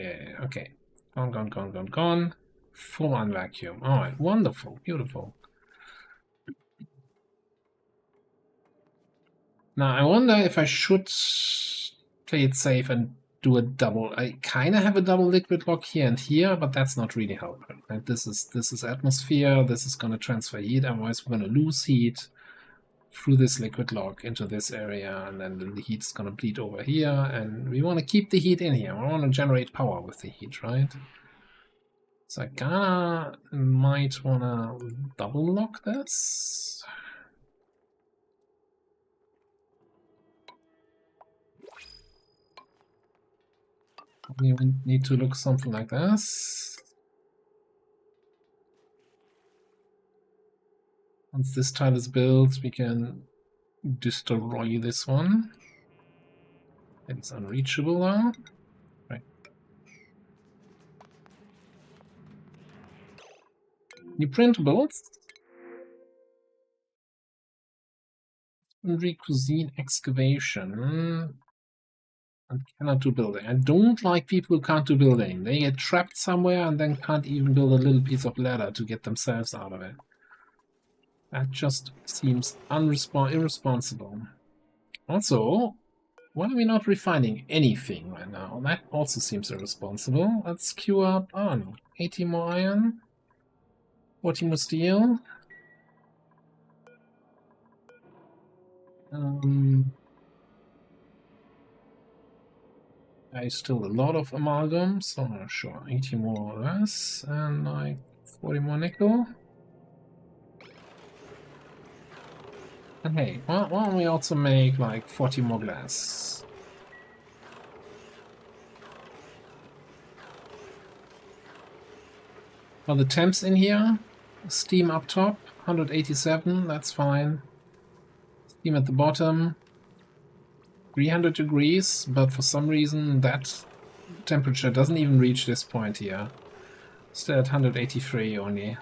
Speaker 1: Okay, gone. Full on vacuum. All right, wonderful, beautiful. Now I wonder if I should play it safe and do a double. I kind of have a double liquid lock here and here, but that's not really helpful. Right? This is atmosphere. This is going to transfer heat. Otherwise, we're going to lose heat through this liquid lock into this area, and then the heat's going to bleed over here. And we want to keep the heat in here. We want to generate power with the heat, right? So I kinda might wanna double lock this. We need to look something like this. Once this tile is built, we can destroy this one. It's unreachable now. Right. New printables. Cuisine excavation. And cannot do building. I don't like people who can't do building. They get trapped somewhere and then can't even build a little piece of ladder to get themselves out of it. That just seems irresponsible. Also, why are we not refining anything right now? That also seems irresponsible. Let's queue up, oh no, 80 more iron, 40 more steel. I still a lot of amalgam, so sure, 80 more or less, and like 40 more nickel. And hey, why don't we also make like 40 more glass? Are the temps in here? Steam up top, 187, that's fine. Steam at the bottom, 300 degrees, but for some reason that temperature doesn't even reach this point here. Still at 183 only.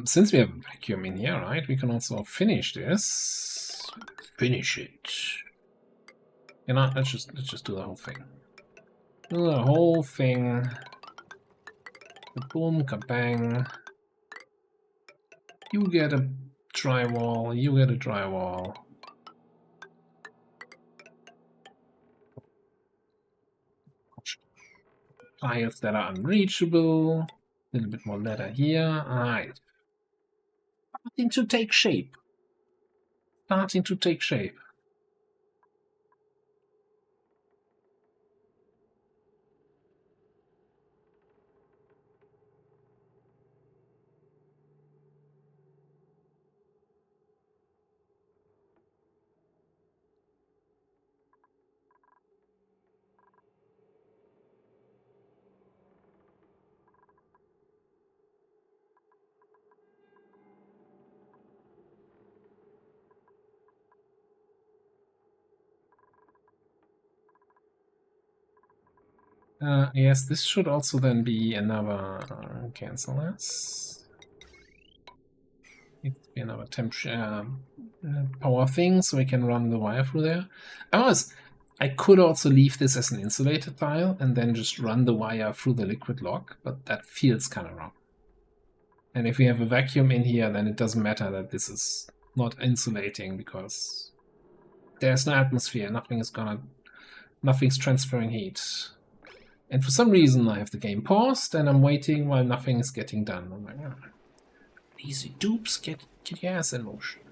Speaker 1: Since we have a vacuum in here, right, we can also finish this. Finish it. You know, let's just do the whole thing. Do the whole thing. Boom, kabang. You get a drywall, you get a drywall. Tiles that are unreachable. A little bit more ladder here. Alright. Starting to take shape. Starting to take shape. Yes, this should also then be another cancel this. Needs to be another temperature power thing, so we can run the wire through there. I could also leave this as an insulated tile and then just run the wire through the liquid lock, but that feels kind of wrong. And if we have a vacuum in here, then it doesn't matter that this is not insulating because there's no atmosphere. Nothing's transferring heat. And for some reason, I have the game paused and I'm waiting while nothing is getting done. I'm like, oh, easy dupes, get your ass in motion.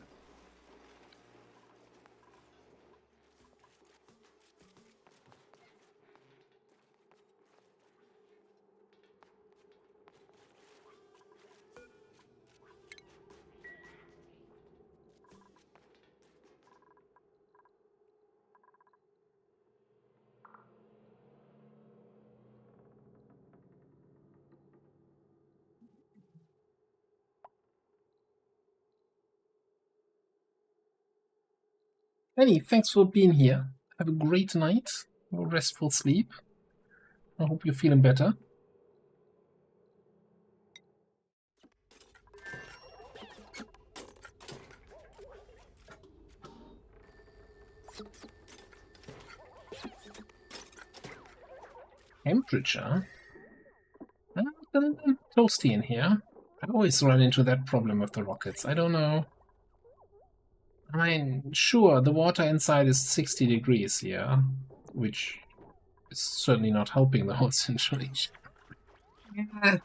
Speaker 1: Annie, thanks for being here. Have a great night, a restful sleep. I hope you're feeling better. Temperature? Toasty in here. I always run into that problem with the rockets. I don't know. I mean, sure, the water inside is 60 degrees here, which is certainly not helping the whole situation. Yeah.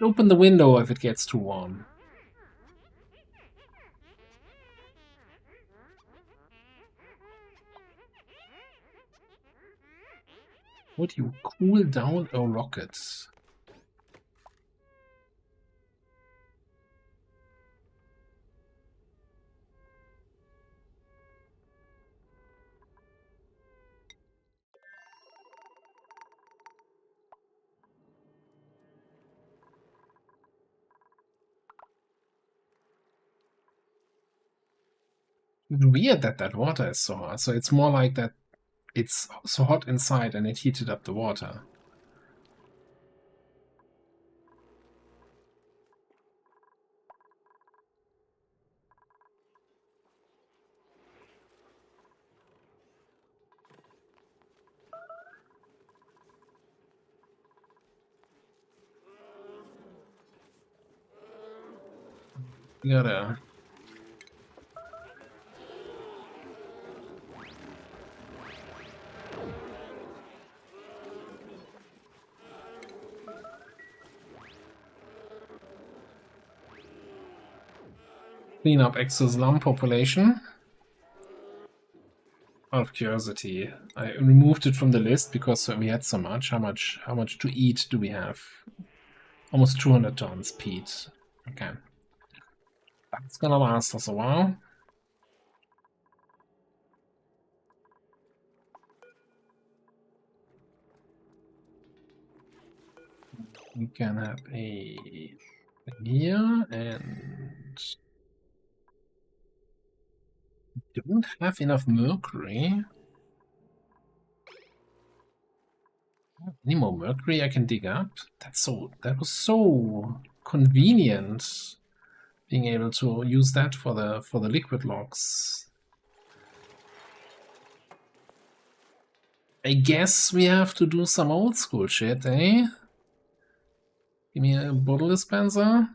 Speaker 1: Open the window if it gets too warm. Would you cool down a rocket? Weird that that water is so hot. So it's more like that it's so hot inside and it heated up the water. You gotta clean up excess lung population. Out of curiosity, I removed it from the list because we had so much. How much to eat do we have? Almost 200 tons peat. Okay. That's gonna last us a while. We can have a thing here, and don't have enough mercury. Any more mercury I can dig up? That was so convenient, being able to use that for the liquid logs. I guess we have to do some old school shit, eh? Give me a bottle dispenser.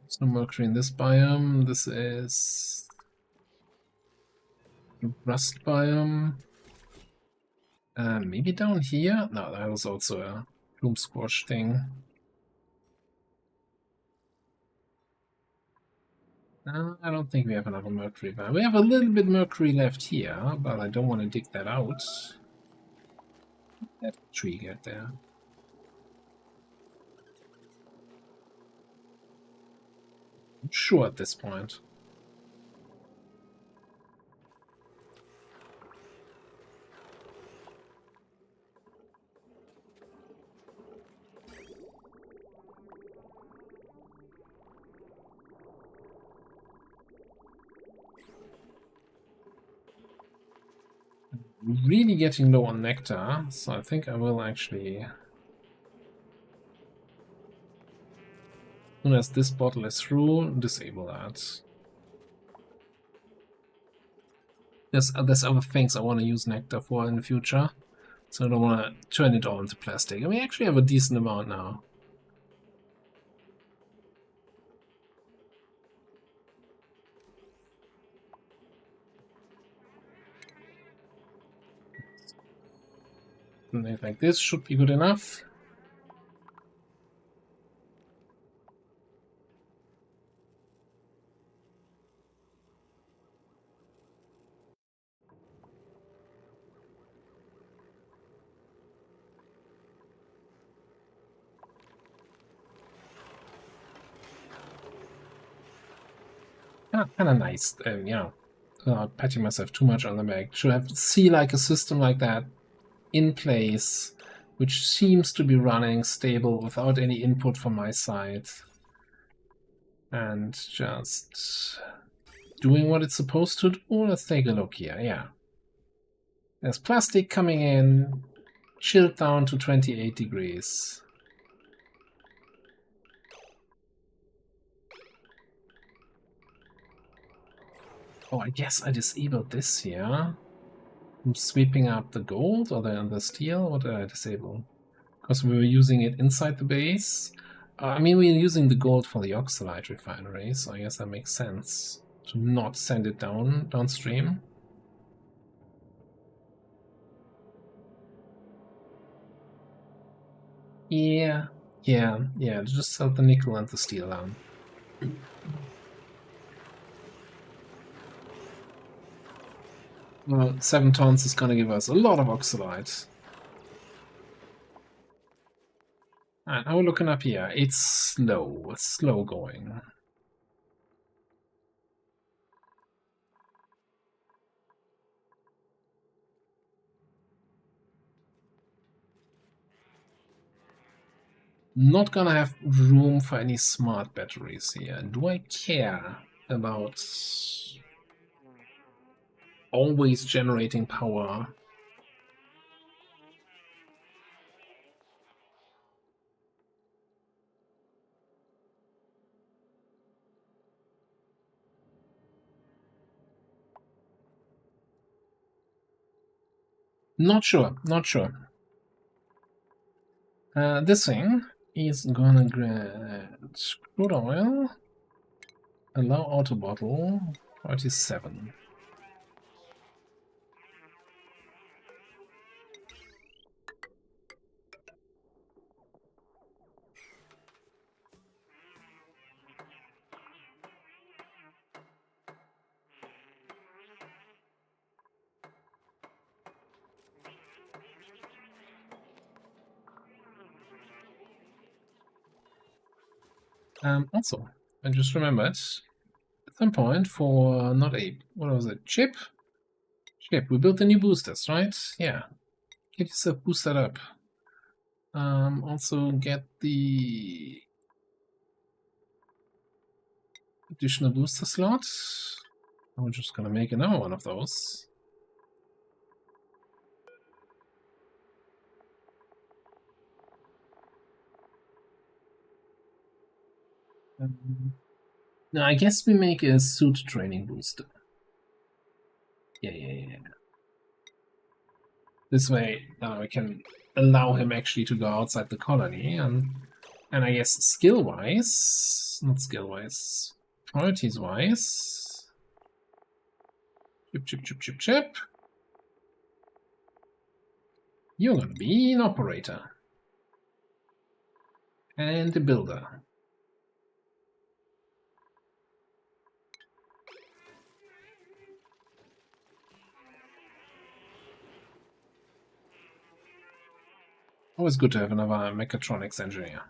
Speaker 1: There's no mercury in this biome. This is the rust biome. Maybe down here? No, that was also a bloom squash thing. I don't think we have enough mercury. But we have a little bit mercury left here, but I don't want to dig that out. That tree get there. I'm sure at this point. Really getting low on nectar, so I think I will actually, as soon as this bottle is through, disable that. There's other things I want to use nectar for in the future, so I don't want to turn it all into plastic. And we actually have a decent amount now. Something like this should be good enough. Kind of nice, you know, without patting myself too much on the back. Should see like a system like that in place, which seems to be running stable without any input from my side, and just doing what it's supposed to do. Let's take a look here. Yeah, there's plastic coming in, chilled down to 28 degrees. Oh, I guess I disabled this here. I'm sweeping up the gold or the steel. What did I disable? Because we were using it inside the base. I mean, we're using the gold for the oxalite refinery, so I guess that makes sense to not send it downstream. Yeah, just sell the nickel and the steel down. Well, 7 tons is gonna give us a lot of oxalite. Alright, now we're looking up here. It's slow going. Not gonna have room for any smart batteries here. Do I care about always generating power? Not sure. This thing is gonna grant crude oil, allow auto bottle, 47. Also, I just remembered at some point for not a what was it? Chip. We built the new boosters, right? Yeah. Get yourself boosted up. Also get the additional booster slot. I'm just gonna make another one of those. Now I guess we make a suit training booster. Yeah. This way, we can allow him actually to go outside the colony, and I guess not skill-wise, priorities-wise. Chip. You're gonna be an operator. And a builder. Always good to have another mechatronics engineer.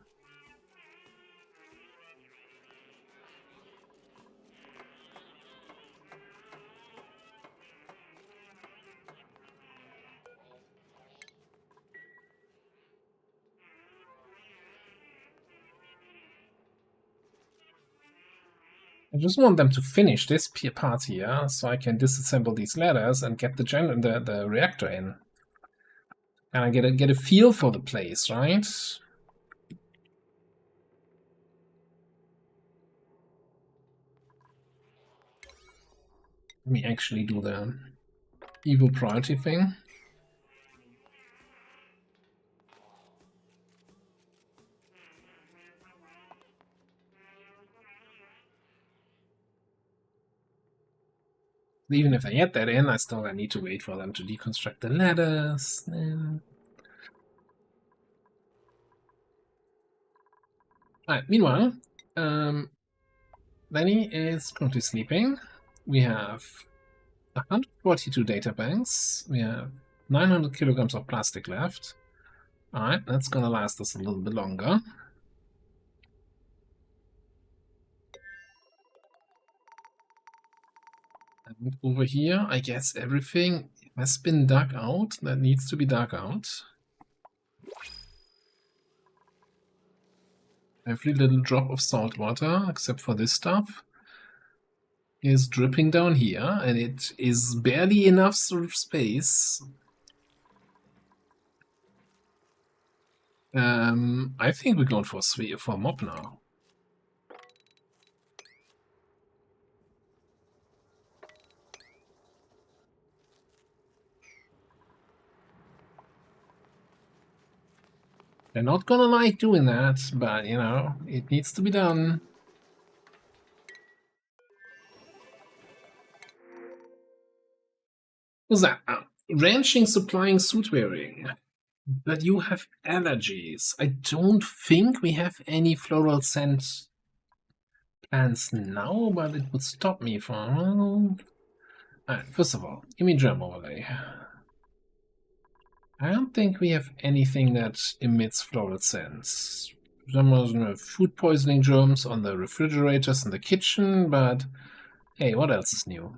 Speaker 1: I just want them to finish this part here, so I can disassemble these ladders and get the reactor in. And I get a feel for the place, right? Let me actually do the evil priority thing. Even if I get that in, I still need to wait for them to deconstruct the ladders. Alright, meanwhile, Lenny is currently sleeping. We have 142 data banks. We have 900 kilograms of plastic left. Alright, that's gonna last us a little bit longer. And over here, I guess everything has been dug out that needs to be dug out. Every little drop of salt water, except for this stuff, is dripping down here, and it is barely enough sort of space. I think we're going for a mob now. They're not gonna like doing that, but, you know, it needs to be done. What's that? Ranching, supplying, suit wearing. But you have allergies. I don't think we have any floral scent plants now, but it would stop me from... Alright, first of all, give me germ overlay. I don't think we have anything that emits floral scents. Some food poisoning germs on the refrigerators in the kitchen, but hey, what else is new?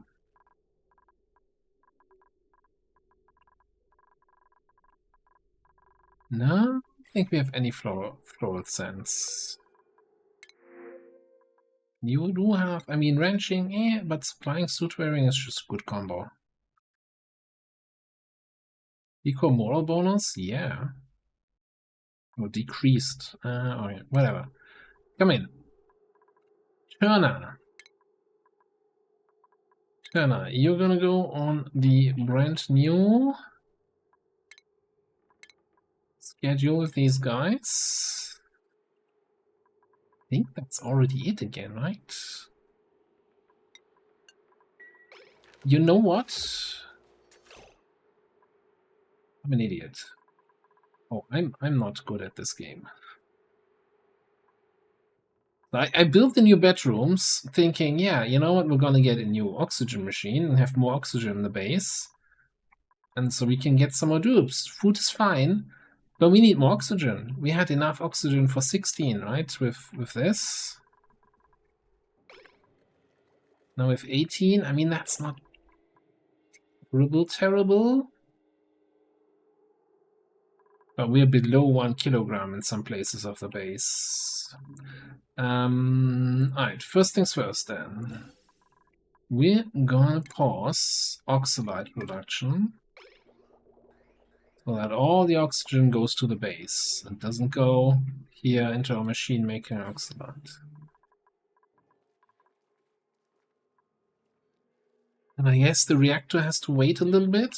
Speaker 1: No, I don't think we have any floral scents. You do have, I mean, ranching, but supplying suit wearing is just a good combo. Eco moral bonus, yeah. Or decreased. Okay, whatever. Come in. Turner. Turner, you're gonna go on the brand new schedule with these guys. I think that's already it again, right? You know what? I'm an idiot. Oh, I'm not good at this game. I built the new bedrooms thinking, yeah, you know what, we're gonna get a new oxygen machine and have more oxygen in the base. And so we can get some more dupes. Food is fine, but we need more oxygen. We had enough oxygen for 16, right, with this. Now with 18, I mean, that's not terrible. But we're below 1 kilogram in some places of the base. Alright, first things first then. We're gonna pause oxalate production so that all the oxygen goes to the base and doesn't go here into our machine making oxalate. And I guess the reactor has to wait a little bit.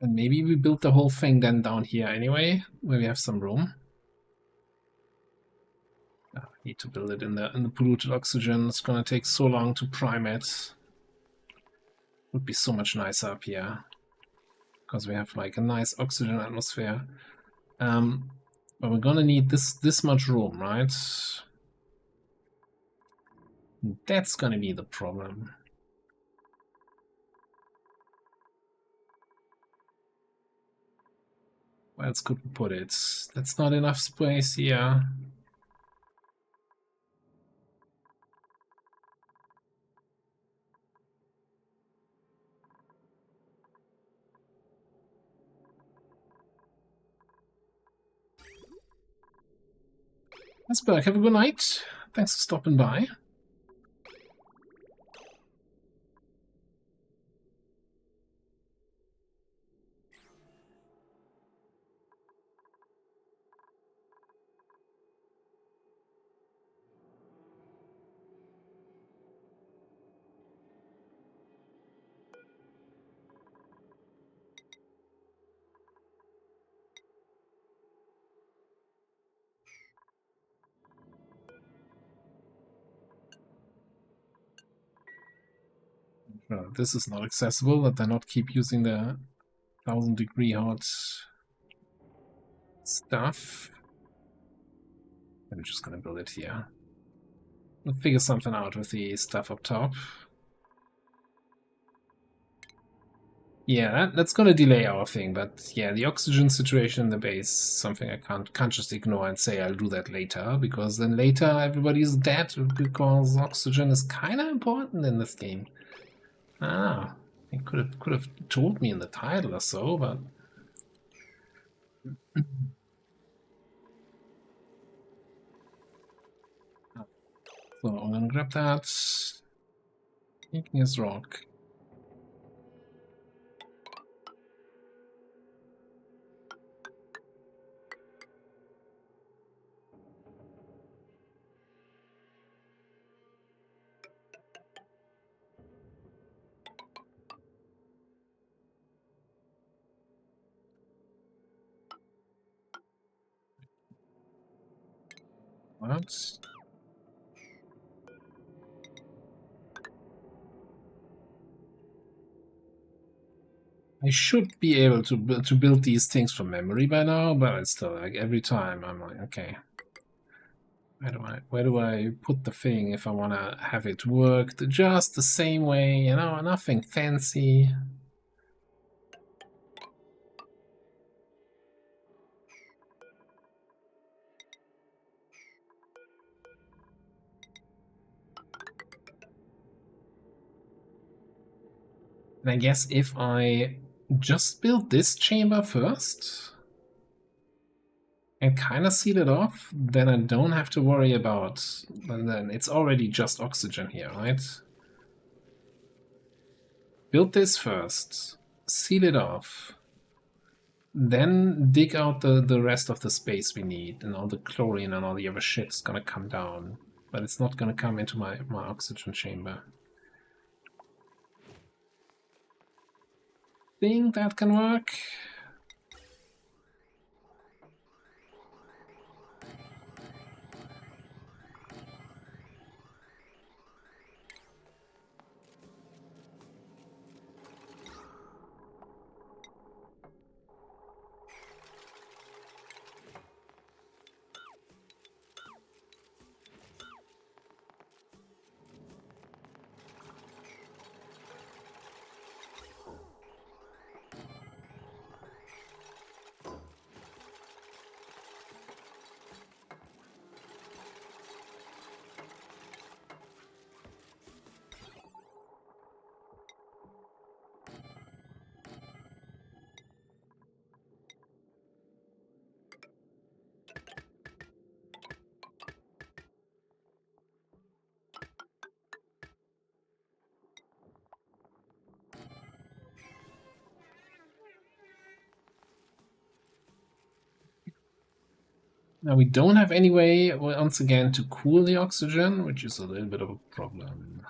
Speaker 1: And maybe we build the whole thing then down here anyway, where we have some room. I need to build it in the polluted oxygen. It's gonna take so long to prime it. Would be so much nicer up here, because we have like a nice oxygen atmosphere. But we're gonna need this much room, right? That's gonna be the problem. Where else could we put it? That's not enough space here. That's Berg. Have a good night. Thanks for stopping by. This is not accessible, that they not keep using the 1000-degree hot stuff. I'm just gonna build it here. We'll figure something out with the stuff up top. Yeah, that's gonna delay our thing, but yeah, the oxygen situation in the base, something I can't just ignore and say I'll do that later, because then later everybody's dead because oxygen is kind of important in this game. Ah, he could have told me in the title or so, but so I'm gonna grab that. Igneous rock. out. I should be able to build these things from memory by now, but it's still like every time I'm like, okay, where do I put the thing if I want to have it work just the same way, you know, nothing fancy. And I guess if I just build this chamber first and kind of seal it off, then I don't have to worry about, and then it's already just oxygen here, right? Build this first, seal it off, then dig out the rest of the space we need, and all the chlorine and all the other shit's gonna come down, but it's not gonna come into my oxygen chamber. Think that can work? Now we don't have any way, once again, to cool the oxygen, which is a little bit of a problem.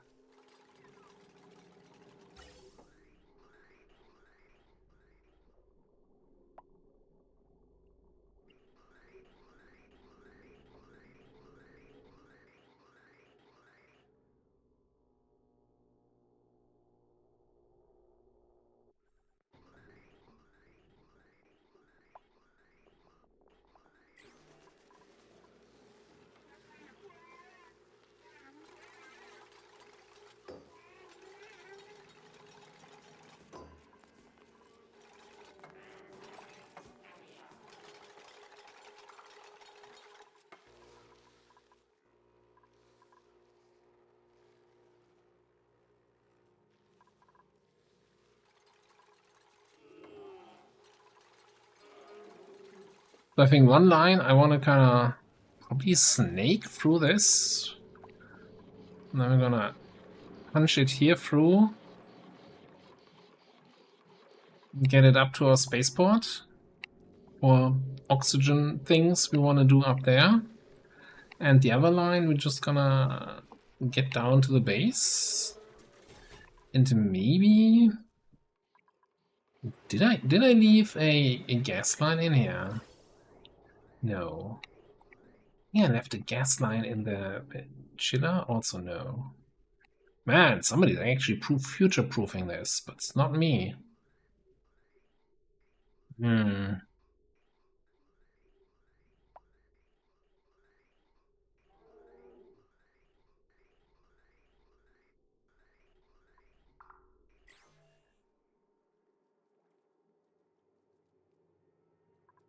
Speaker 1: So I think one line I want to kind of probably snake through this. And then we're gonna punch it here through. Get it up to our spaceport. Or oxygen things we want to do up there. And the other line we're just gonna get down to the base. And maybe... Did I leave a gas line in here? No. Yeah, I left a gas line in the chiller? Also no. Man, somebody's actually future-proofing this, but it's not me.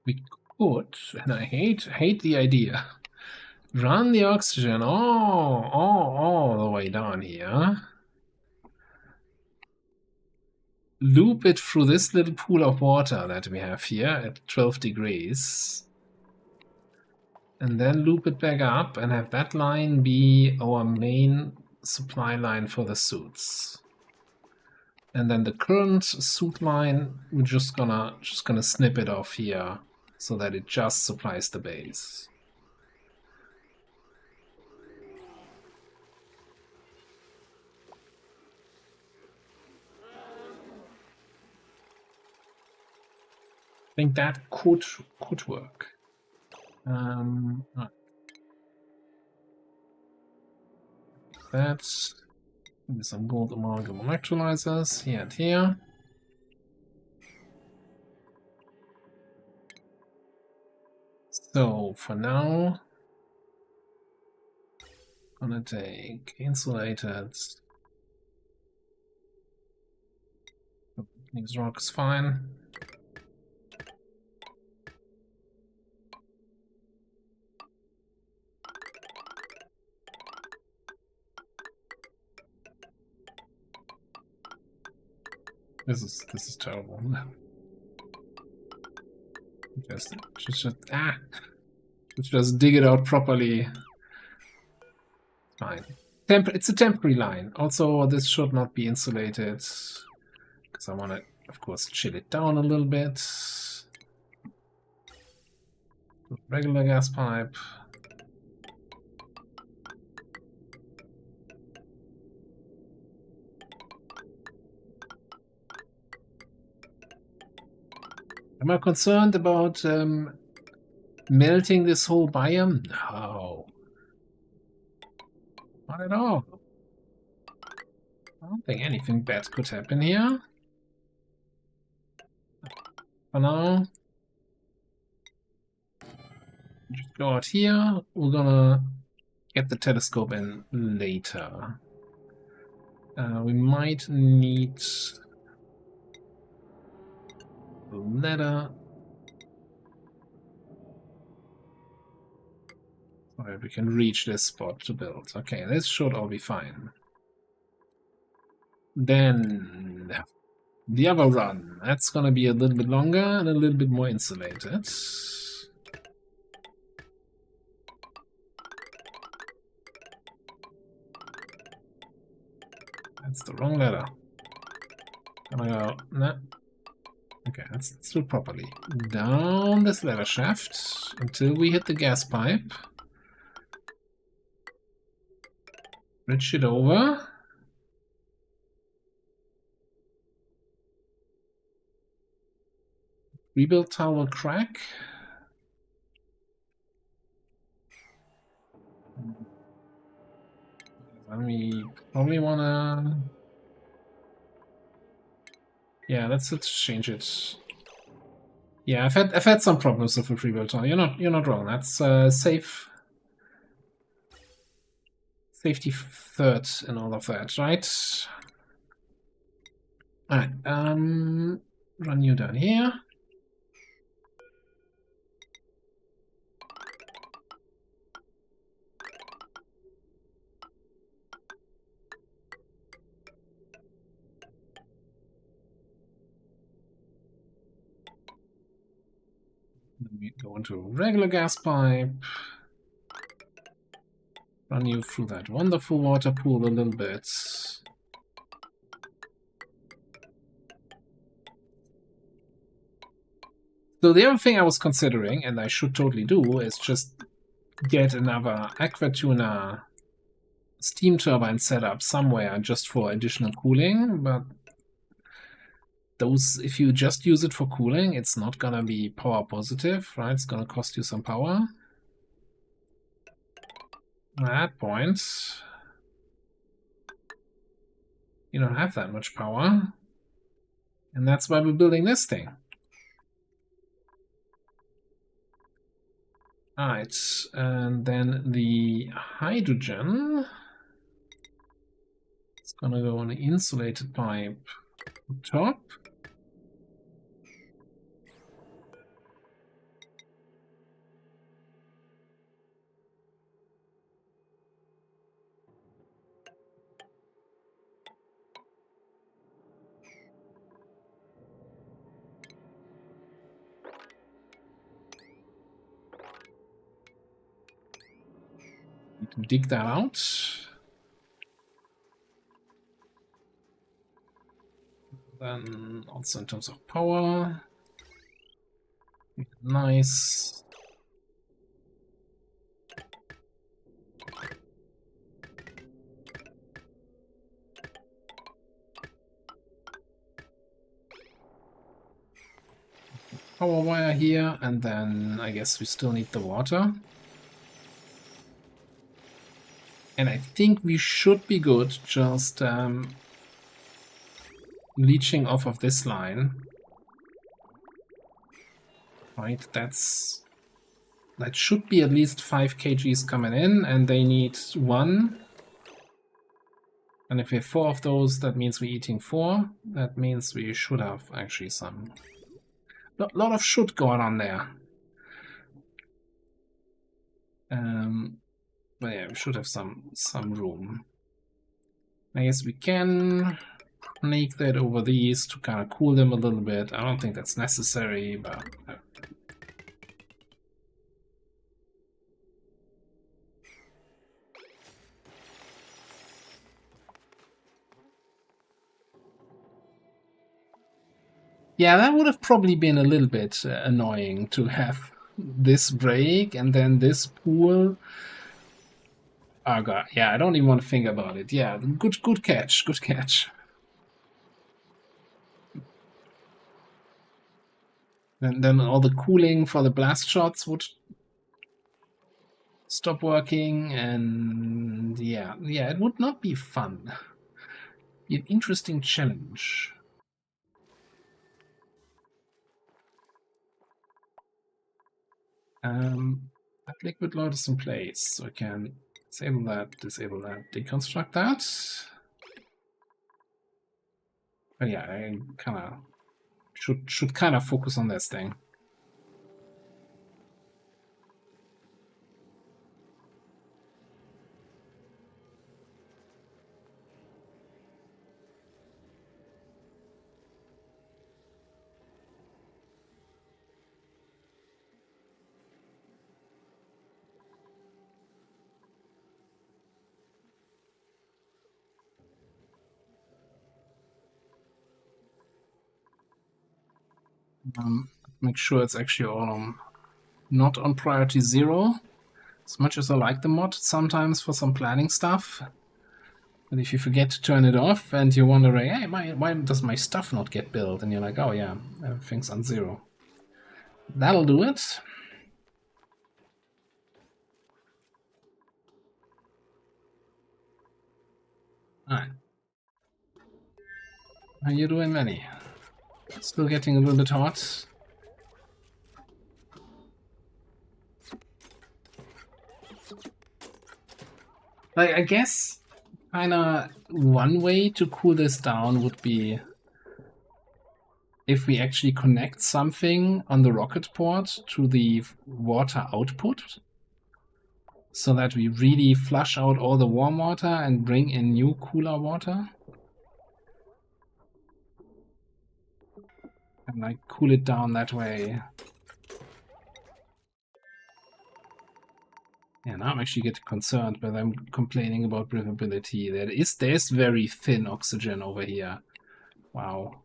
Speaker 1: We could, and I hate the idea. Run the oxygen all the way down here. Loop it through this little pool of water that we have here at 12 degrees. And then loop it back up and have that line be our main supply line for the suits. And then the current suit line, we're just gonna snip it off here so that it just supplies the base. I think that could work. Right. that. Maybe some gold amalgam electrolyzers here and here. So for now, gonna take insulated. These rocks fine. This is terrible. Just dig it out properly. Fine. It's a temporary line. Also, this should not be insulated because I want to, of course, chill it down a little bit. Regular gas pipe. Am I concerned about melting this whole biome? No. Not at all. I don't think anything bad could happen here. For now. Just go out here. We're gonna get the telescope in later. We might need a ladder. Alright, we can reach this spot to build. Okay, this should all be fine. Then the other run. That's gonna be a little bit longer and a little bit more insulated. That's the wrong ladder. Gonna go, no. Okay, let's do it properly. Down this ladder shaft until we hit the gas pipe. Bridge it over. Rebuild tower crack. And we probably wanna. Yeah, let's change it. Yeah, I've had some problems with the rebuild tower. You're not wrong. That's safety third and all of that, right? Alright, run you down here. Then we go into a regular gas pipe. Run you through that wonderful water pool a little bit. So the other thing I was considering, and I should totally do, is just get another Aquatuna steam turbine set up somewhere just for additional cooling, but those, if you just use it for cooling, it's not gonna be power positive, right? It's gonna cost you some power. At that point, you don't have that much power, and that's why we're building this thing. Alright, and then the hydrogen is gonna go on an insulated pipe on top. Need to dig that out. Then also in terms of power, nice. Power wire here, and then I guess we still need the water. And I think we should be good just leeching off of this line. Right, that should be at least 5 kgs coming in, and they need 1. And if we have 4 of those, that means we're eating 4. That means we should have actually some... lot of should going on there. But yeah, we should have some room. I guess we can make that over these to kind of cool them a little bit. I don't think that's necessary, but... yeah, that would have probably been a little bit annoying to have this break and then this pool. Oh god, yeah, I don't even want to think about it. Yeah, good catch, good catch. Then all the cooling for the blast shots would stop working, and yeah, it would not be fun. Be an interesting challenge. That liquid load is in place, so I can disable that, deconstruct that. But yeah, I kind of should kind of focus on this thing. Make sure it's actually all not on priority 0. As much as I like the mod sometimes for some planning stuff. But if you forget to turn it off and you're wondering, hey, why does my stuff not get built? And you're like, oh yeah, everything's on 0. That'll do it. Alright. How you doing, Manny? Still getting a little bit hot. Like, I guess kinda one way to cool this down would be if we actually connect something on the rocket port to the water output, so that we really flush out all the warm water and bring in new cooler water. And like cool it down that way. Yeah, now I'm actually getting concerned, but I'm complaining about breathability. There's very thin oxygen over here. Wow.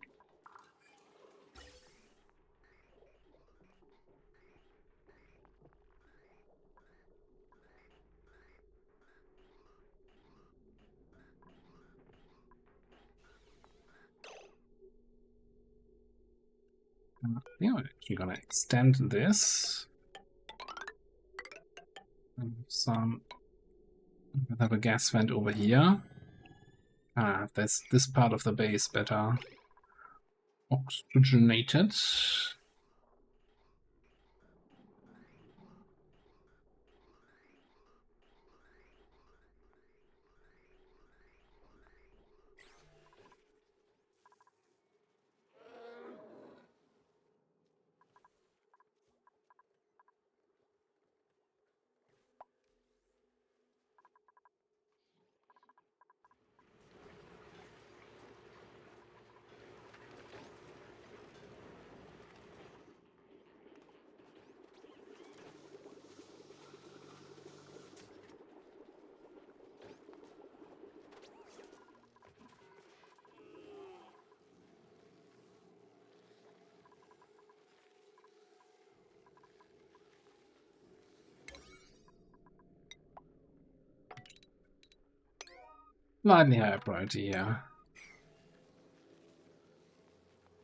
Speaker 1: Yeah, we're actually gonna extend this. And some have a gas vent over here. This part of the base better oxygenated. Slightly higher priority, yeah.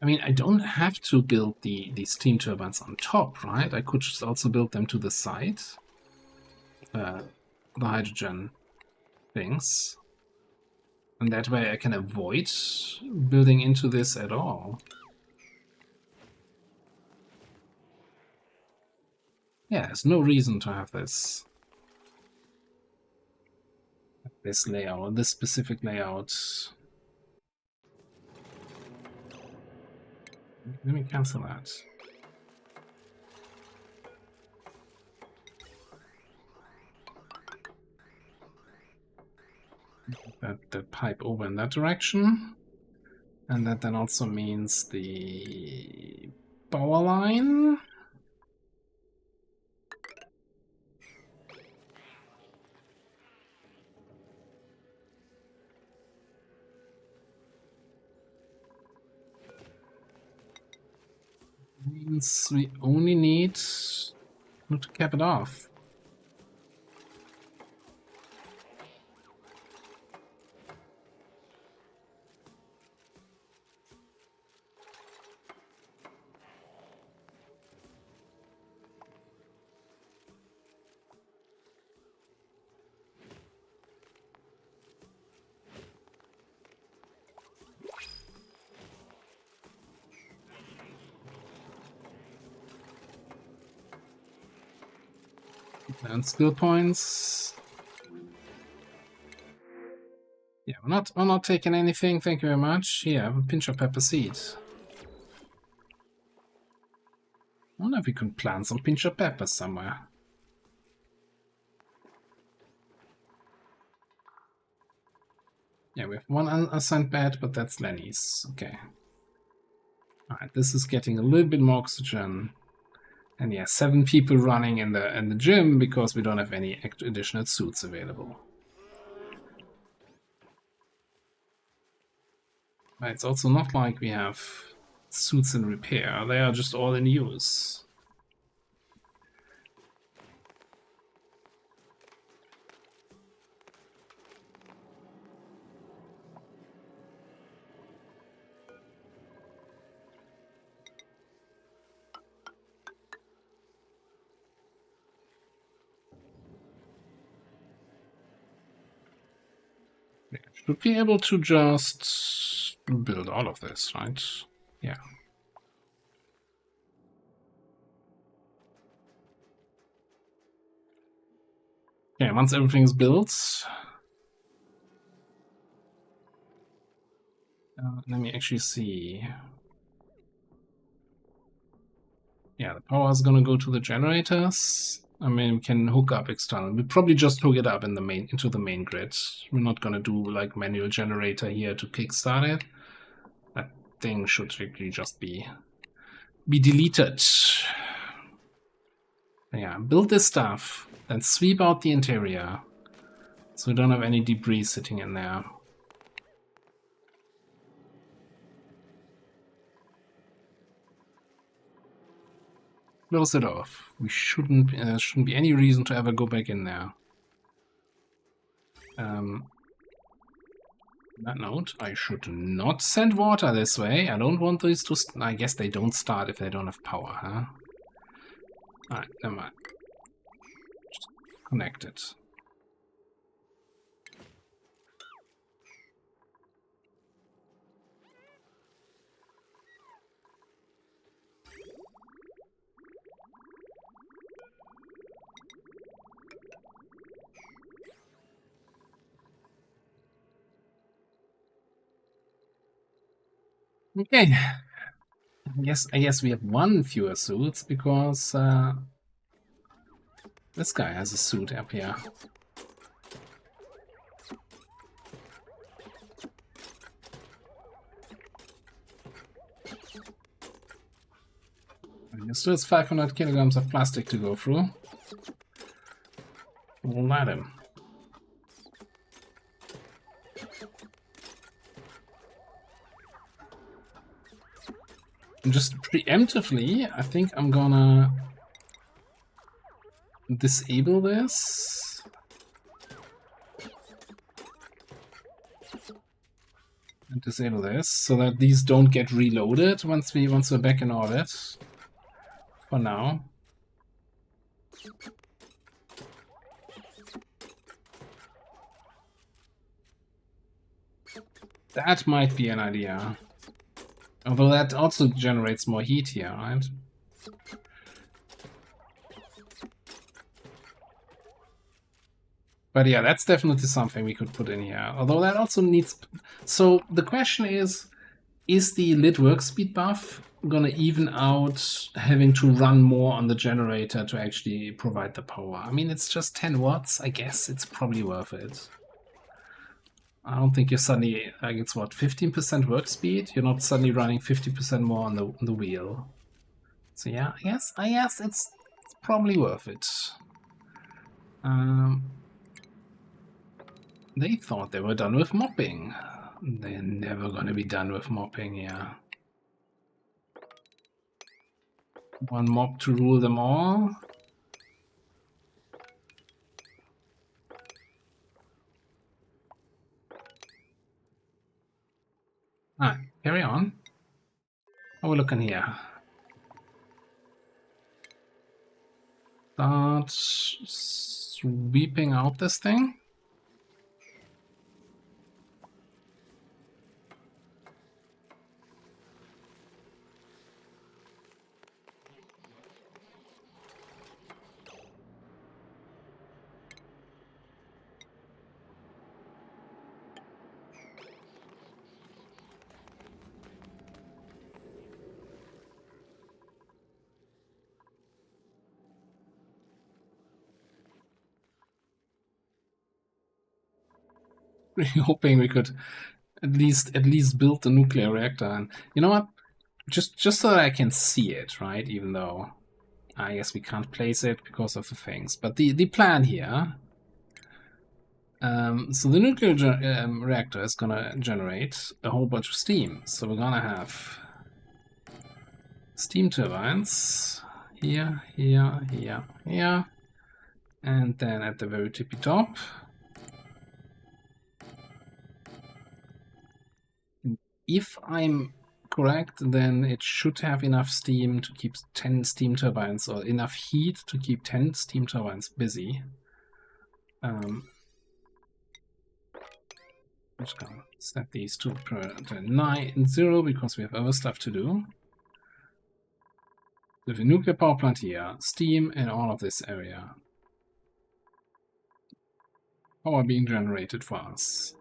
Speaker 1: I mean, I don't have to build the steam turbines on top, right? I could just also build them to the side. The hydrogen. things. And that way I can avoid building into this at all. Yeah, there's no reason to have this layout, this specific layout. Let me cancel that. That pipe over in that direction. And that then also means the power line. Means we only need to cap it off. And skill points. Yeah, we're not taking anything. Thank you very much. Here, have a pinch of pepper seed. I wonder if we can plant some pinch of pepper somewhere. Yeah, we have one unassigned bed, but that's Lenny's. Okay. Alright, this is getting a little bit more oxygen. And yeah, 7 people running in the gym because we don't have any additional suits available. But it's also not like we have suits in repair. They are just all in use. Should be able to just build all of this, right? Yeah. Okay, once everything is built, let me actually see. Yeah, the power is gonna go to the generators. I mean, we can hook up external. We probably just hook it up in the into the main grid. We're not gonna do like manual generator here to kickstart it. That thing should actually just be deleted. Yeah, build this stuff, then sweep out the interior, so we don't have any debris sitting in there. Close it off. We shouldn't be any reason to ever go back in there. That note, I should not send water this way. I don't want these to... I guess they don't start if they don't have power, huh? Alright, never mind. Just connect it. Okay. I guess we have one fewer suits because this guy has a suit up here. He still has 500 kilograms of plastic to go through. We'll let him. And just preemptively, I think I'm gonna disable this. And disable this so that these don't get reloaded once we're back in orbit. For now. That might be an idea. Although that also generates more heat here, right? But yeah, that's definitely something we could put in here. Although that also needs... So the question is the lit work speed buff gonna even out having to run more on the generator to actually provide the power? I mean, it's just 10 watts. I guess it's probably worth it. I don't think you're suddenly, like, it's what, 15% work speed? You're not suddenly running 50% more on the wheel. So yeah, I guess it's probably worth it. They thought they were done with mopping. They're never gonna be done with mopping, yeah. One mop to rule them all. Ah, carry on. Oh, we're looking here. Start sweeping out this thing. Really hoping we could at least build the nuclear reactor. And you know what? Just so that I can see it, right? Even though I guess we can't place it because of the things. But the plan here. So the nuclear reactor is gonna generate a whole bunch of steam. So we're gonna have steam turbines here, here, here, here, and then at the very tippy top. If I'm correct, then it should have enough steam to keep 10 steam turbines, or enough heat to keep 10 steam turbines busy. I'm just gonna set these to 9 and 0 because we have other stuff to do. With a nuclear power plant here, steam in all of this area. Power being generated for us.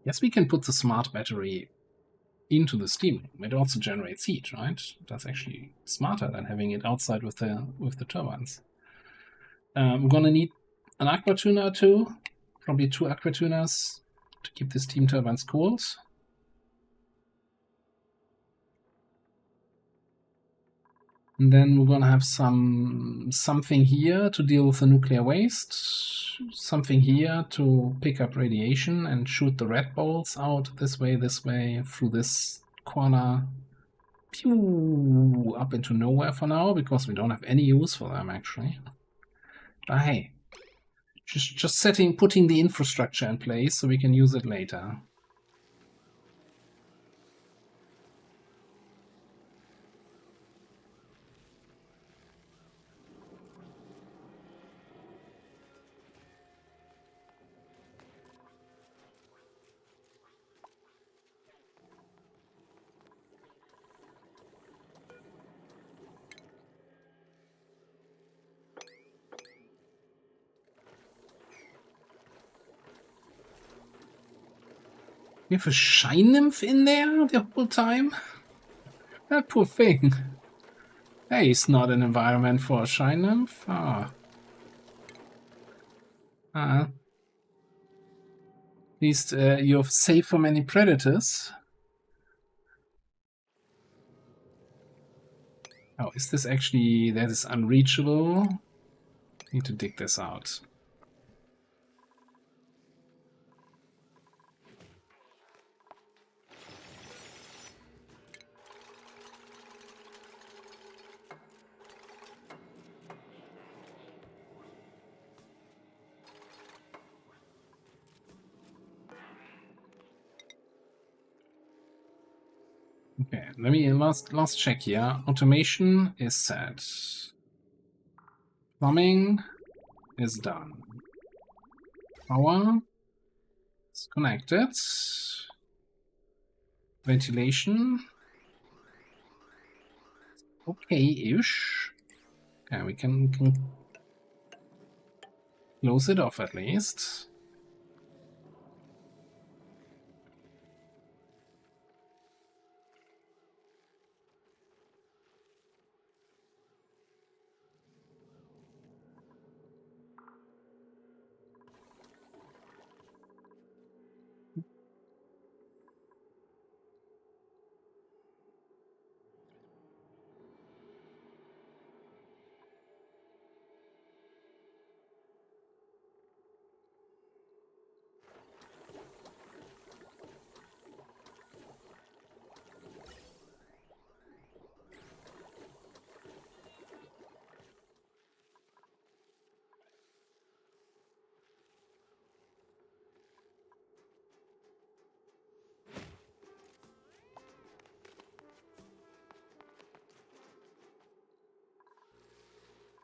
Speaker 1: Yes, we can put the smart battery into the steam room. It also generates heat, right? That's actually smarter than having it outside with the turbines. We're gonna need an aqua tuner too, probably 2 aqua tuners to keep the steam turbines cooled. And then we're gonna have something here to deal with the nuclear waste, something here to pick up radiation and shoot the red bolts out this way, through this corner, pew, up into nowhere for now, because we don't have any use for them actually. But hey, just putting the infrastructure in place so we can use it later. We have a shine nymph in there the whole time? That poor thing. Hey, it's not an environment for a shine nymph. At least you're safe from any predators. Oh, is this actually... that is unreachable? Need to dig this out. Okay, let me last check here. Automation is set. Plumbing is done. Power It's connected. Ventilation. Okay-ish. Yeah, we can close it off at least.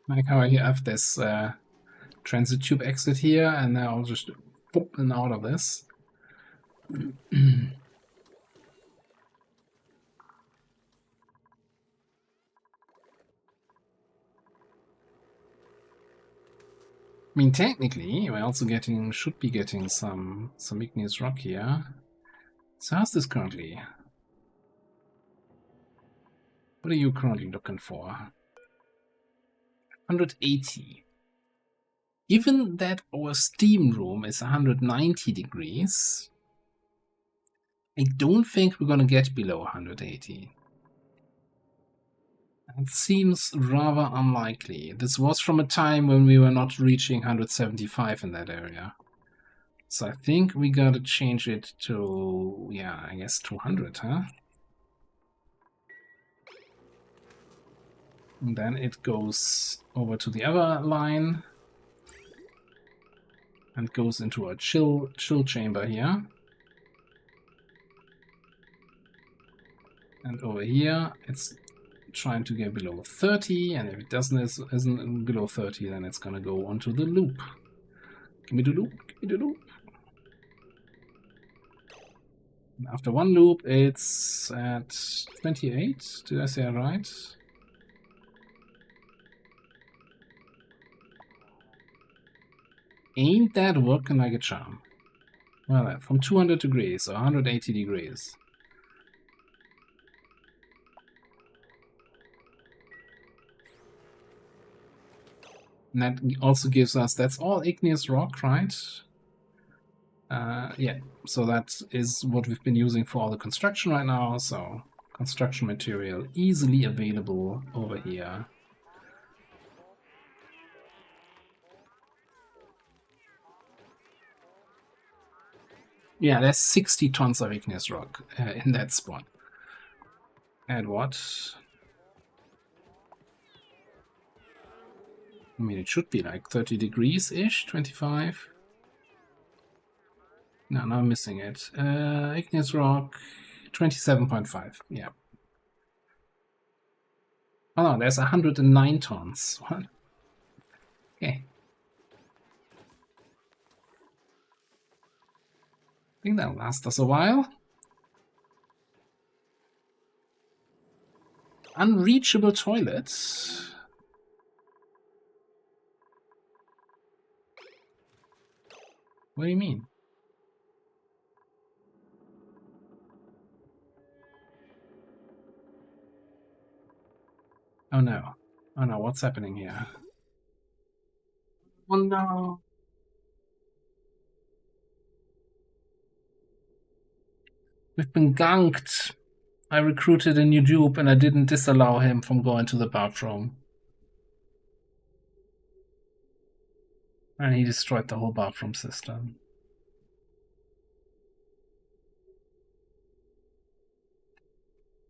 Speaker 1: Like how I have this transit tube exit here, and now I'll just pop in out of this. I mean, technically, we're also should be getting some igneous rock here. So how's this currently? What are you currently looking for? 180. Given that our steam room is 190 degrees, I don't think we're gonna get below 180. It seems rather unlikely. This was from a time when we were not reaching 175 in that area. So I think we gotta change it to, yeah, I guess 200, huh? And then it goes over to the other line and goes into a chill chamber here. And over here, it's trying to get below 30, and if it isn't below 30, then it's gonna go onto the loop. Give me the loop, give me the loop. And after one loop, it's at 28. Did I say it right? Ain't that working like a charm? Well, from 200 degrees, or 180 degrees. And that also gives us, that's all igneous rock, right? Yeah, so that is what we've been using for all the construction right now. So construction material easily available over here. Yeah, there's 60 tons of igneous rock in that spot. And what? I mean, it should be like 30 degrees-ish, 25. No, now I'm missing it. Igneous rock, 27.5, yeah. Oh no, there's 109 tons. What? Okay. I think that'll last us a while. Unreachable toilets. What do you mean? Oh no. Oh no, what's happening here? Oh no. We've been ganked. I recruited a new dupe and I didn't disallow him from going to the bathroom. And he destroyed the whole bathroom system.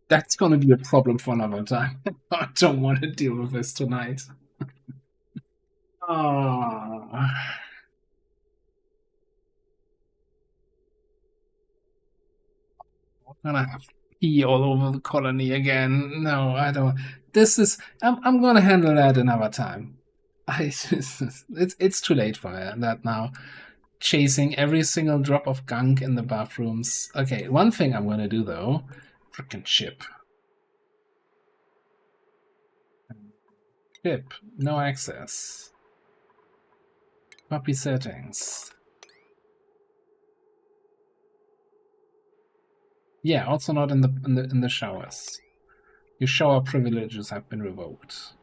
Speaker 1: That's gonna be a problem for another time. I don't want to deal with this tonight. Oh. I'm gonna have pee all over the colony again. No, I don't. This is. I'm gonna handle that another time. It's too late for that now. chasing every single drop of gunk in the bathrooms. Okay, one thing I'm gonna do though, frickin' chip. Chip, no access. Copy settings. Yeah, also not in the showers. Your shower privileges have been revoked.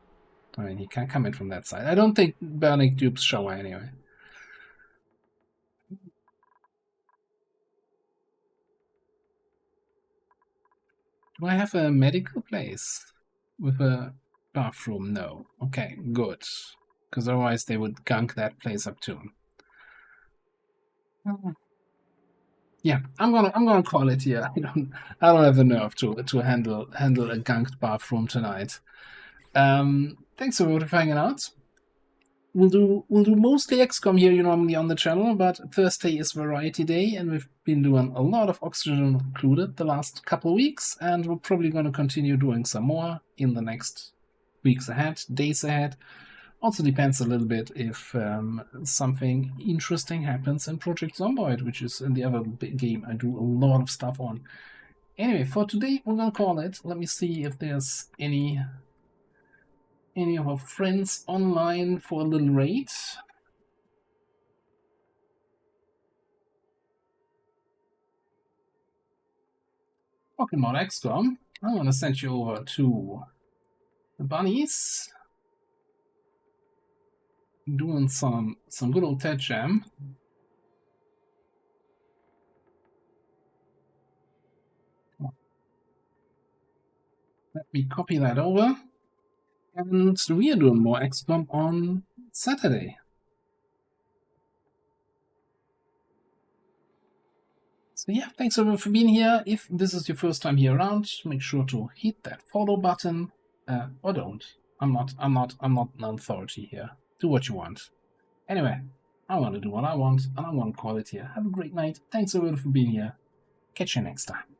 Speaker 1: I mean, he can't come in from that side. I don't think Burning dupes shower anyway. Do I have a medical place with a bathroom? No. Okay, good. Because otherwise they would gunk that place up too. Yeah, I'm gonna call it here. I don't have the nerve to handle a gunked bathroom tonight. Thanks for hanging out. We'll do mostly XCOM here, normally on the channel, but Thursday is Variety Day, and we've been doing a lot of Oxygen Included the last couple weeks, and we're probably going to continue doing some more in the next weeks ahead, days ahead. Also depends a little bit if something interesting happens in Project Zomboid, which is in the other game I do a lot of stuff on. Anyway, for today, we're going to call it. Let me see if there's any of our friends online for a little raid. Pokemon XCOM. I'm gonna send you over to the bunnies. Doing some good old Ted Jam. Let me copy that over. And we are doing more XCOM on Saturday. So yeah, thanks everyone for being here. If this is your first time here around, make sure to hit that follow button, or don't. I'm not an authority here. Do what you want. Anyway, I want to do what I want, and I want to call it here. Have a great night. Thanks everyone for being here. Catch you next time.